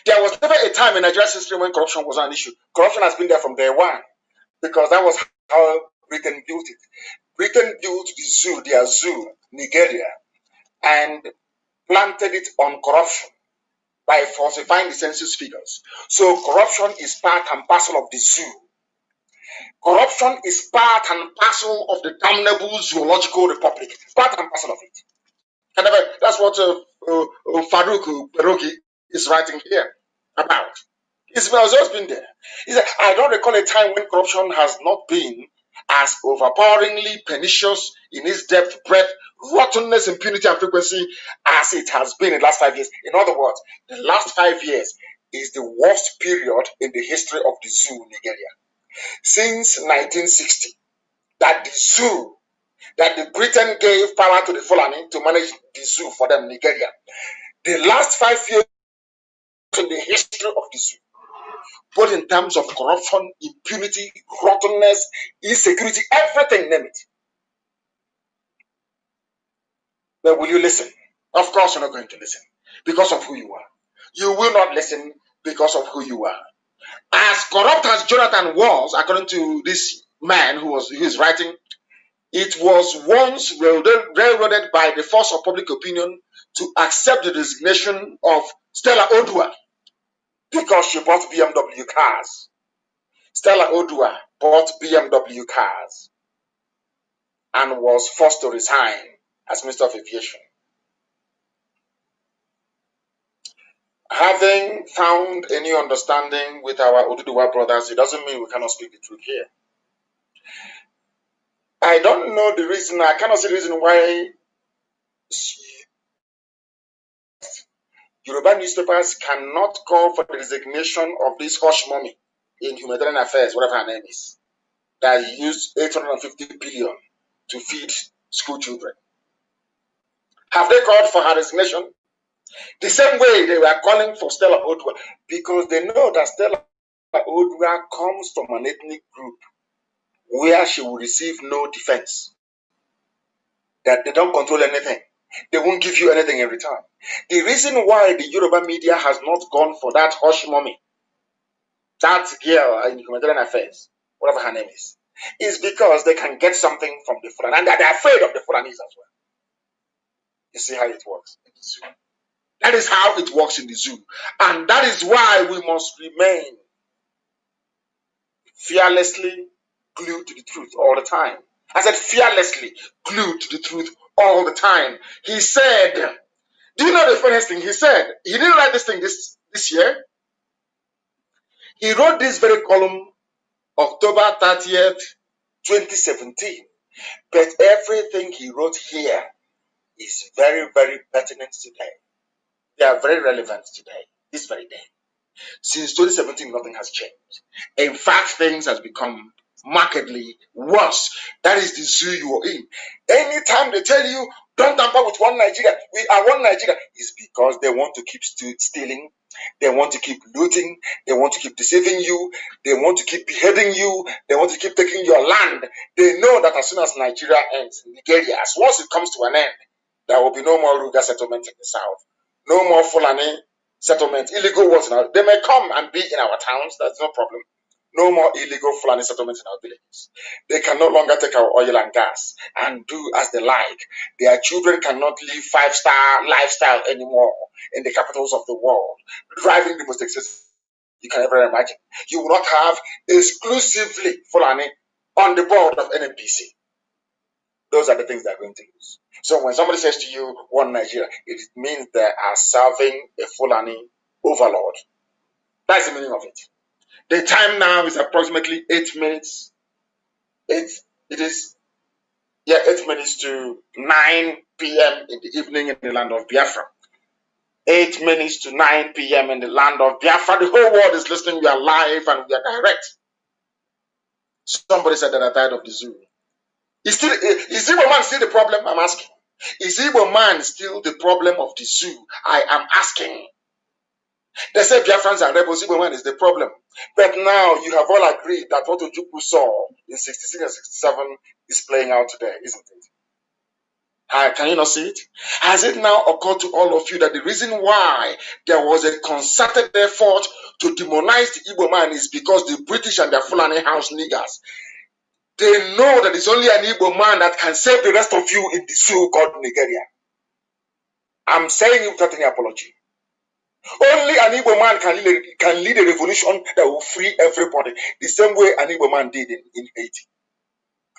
there was never a time in Nigeria's history when corruption was an issue. Corruption has been there from day one, because that was how Britain built it. Britain built the zoo, their zoo, Nigeria, and planted it on corruption by falsifying the census figures. So corruption is part and parcel of the zoo. Corruption is part and parcel of the damnable zoological republic. Part and parcel of it. And that's what Farouk Berogi is writing here about. It's always been there. He said, I don't recall a time when corruption has not been as overpoweringly pernicious in its depth, breadth, rottenness, impunity, and frequency as it has been in the last 5 years. In other words, the last 5 years is the worst period in the history of the zoo in Nigeria. Since 1960, that the zoo, that the Britain gave power to the Fulani to manage the zoo for them in Nigeria. The last 5 years in the history of the zoo, both in terms of corruption, impunity, rottenness, insecurity, everything, name it. But will you listen? Of course you're not going to listen because of who you are. You will not listen because of who you are. As corrupt as Jonathan was, according to this man who is writing, it was once railroaded by the force of public opinion to accept the resignation of Stella Odua because she bought BMW cars. Stella Odua bought BMW cars and was forced to resign as Minister of Aviation. Having found a new understanding with our Oduduwa brothers, it doesn't mean we cannot speak the truth here. I don't know the reason, I cannot see the reason why Yoruba newspapers cannot call for the resignation of this hush mommy in humanitarian affairs, whatever her name is, that used 850 billion to feed school children. Have they called for her resignation? The same way they were calling for Stella Odua, because they know that Stella Odua comes from an ethnic group where she will receive no defense, that they don't control anything. They won't give you anything in return. The reason why the Yoruba media has not gone for that hush mommy, that girl in humanitarian affairs, whatever her name is because they can get something from the Fulani, and they're afraid of the Fulanis as well. You see how it works in the zoo. That is how it works in the zoo. And that is why we must remain fearlessly glued to the truth all the time. I said fearlessly glued to the truth all the time. He said, do you know the funniest thing? He said, he didn't write this thing this year. He wrote this very column October 30th, 2017. But everything he wrote here is very, very pertinent today. They are very relevant today, this very day. Since 2017, nothing has changed. In fact, things has become markedly worse. That is the zoo you are in. Anytime they tell you, don't tamper with one Nigeria, we are one Nigeria, it's because they want to keep stealing, they want to keep looting, they want to keep deceiving you, they want to keep beheading you, they want to keep taking your land. They know that as soon as Nigeria ends, Nigeria, as once it comes to an end, there will be no more Ruga settlement in the south, no more Fulani settlement, illegal ones now. They may come and be in our towns, that's no problem. No more illegal Fulani settlements in our villages. They can no longer take our oil and gas and do as they like. Their children cannot live five-star lifestyle anymore in the capitals of the world, driving the most expensive you can ever imagine. You will not have exclusively Fulani on the board of NNPC. Those are the things they're going to use. So when somebody says to you, one Nigeria, it means they are serving a Fulani overlord. That's the meaning of it. The time now is approximately 8 minutes. It is 8 minutes to 9 p.m. in the evening in the land of Biafra. 8 minutes to 9 p.m. in the land of Biafra. The whole world is listening. We are live and we are direct. Somebody said that I died of the zoo. Is Igbo man still the problem? I'm asking. Is Igbo man still the problem of the zoo? I am asking. They say Biafrans are rebels, Igbo man is the problem. But now you have all agreed that what Ojukwu saw in 66 and 67 is playing out today, isn't it? Can you not see it? Has it now occurred to all of you that the reason why there was a concerted effort to demonize the Igbo man is because the British and their Fulani house niggers, they know that it's only an Igbo man that can save the rest of you in the zoo called Nigeria. I'm saying it without any apology. Only an Igbo man can lead a revolution that will free everybody, the same way an Igbo man did in Haiti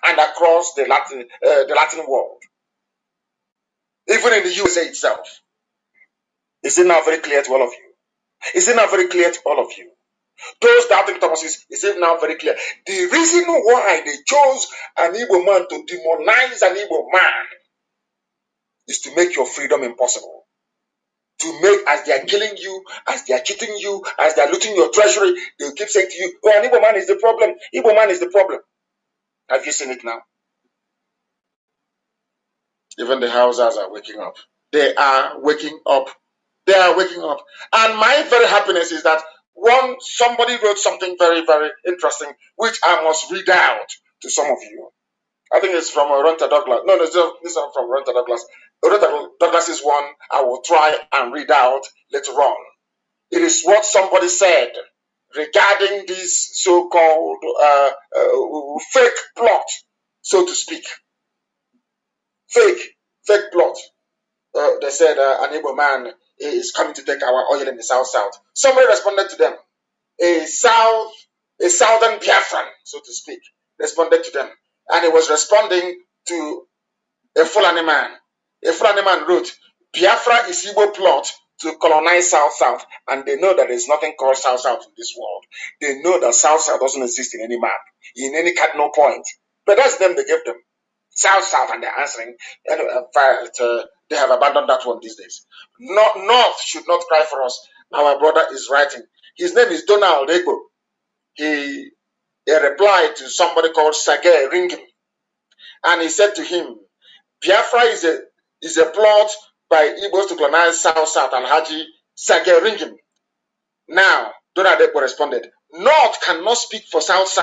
and across the Latin world, even in the USA itself. Is it now very clear to all of you? Is it now very clear to all of you? Those doubting Thomases, is it now very clear? The reason why they chose an Igbo man to demonize an Igbo man is to make your freedom impossible. To make, as they are killing you, as they are cheating you, as they are looting your treasury, they will keep saying to you, oh, an Igbo man is the problem. Igbo man is the problem. Have you seen it now? Even the Hausas are waking up. They are waking up. They are waking up. And my very happiness is that somebody wrote something very, very interesting, which I must read out to some of you. I think it's from Ronta Douglas. No, this is not from Ronta Douglas. Ronta Douglas is one I will try and read out later on. It is what somebody said regarding this so-called fake plot, so to speak. Fake plot. They said an Igbo man is coming to take our oil in the South. Somebody responded to them. A southern Biafran, so to speak, responded to them. And he was responding to a Fulani man. A Fulani man wrote, Biafra is Igbo plot to colonize South, and they know that there's nothing called South in this world. They know that South doesn't exist in any map, in any cardinal point. But that's them they gave them. South, and they're answering. They have abandoned that one these days. North should not cry for us. Our brother is writing. His name is Donald Ego. He replied to somebody called Sage Ringim, and he said to him, Biafra is a plot by Igbos to colonize South and Haji Sage Ringim. Now, Donald Ego responded, North cannot speak for South.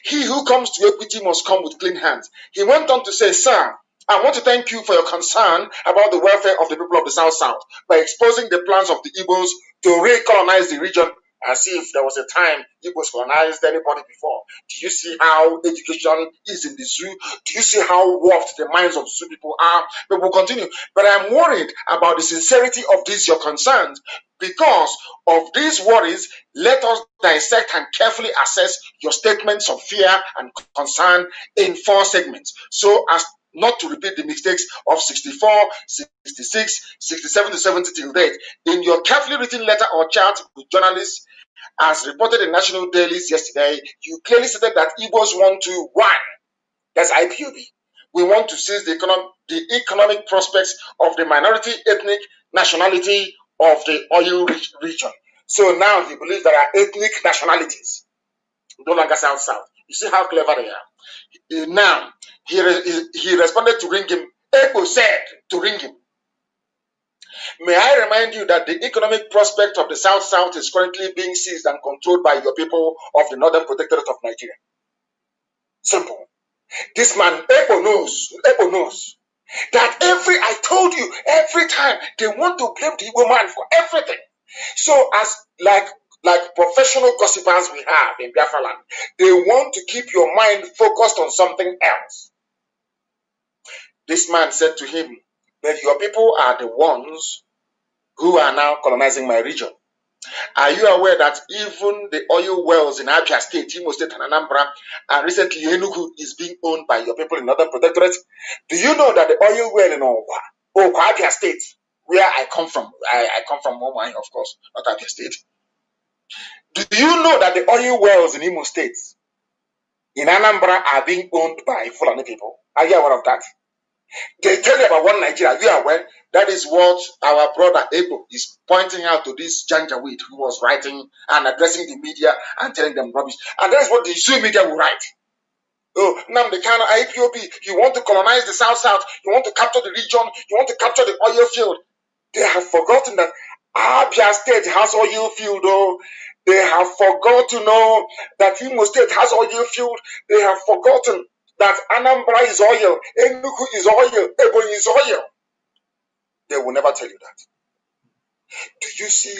He who comes to equity must come with clean hands. He went on to say, Sir, I want to thank you for your concern about the welfare of the people of the South by exposing the plans of the Igbos to recolonize the region as if there was a time Igbos colonized anybody before. Do you see how education is in the zoo? Do you see how warped the minds of the zoo people are? But we'll continue. But I'm worried about the sincerity of these your concerns. Because of these worries, let us dissect and carefully assess your statements of fear and concern in 4 segments, so as not to repeat the mistakes of 64, 66, 67 to 70 till date. In your carefully written letter or chat with journalists, as reported in national dailies yesterday, you clearly stated that Igbos want to, 1, that's IPOB. We want to seize the economic prospects of the minority ethnic nationality of the oil-rich region. So now he believes there are ethnic nationalities, no longer South. You see how clever they are. Now, he responded to ring him. Eko said to ring him. May I remind you that the economic prospect of the South is currently being seized and controlled by your people of the Northern Protectorate of Nigeria. Simple. This man, Eko knows that I told you, every time they want to blame the Igbo man for everything. So as like professional gossipers we have in Biafra land, they want to keep your mind focused on something else. This man said to him that your people are the ones who are now colonizing my region. Are you aware that even the oil wells in Abia State, Imo State, and Anambra, and recently Enugu is being owned by your people in Northern Protectorate? Do you know that the oil well in Abia State, where I come from, I come from Omai, of course, not Abia State. Do you know that the oil wells in Imo State, in Anambra, are being owned by Fulani people? Are you aware of that? They tell you about one Nigeria. Are you aware? That is what our brother Ipob is pointing out to this Janjaweed who was writing and addressing the media and telling them rubbish. And that is what the Zoo media will write. Oh, Nnamdi Kanu, Ipob, you want to colonize the South, you want to capture the region, you want to capture the oil field. They have forgotten that Abia State has oil field, though. They have forgotten to know that Imo State has oil field. They have forgotten that Anambra is oil, Enugu is oil, Ebonyi is oil. They will never tell you that. Do you see?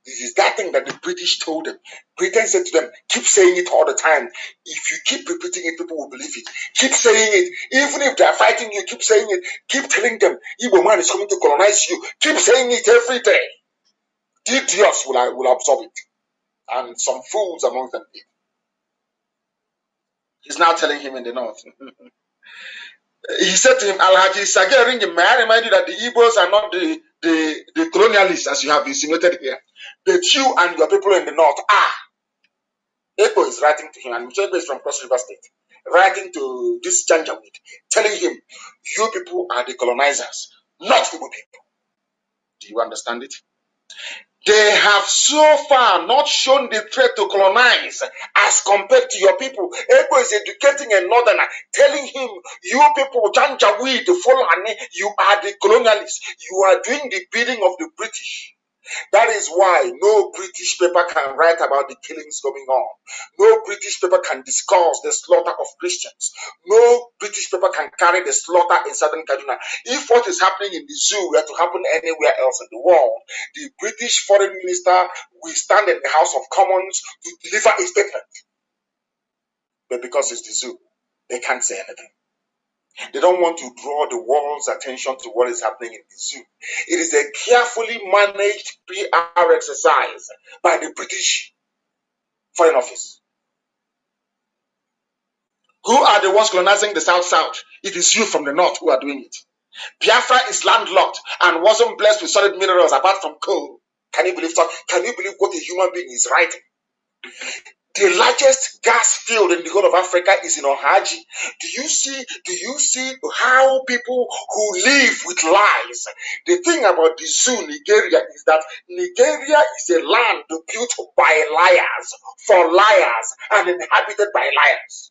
This is that thing that the British told them. Britain said to them, keep saying it all the time. If you keep repeating it, people will believe it. Keep saying it. Even if they are fighting you, keep saying it. Keep telling them, Igbo man is coming to colonize you. Keep saying it every day. The idiots will absorb it. And some fools among them. He's now telling him in the north. He said to him, Alhaji Sage ring him, may I remind you that the Igbos are not the colonialists as you have insinuated here. But you and your people in the north are. Eko is writing to him, and Eko is from Cross River State, writing to this Janjaweed, telling him, you people are the colonizers, not Igbo people. Do you understand it? They have so far not shown the threat to colonize as compared to your people. Eko is educating a northerner, telling him, you people, Janjaweed, the Fulani, you are the colonialists. You are doing the bidding of the British. That is why no British paper can write about the killings going on. No British paper can discuss the slaughter of Christians. No British paper can carry the slaughter in southern Kaduna. If what is happening in the zoo were to happen anywhere else in the world, the British foreign minister will stand in the House of Commons to deliver a statement. But because it's the zoo, they can't say anything. They don't want to draw the world's attention to what is happening in the zoo. It is a carefully managed PR exercise by the British Foreign Office. Who are the ones colonizing the South? It is you from the north who are doing it. Biafra is landlocked and wasn't blessed with solid minerals apart from coal. Can you believe that? Can you believe what a human being is writing? The largest gas field in the whole of Africa is in Ohaji. Do you see how people who live with lies? The thing about the zoo, Nigeria, is that Nigeria is a land built by liars, for liars, and inhabited by liars.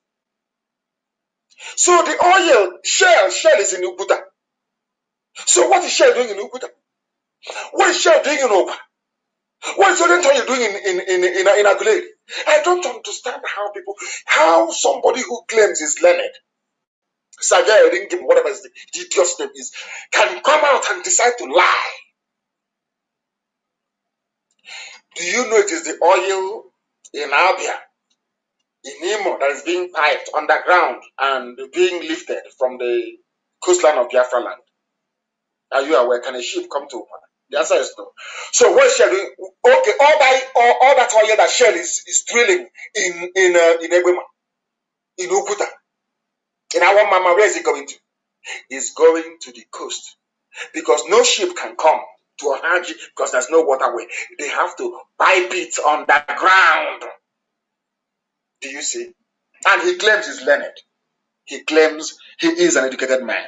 So the oil, Shell is in Uguta. So what is Shell doing in Uguta? What is Shell doing in Oba? What is Odentoye doing in Aguilera? I don't understand how somebody who claims is learned, Sajay Ringim, whatever the idiot's name is, can come out and decide to lie. Do you know it is the oil in Abia, in Imo, that is being piped underground and being lifted from the coastline of Biafra land? Are you aware? Can a ship come to open? The answer is no. So what is Shell doing? Okay, all that oil that Shell is drilling in Ebema, in Ukuta, in our mama, where is it going to? It's going to the coast because no ship can come to Ohaji because there's no waterway. They have to pipe it underground. Do you see? And he claims he's learned. He claims he is an educated man.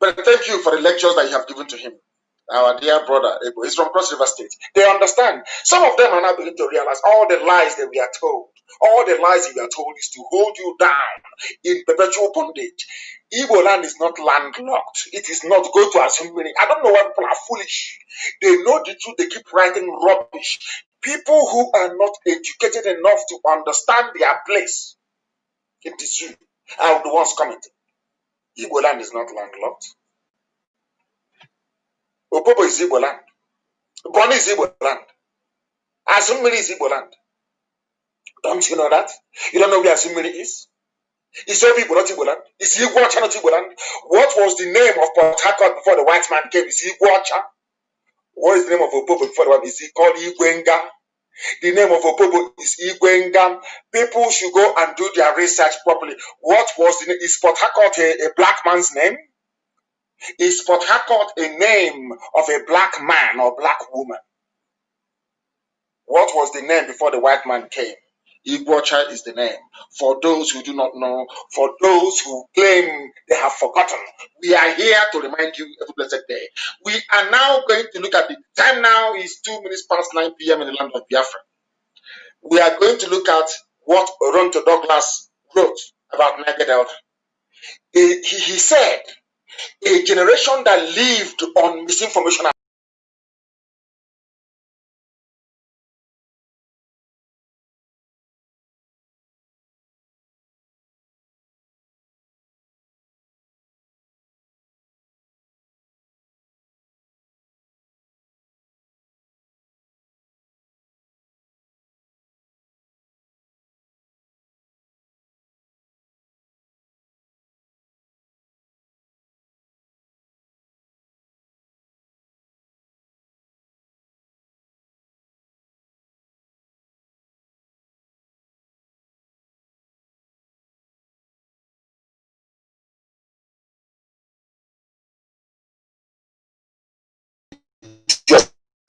But thank you for the lectures that you have given to him. Our dear brother, he's from Cross River State. They understand. Some of them are now beginning to realize all the lies that we are told. All the lies you are told is to hold you down in perpetual bondage. Igbo land is not landlocked. It is not. Go to assembly. I don't know why people are foolish. They know the truth. They keep writing rubbish. People who are not educated enough to understand their place in the zoo are the ones commenting. Igbo land is not landlocked. Opobo is Igbo land. Bonny is Igbo land. Asumiri is Igbo land. Don't you know that? You don't know where Asumiri is? Is Igbo not Igbo land? Is Iguacha not Igbo land? What was the name of Port Harcourt before the white man came? Is Iguacha? What is the name of Opobo before the white man? Is he called Igwenga? The name of Opobo is Igwenga. People should go and do their research properly. What was the name? Is Port Harcourt a black man's name? Is Port Harcourt a name of a black man or black woman? What was the name before the white man came? Iguacha is the name. For those who do not know, for those who claim they have forgotten, we are here to remind you every blessed day. We are now going to look at the time now is 2 minutes past 9 p.m. in the land of Biafra. We are going to look at what Oronto Douglas wrote about Niger Delta. He said, a generation that lived on misinformation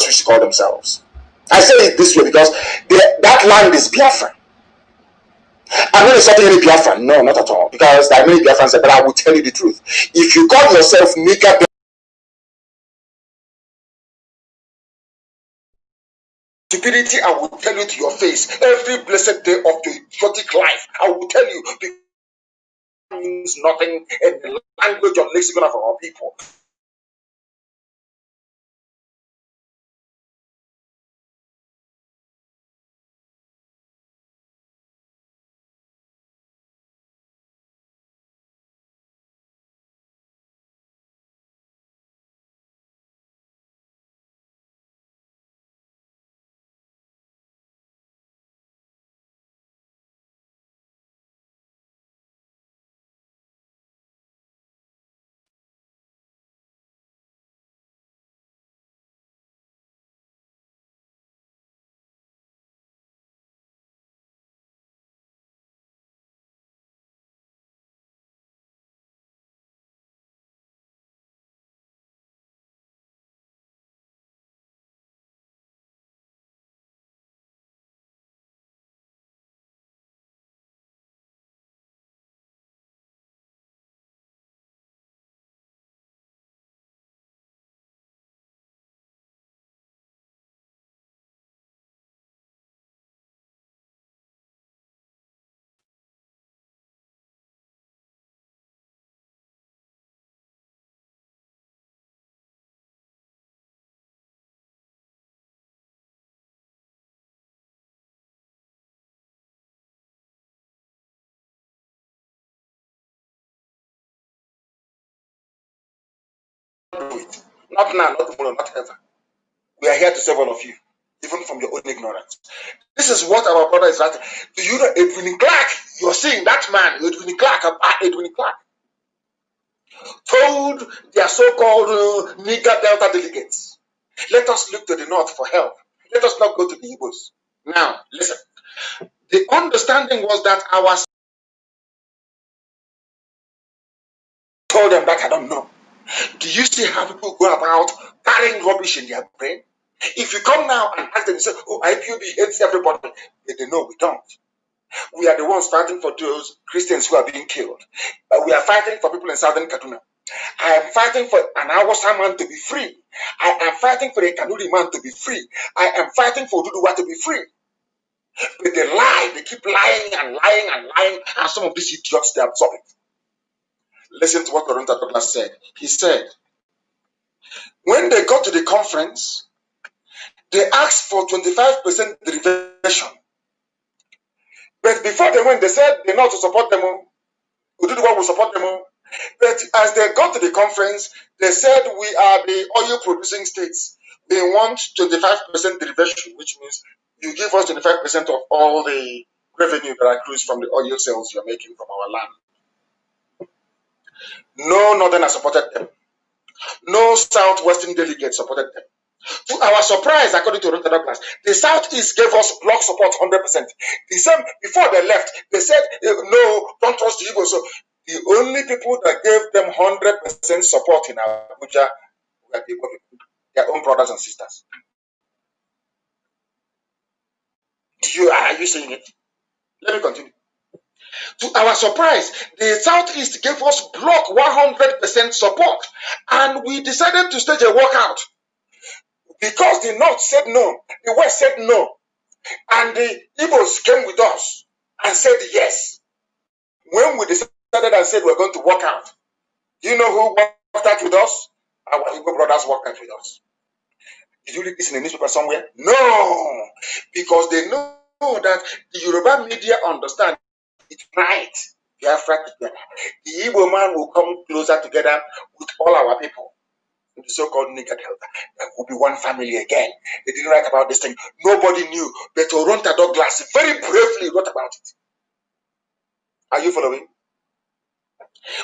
which call themselves. I say it this way because that land is Biafra. I'm not insulting any Biafran, no, not at all. Because there are many Biafrans, but I will tell you the truth. If you call yourself nigger stupidity, I will tell you to your face every blessed day of your exotic life. I will tell you because it means nothing in the language or lexicon of our people. Not now, not tomorrow, not ever. We are here to save all of you, even from your own ignorance. This is what our brother is writing. Do you know Edwin Clark? You're seeing that man, Edwin Clark, Edwin Clark, told their so-called nigger Delta delegates, let us look to the north for help. Let us not go to the Igbos. Now, listen. The understanding was that our told them that I don't know. Do you see how people go about carrying rubbish in their brain? If you come now and ask them, you say, oh, IPOB hates everybody. They know we don't. We are the ones fighting for those Christians who are being killed. We are fighting for people in southern Kaduna. I am fighting for an Awasa man to be free. I am fighting for a Kanuri man to be free. I am fighting for Duduwa to be free. But they lie, they keep lying and lying and lying, and some of these idiots, they absorb it. Listen to what Oronta Douglas said. He said, when they got to the conference, they asked for 25% derivation. But before they went, they said they know to support them. Ududuwa will support them. But as they got to the conference, they said we are the oil producing states. They want 25% derivation, which means you give us 25% of all the revenue that accrues from the oil sales you're making from our land. No northerner supported them. No southwestern delegate supported them. To our surprise, according to Ronta Douglas, the Southeast gave us block support 100%. The same before they left, they said, no, don't trust the Igbo. So the only people that gave them 100% support in Abuja were people, their own brothers and sisters. Are you saying it? Let me continue. To our surprise, the Southeast gave us block 100% support, and we decided to stage a walkout because the North said no, the West said no. And the Igbos came with us and said yes. When we decided and said we're going to walk out, do you know who walked out with us? Our Igbo brothers walked out with us. Did you read this in the newspaper somewhere? No, because they know that the Yoruba media understand it's right. Biafra together. The Igbo man will come closer together with all our people. The so-called Niger Delta. There will be one family again. They didn't write about this thing. Nobody knew. But Oronta Douglas very bravely wrote about it. Are you following?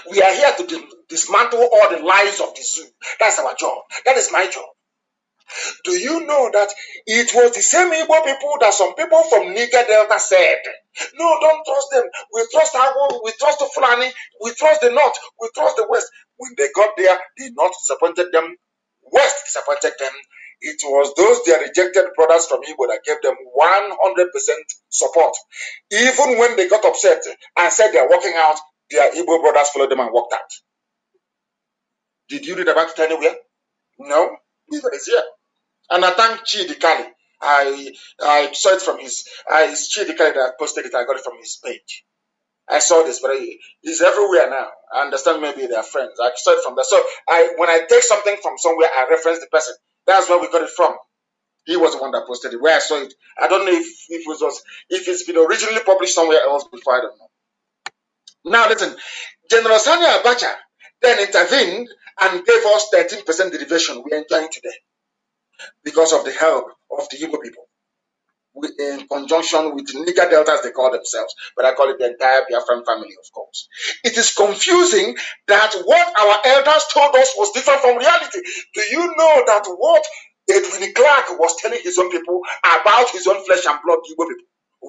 We are here to dismantle all the lies of the zoo. That's our job. That is my job. Do you know that it was the same Igbo people that some people from Niger Delta said, no, don't trust them. We trust Agbo, we trust the Fulani, we trust the North, we trust the West. When they got there, the North disappointed them, West disappointed them. It was those their rejected brothers from Igbo that gave them 100% support. Even when they got upset and said they are walking out, their Igbo brothers followed them and walked out. Did you read about it anywhere? No? It's here. And I thank Chidi Kali. I saw it from his Chidi Kali that posted it. I got it from his page. I saw this, but it's everywhere now. I understand maybe they are friends. I saw it from there. So when I take something from somewhere, I reference the person. That's where we got it from. He was the one that posted it. Where I saw it, I don't know if it's been originally published somewhere else before. I don't know. Now listen, General Sani Abacha then intervened and gave us 13% derivation we are enjoying today because of the help of the Igbo people, in conjunction with Niger Deltas, they call themselves, but I call it the entire Biafran family, of course. It is confusing that what our elders told us was different from reality. Do you know that what Edwin Clark was telling his own people about his own flesh and blood, the Igbo people?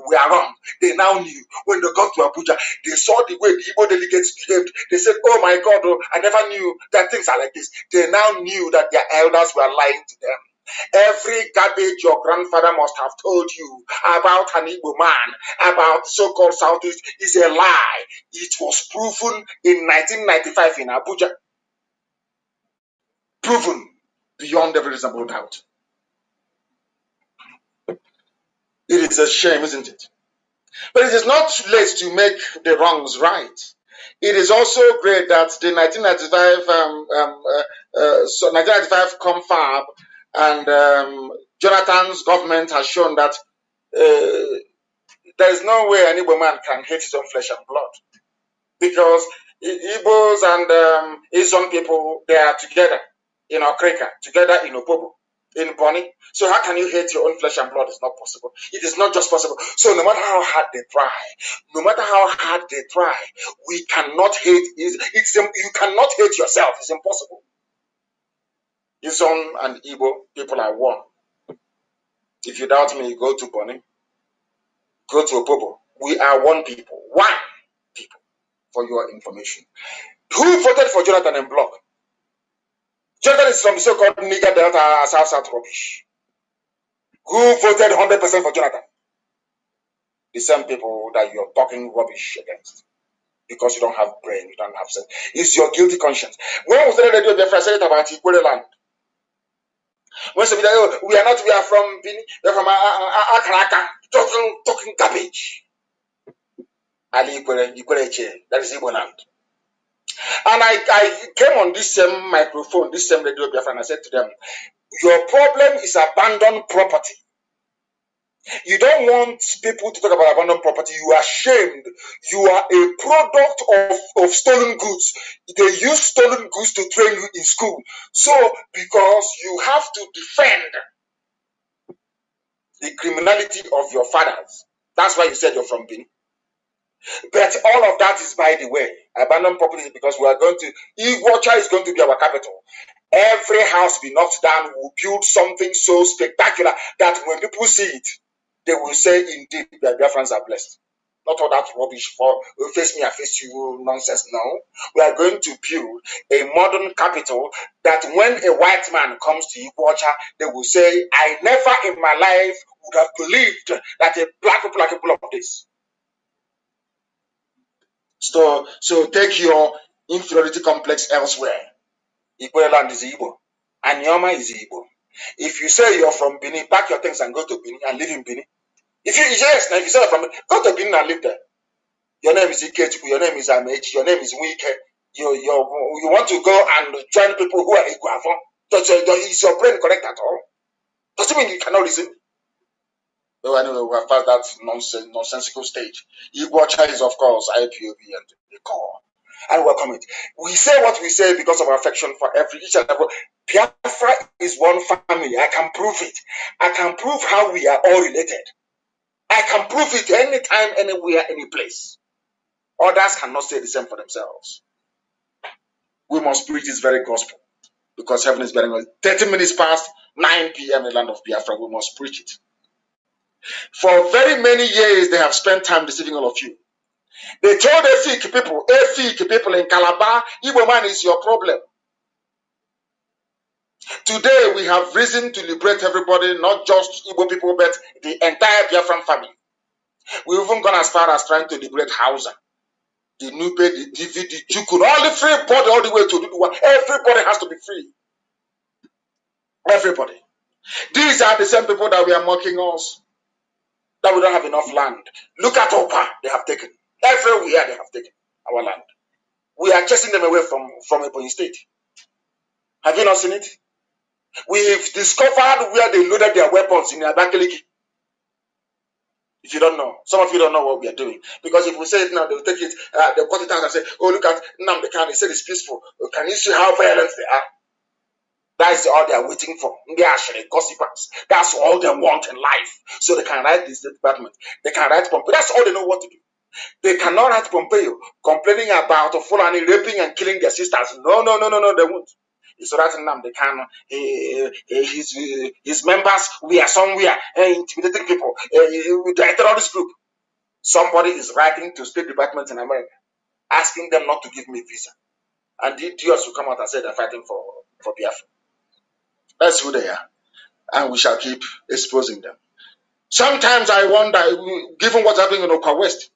We are wrong. They now knew. When they got to Abuja, they saw the way the Igbo delegates behaved. They said, oh my God, oh, I never knew that things are like this. They now knew that their elders were lying to them. Every garbage your grandfather must have told you about an Igbo man, about the so-called Southeast, is a lie. It was proven in 1995 in Abuja. Proven beyond every reasonable doubt. It is a shame, isn't it? But it is not too late to make the wrongs right. It is also great that the 1995 confab and Jonathan's government has shown that there is no way an Igbo man can hate his own flesh and blood, because Igbos and Izon people, they are together in Okreka, together in Opobo, in Boni. So how can you hate your own flesh and blood? It's not possible. It is not just possible. So no matter how hard they try, we cannot hate. You cannot hate yourself. It's impossible. Izon and Igbo people are one. If you doubt me, go to Boni, go to Opobo. We are one people. One people, for your information. Who voted for Jonathan and Block? Jonathan is from the so-called Niger Delta South rubbish. Who voted 100% for Jonathan? The same people that you're talking rubbish against. Because you don't have brain, you don't have sense. It's your guilty conscience. When we started radio Biafra, I said it about Ikwere land. When somebody, we are from Bini, we're from Akaraka. talking garbage. Ali Ikwereche, that is Igbo land. And I came on this same microphone, this same radio Biafra, and I said to them, your problem is abandoned property. You don't want people to talk about abandoned property. You are ashamed. You are a product of stolen goods. They use stolen goods to train you in school. So, because you have to defend the criminality of your fathers, that's why you said you're from Benin. But all of that is by the way. Abandoned property because we are going to, Iguacha is going to be our capital. Every house be knocked down, we will build something so spectacular that when people see it, they will say, indeed, the Biafrans are blessed. Not all that rubbish for face me, I face you nonsense. No. We are going to build a modern capital that when a white man comes to Iguacha, they will say, I never in my life would have believed that a black people are capable of this. So take your inferiority complex elsewhere. Igbo land is Igbo. And Nyoma is Igbo. If you say you're from Benin, pack your things and go to Benin and live in Benin. If you say you're from Benin, go to Benin and live there. Your name is Ikechuku, your name is Amechi, your name is Wike. You want to go and join people who are Iguafon. Is your brain correct at all? Doesn't mean you cannot reason. Well, anyway, we have passed that nonsensical stage. Iguacha is, of course, IPOB and the core. And welcome it. We say what we say because of our affection for each and every. Biafra is one family. I can prove it. I can prove how we are all related. I can prove it anytime, anywhere, any place. Others cannot say the same for themselves. We must preach this very gospel because heaven is bearing us. 30 minutes past 9 p.m. in the land of Biafra, we must preach it. For very many years, they have spent time deceiving all of you. They told Efik people in Calabar, Igbo man is your problem. Today, we have reason to liberate everybody, not just Igbo people, but the entire Biafran family. We've even gone as far as trying to liberate Hausa, the Nupe, the Divi, the Jukun, all the free body, all the way to the one. Everybody has to be free. Everybody. These are the same people that we are mocking us, that we don't have enough land. Look at Opa, they have taken. Everywhere they have taken our land. We are chasing them away from Ebonyi State. Have you not seen it? We've discovered where they loaded their weapons in Abakaliki. If you don't know, some of you don't know what we are doing. Because if we say it now, they'll take it, they'll cut it out and say, oh, look at Nnamdi Kanu, he said it's peaceful. Can you see how violent they are? That is all they are waiting for. They are actually gossipers. That's all they want in life. So they can write this department. They can write Pompeo. That's all they know what to do. They cannot write Pompeo complaining about Fulani raping and killing their sisters. No, they won't. It's writing Nnamdi Kanu. His members, we are somewhere intimidating people. They're a terrorist group. Somebody is writing to State Department in America, asking them not to give me visa. And the idiots will come out and say they're fighting for Biafra. That's who they are. And we shall keep exposing them. Sometimes I wonder, given what's happening in Okwa West,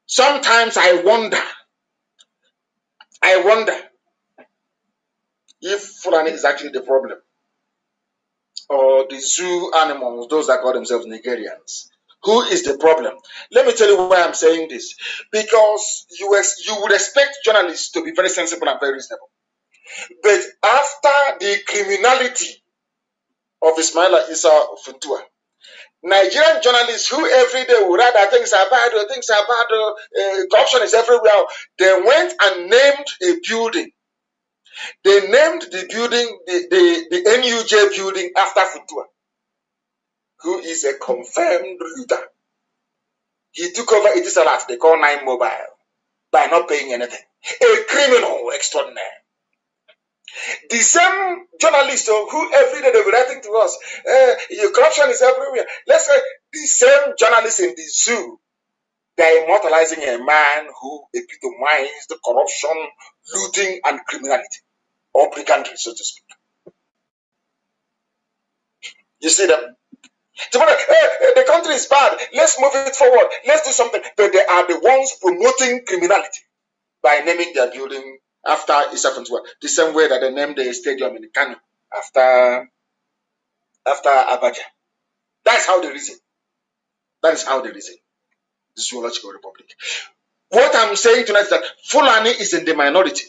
sometimes I wonder if Fulani is actually the problem. Or the zoo animals, those that call themselves Nigerians. Who is the problem? Let me tell you why I'm saying this. Because you would expect journalists to be very sensible and very reasonable. But after the criminality of Ismaila Issa Funtua, Nigerian journalists who every day would write that things are bad, corruption is everywhere, they went and named a building. They named the building, the NUJ building after Funtua, who is a confirmed looter. He took over Etisalat, they call 9 Mobile, by not paying anything. A criminal extraordinaire. The same journalists who every day they were writing to us, corruption is everywhere. Let's say the same journalists in the zoo, they're immortalizing a man who epitomized the corruption, looting, and criminality, or brigandry, so to speak. You see them? The country is bad. Let's move it forward. Let's do something. But they are the ones promoting criminality by naming their building after Issa Funtua. The same way that they named the stadium in Kanu after Abacha. That's how they reason. That is how they reason. The zoological republic. What I'm saying tonight is that Fulani is in the minority.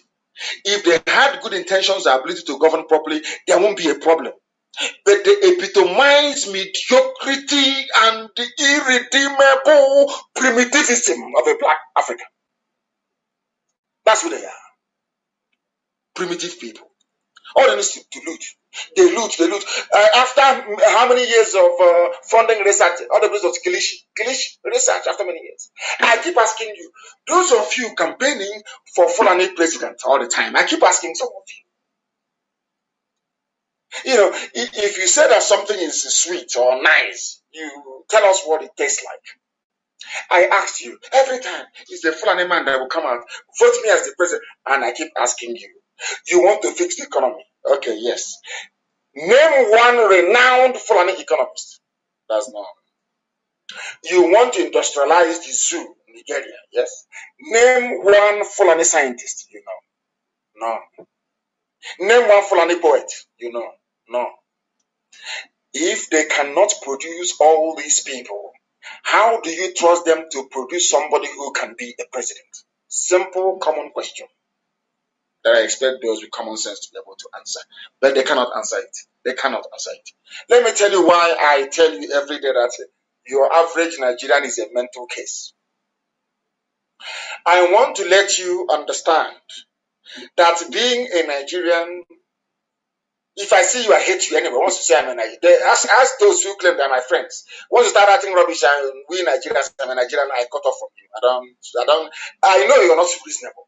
If they had good intentions and ability to govern properly, there won't be a problem. But they epitomize mediocrity and the irredeemable primitivism of a black African. That's who they are. Primitive people. All they need to loot. They loot. After how many years of funding research, all the place was Kilish research after many years. I keep asking you, those of you campaigning for Fulani president all the time, I keep asking some of you. You know, if you say that something is sweet or nice, you tell us what it tastes like. I asked you every time, it's the Fulani man that will come out, vote me as the president, and I keep asking you, you want to fix the economy? Okay, yes. Name one renowned Fulani economist. That's not. You want to industrialize the zoo in Nigeria? Yes. Name one Fulani scientist. You know. No. Name one Fulani poet. You know. No. If they cannot produce all these people, how do you trust them to produce somebody who can be a president? Simple, common question that I expect those with common sense to be able to answer. But they cannot answer it. They cannot answer it. Let me tell you why I tell you every day that your average Nigerian is a mental case. I want to let you understand that being a Nigerian, if I see you, I hate you anyway. Once you say I'm a Nigerian, ask those who claim they're my friends. Once you start acting rubbish and we Nigerians, I'm a Nigerian, I cut off from you. I know you're not reasonable.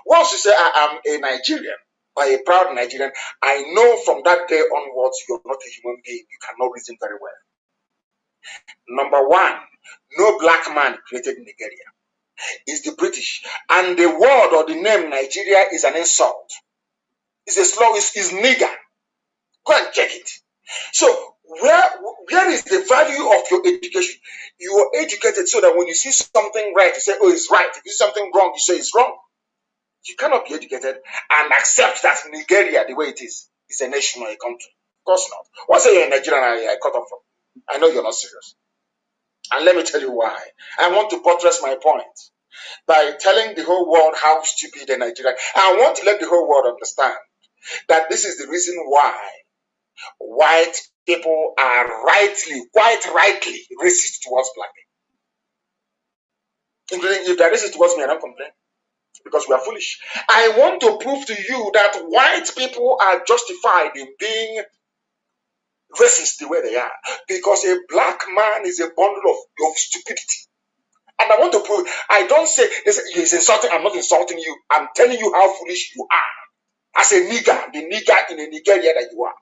Once you say I am a Nigerian, or a proud Nigerian, I know from that day onwards you're not a human being. You cannot reason very well. Number one, no black man created Nigeria. It's the British. And the word or the name Nigeria is an insult. It's a slow, it's nigger. Go and check it. So where is the value of your education? You are educated so that when you see something right, you say, oh, it's right. If you see something wrong, you say it's wrong. You cannot be educated and accept that Nigeria, the way it is a nation or a country. Of course not. Once you're a Nigerian, I cut off from you. I know you're not serious. And let me tell you why. I want to buttress my point by telling the whole world how stupid the Nigerian. I want to let the whole world understand that this is the reason why white people are quite rightly, racist towards black people. Including if they're racist towards me, I don't complain. Because we are foolish. I want to prove to you that white people are justified in being racist the way they are. Because a black man is a bundle of stupidity. And I want to prove, I don't say, he's insulting, I'm not insulting you. I'm telling you how foolish you are. As a nigger, the nigger in a Nigeria that you are.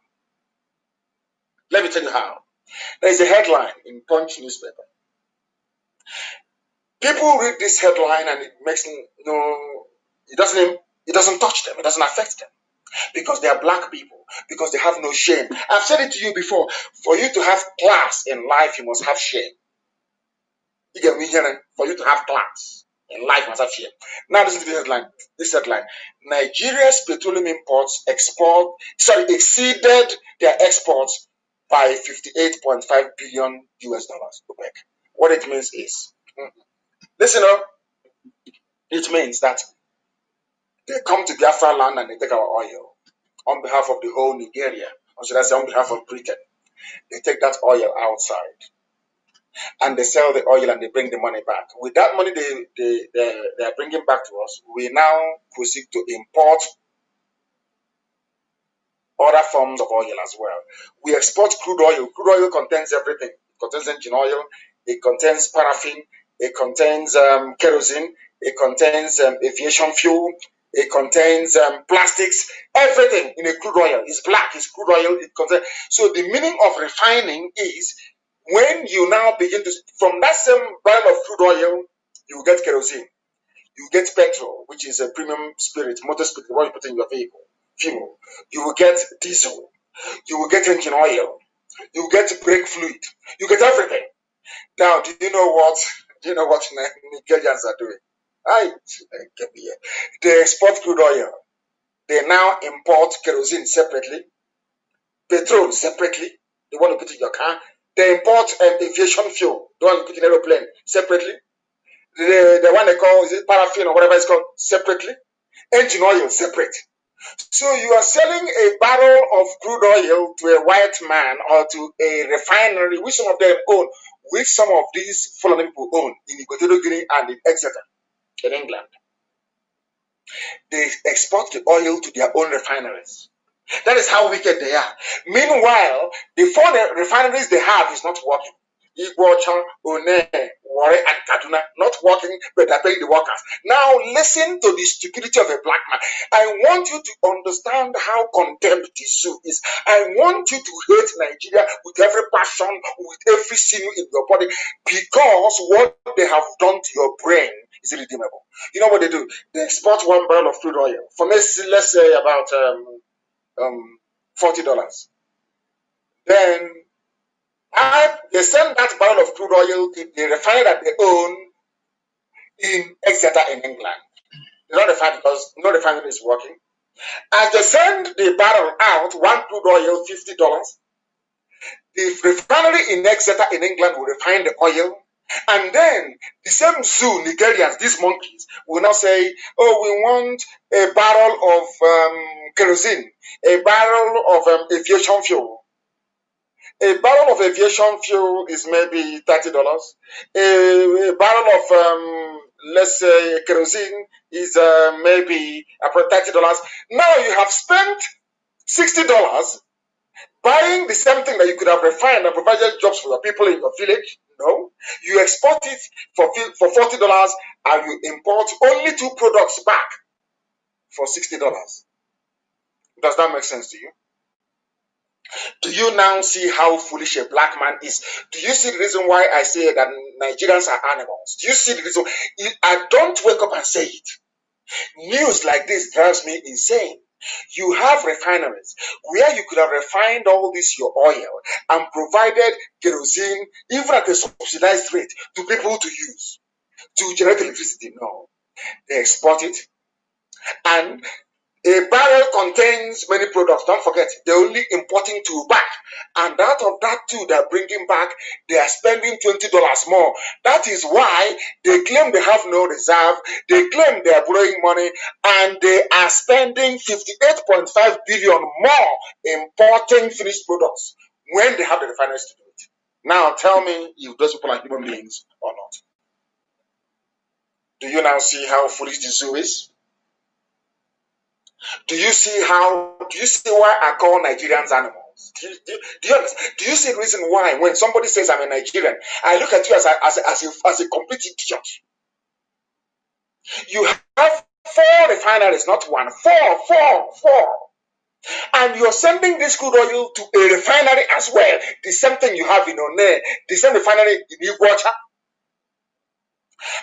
Let me tell you how. There is a headline in Punch newspaper. People read this headline and it makes it doesn't touch them, it doesn't affect them. Because they are black people, because they have no shame. I've said it to you before. For you to have class in life, you must have shame. You get me hearing? For you to have class in life, you must have shame. Now listen to the headline. This headline: Nigeria's petroleum imports exceeded their exports by $58.5 billion US. What it means is, listen up. It means that they come to Biafra land and they take our oil on behalf of the whole Nigeria, or should I say on behalf of Britain. They take that oil outside and they sell the oil and they bring the money back. With that money they are bringing back to us, we now proceed to import other forms of oil as well. We export crude oil. Crude oil contains everything. It contains engine oil, it contains paraffin, it contains kerosene, it contains aviation fuel, it contains plastics, everything in a crude oil. It's black, it's crude oil, it contains. So the meaning of refining is when you now begin to, from that same barrel of crude oil, you get kerosene, you get petrol, which is a premium spirit, motor spirit, what you put in your vehicle, fuel. You will get diesel, you will get engine oil, you will get brake fluid, you get everything. Now, do you know what Nigerians are doing? They export crude oil. They now import kerosene separately, petrol separately. They want to put in your car. They import aviation fuel, the one you put in aeroplane, separately. The one they call, is it paraffin or whatever it's called, separately. Engine oil, separate. So you are selling a barrel of crude oil to a white man or to a refinery, which some of them own, which some of these foreign people own in Equatorial Guinea and in Exeter, in England. They export the oil to their own refineries. That is how wicked they are. Meanwhile, the foreign refineries they have is not working. Iguacha, One, Warri, and Kaduna, not working, but they're paying the workers. Now, listen to the stupidity of a black man. I want you to understand how contempt this zoo is. I want you to hate Nigeria with every passion, with every sinew in your body, because what they have done to your brain is irredeemable. You know what they do? They export 1 barrel of crude oil for, let's say about $40. Then they send that barrel of crude oil to the refinery that they own in Exeter in England. They don't refine because no refinery is working. As they send the barrel out, 1 crude oil, $50, the refinery in Exeter in England will refine the oil. And then the same zoo, Nigerians, these monkeys, will now say, oh, we want a barrel of kerosene, a barrel of aviation fuel. A barrel of aviation fuel is maybe $30. A barrel of, let's say, kerosene is maybe about $30. Now you have spent $60 buying the same thing that you could have refined and provided jobs for the people in your village. No, you export it for $40 and you import only 2 products back for $60. Does that make sense to you? Do you now see how foolish a black man is? Do you see the reason why I say that Nigerians are animals? Do you see the reason? I don't wake up and say it. News like this drives me insane. You have refineries where you could have refined all this your oil and provided kerosene, even at a subsidized rate, to people to use to generate electricity. No, they export it, and a barrel contains many products. Don't forget, they're only importing 2 back. And out of that 2 they're bringing back, they are spending $20 more. That is why they claim they have no reserve. They claim they are borrowing money. And they are spending 58.5 billion more importing finished products when they have the refineries to do it. Now tell me if those people are human beings or not. Do you now see how foolish the zoo is? Do you see why I call Nigerians animals? Do you understand? Do you see the reason why when somebody says I'm a Nigerian, I look at you as a complete idiot? You have 4 refineries, not 1, 4. And you're sending this crude oil to a refinery as well. The same thing you have in One, the same refinery in Iguacha.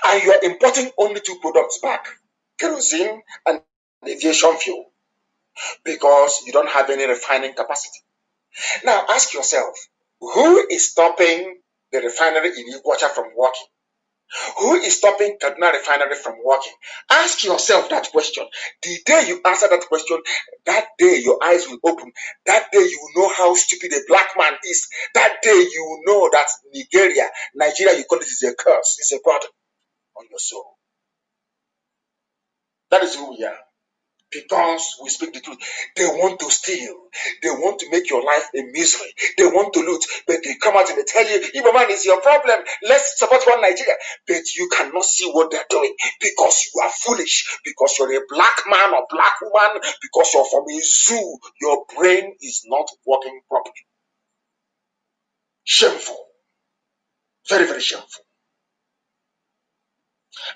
And you're importing only 2 products back, kerosene and aviation fuel, because you don't have any refining capacity. Now ask yourself, who is stopping the refinery in Iguacha from working? Who is stopping Kaduna refinery from working? Ask yourself that question. The day you answer that question, that day your eyes will open. That day you will know how stupid a black man is. That day you will know that Nigeria, you call it, is a curse. It's a burden on your soul. That is who we are. Because we speak the truth. They want to steal. They want to make your life a misery. They want to loot. But they come out and they tell you, Igbo man is your problem. Let's support one Nigeria. But you cannot see what they're doing because you are foolish. Because you're a black man or black woman. Because you're from a zoo. Your brain is not working properly. Shameful. Very, very shameful.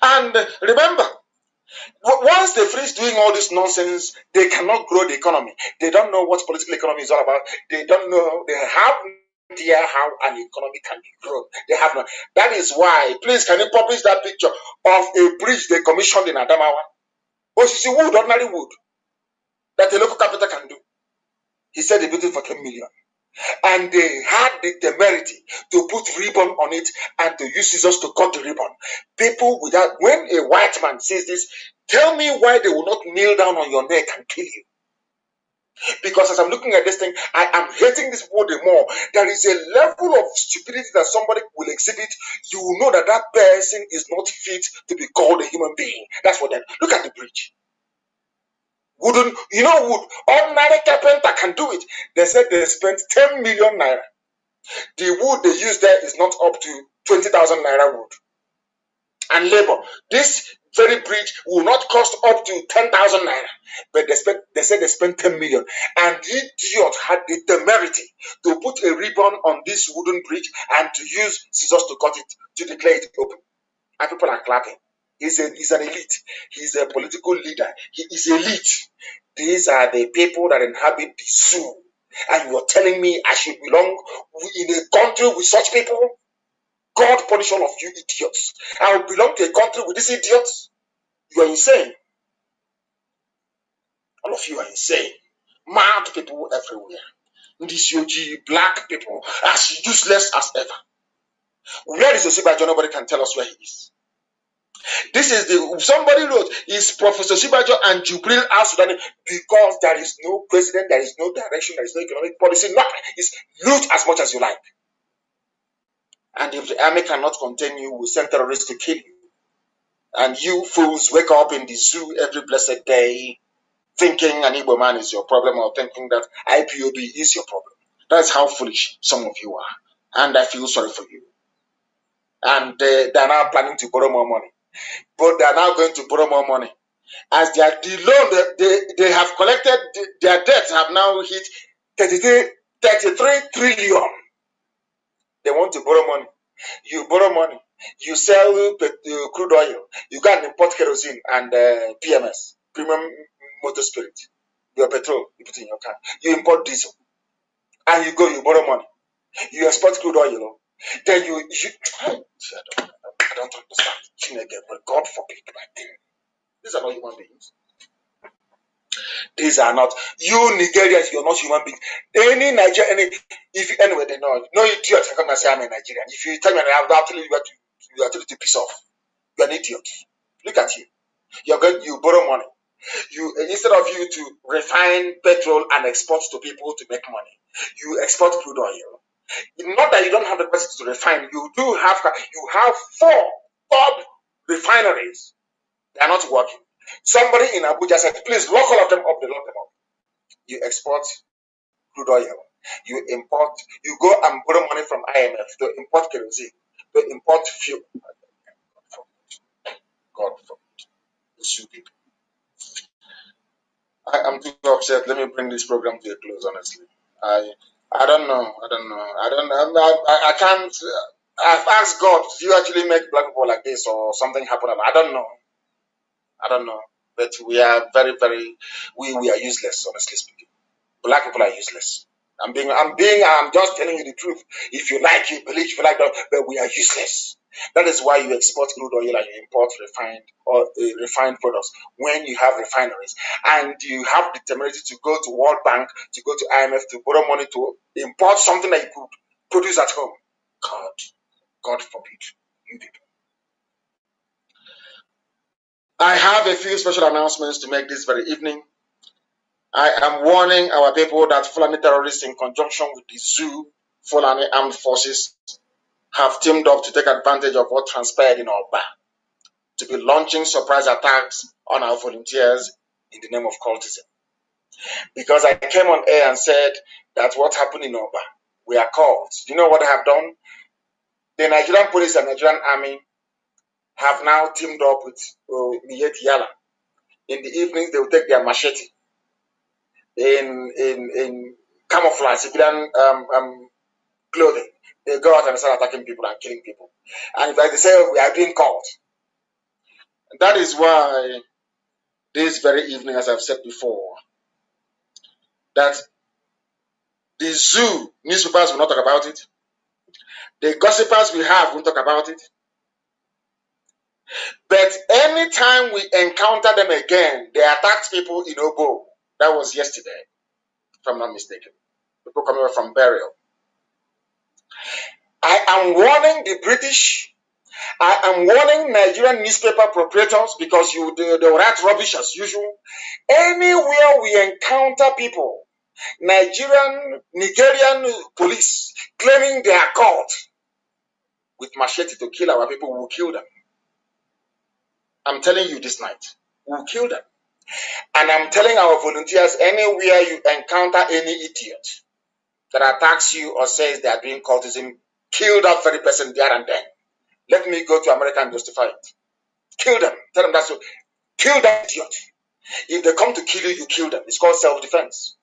And remember, once they finish doing all this nonsense, they cannot grow the economy. They don't know what political economy is all about. They don't know. They have no idea how an economy can be grown. They have no. That is why, please, can you publish that picture of a bridge they commissioned in Adamawa? Osisi wood, ordinary wood, that the local capital can do. He said they built it for 10 million. And they had the temerity to put ribbon on it and to use scissors to cut the ribbon. People without, when a white man says this, tell me why they will not kneel down on your neck and kill you. Because as I'm looking at this thing, I am hating this people the more. There is a level of stupidity that somebody will exhibit. You will know that that person is not fit to be called a human being. That's what that. Look at the bridge. Wood. Ordinary carpenter can do it. They said they spent 10 million naira. The wood they use there is not up to 20,000 naira wood. And labor. This very bridge will not cost up to 10,000 naira. But they said they spent 10 million. And the idiot had the temerity to put a ribbon on this wooden bridge and to use scissors to cut it, to declare it open. And people are clapping. He's an elite. He's a political leader. He is elite. These are the people that inhabit the zoo. And you're telling me I should belong in a country with such people? God punish all of you idiots. I will belong to a country with these idiots. You are insane. All of you are insane. Mad people everywhere. This UG, black people, as useless as ever. Where is Osibajo? Nobody can tell us where he is. This is somebody wrote, is Professor Osibajo and Jubril al-Sudani, because there is no president, there is no direction, there is no economic policy, nothing. It's loot as much as you like. And if the army cannot contain you, we'll send terrorists to kill you. And you fools wake up in the zoo every blessed day thinking an Igbo man is your problem, or thinking that IPOB is your problem. That's how foolish some of you are. And I feel sorry for you. And they're now planning to borrow more money. But they're now going to borrow more money. As the loan they have collected, their debts have now hit 33 trillion. They want to borrow money. You borrow money. You sell crude oil. You can import kerosene and PMS, premium motor spirit. Your petrol, you put in your car. You import diesel. And you borrow money. You export crude oil. Then I don't understand. But God forbid. These are not human beings. These are not. You Nigerians, you're not human beings. Any Nigerian, anyway, they know. No idiot can come and say I'm a Nigerian. If you tell me I'm actually you are to piss off. You're an idiot. Look at you. You borrow money. Instead of you to refine petrol and export to people to make money, you export crude oil. Not that you don't have the capacity to refine. You have four refineries. They are not working. Somebody in Abuja said, please lock all of them up. They lock them up. You export crude oil. You go and borrow money from IMF to import kerosene, to import fuel. God forbid. I'm too upset. Let me bring this program to a close, honestly. I don't know. I can't. I've asked God, do you actually make black people like this or something happen? I don't know. But we are very, very, we are useless, honestly speaking. Black people are useless. I'm just telling you the truth. If you like, you believe, if you like, but we are useless. That is why you export crude oil and you import refined products when you have refineries. And you have the temerity to go to World Bank, to go to IMF, to borrow money to import something that you could produce at home. God forbid, you people. I have a few special announcements to make this very evening. I am warning our people that Fulani terrorists, in conjunction with the zoo, Fulani armed forces, have teamed up to take advantage of what transpired in Oba, to be launching surprise attacks on our volunteers in the name of cultism. Because I came on air and said that what happened in Oba, we are called. Do you know what they have done? The Nigerian police and Nigerian army have now teamed up with Miyeti Yala. In the evenings, they will take their machete in camouflage, civilian clothing. They go out and start attacking people and killing people. And like they say, we are being caught. That is why this very evening, as I've said before, that the zoo newspapers will not talk about it. The gossipers we have won't talk about it. But anytime we encounter them again, they attacked people in Obo. That was yesterday, if I'm not mistaken. People coming from burial. I am warning the British. I am warning Nigerian newspaper proprietors, because they will write rubbish as usual. Anywhere we encounter people Nigerian police claiming they are caught with machete to kill our people, will kill them. I'm telling you this night, we'll kill them. And I'm telling our volunteers, anywhere you encounter any idiot that attacks you or says they are doing cultism, kill that very person there and then. Let me go to America and justify it. Kill them. Tell them that's so. Kill that idiot. If they come to kill you, you kill them. It's called self-defense.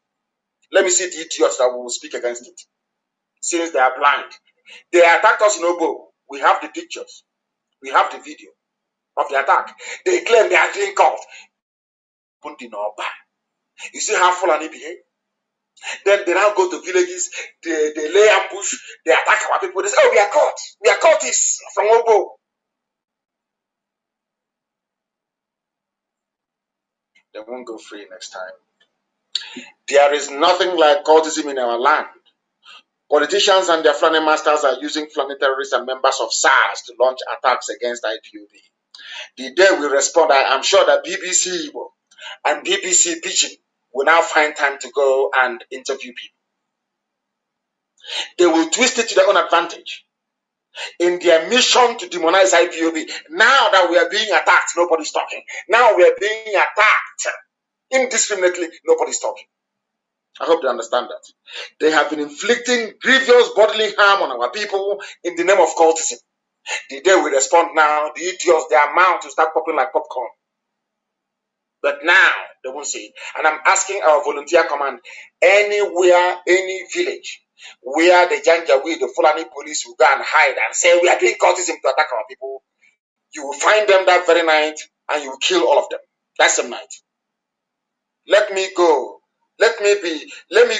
Let me see the idiots that will speak against it. Since they are blind. They attacked us in Obo. We have the pictures. We have the video of the attack. They claim they are doing cult. You see how Fulani behave? Then they now go to villages, they lay ambush, they attack our people. They say, oh, we are caught. We are cultists from Obo. They won't go free next time. There is nothing like cultism in our land. Politicians and their Fulani masters are using Fulani terrorists and members of SARS to launch attacks against IPOB. The day we respond, I am sure that BBC Igbo and BBC Pidgin will now find time to go and interview people. They will twist it to their own advantage in their mission to demonize IPOB. Now that we are being attacked, nobody's talking. Now we are being attacked indiscriminately, nobody's talking. I hope they understand that. They have been inflicting grievous bodily harm on our people in the name of cultism. The day we respond now, the idiots, their mouths will start popping like popcorn. But now, they won't see it. And I'm asking our volunteer command, anywhere, any village, where the Janjaweed, the Fulani police will go and hide and say, we are doing cultism to attack our people, you will find them that very night and you will kill all of them. That's the night. Let me go. Let me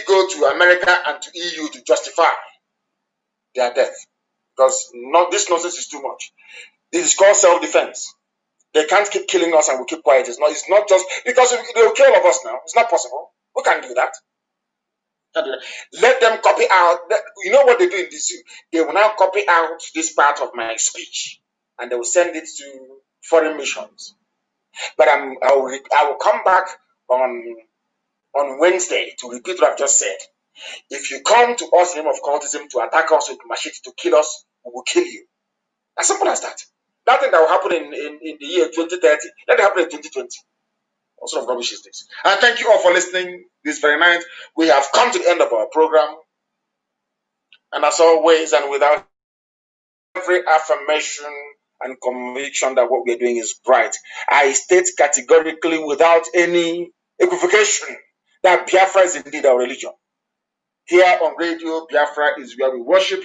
go to America and to EU to justify their death. Because this nonsense is too much. This is called self-defense. They can't keep killing us and we keep quiet. It's not just because they'll kill all of us now. It's not possible. We can't do that. Let them copy out. You know what they do in the zoo? They will now copy out this part of my speech and they will send it to foreign missions. But I will come back on Wednesday to repeat what I've just said. If you come to us in the name of cultism to attack us with machete to kill us, we will kill you. As simple as that. That thing that will happen in the year 2030, let it happen in 2020. What sort of rubbish is this? And thank you all for listening this very night. We have come to the end of our program. And as always, and without every affirmation and conviction that what we are doing is right, I state categorically without any equivocation that Biafra is indeed our religion. Here on radio, Biafra is where we worship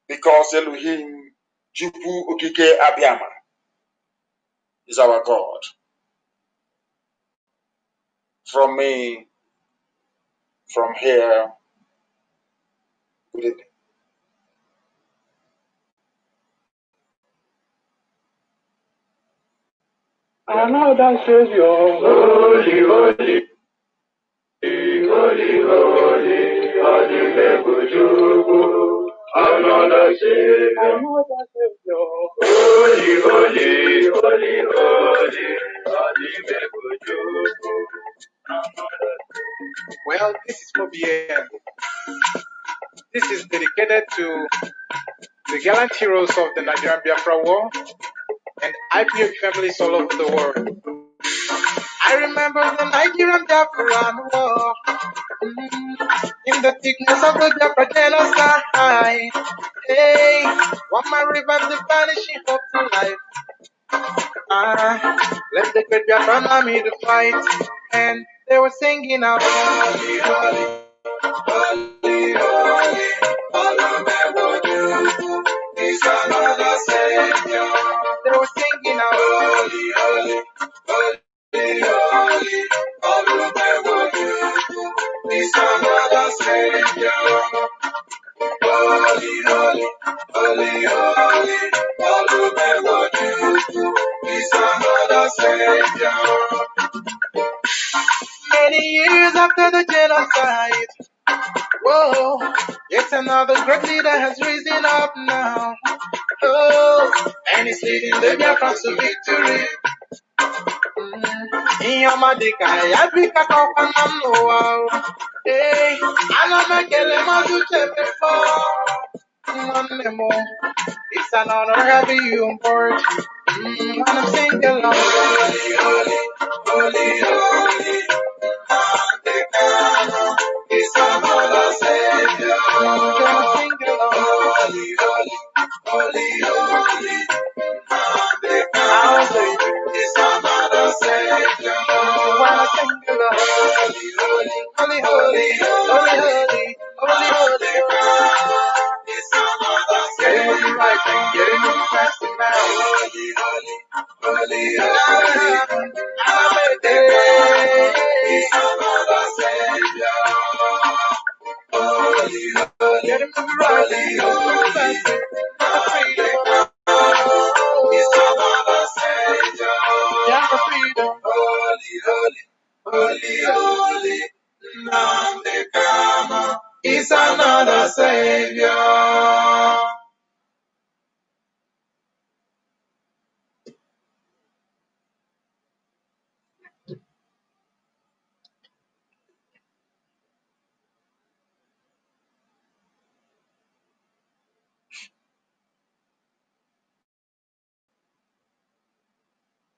because Elohim Jupu Okike Abiyama is our God. From me, from here, good evening. Another Savior, holy, holy, holy, holy, holy, another Savior, holy, holy, holy, holy, well, this is for BN. This is dedicated to the gallant heroes of the Nigerian Biafra War and IPOB families all over the world. I remember the Nigerian Biafran War, in the thickness of the Biafra genocide. Hey, one man revived the vanishing hope to life. Let the great Biafran army to fight, and they were singing out, holy, holy, holy, holy, is another Savior. They were singing out, holy, holy, holy, holy, is another Savior. Holy, holy, holy, holy, is another Savior. Many years after the genocide, whoa, yet another great leader has risen up now. Oh, and he's leading the Biafrans to victory. In your Madika, Africa, Kopanam, Hey, Alamekele Mazuche before. It's an honor having you on board. When I'm single, holy, holy, holy, holy. It's another Savior. When I'm single, holy, holy, holy, holy. I'll say it's another Savior. When I'm single, holy, holy, holy, holy, holy, holy, holy, holy. It's another Savior. Getting it right and getting it fast now. Holy, holy, holy, holy. It's another Savior. Holy, holy, get him holy, holy. It's another Savior. Yeah, for freedom. Holy, holy, holy, holy. Nnamdi Kanu is another Savior.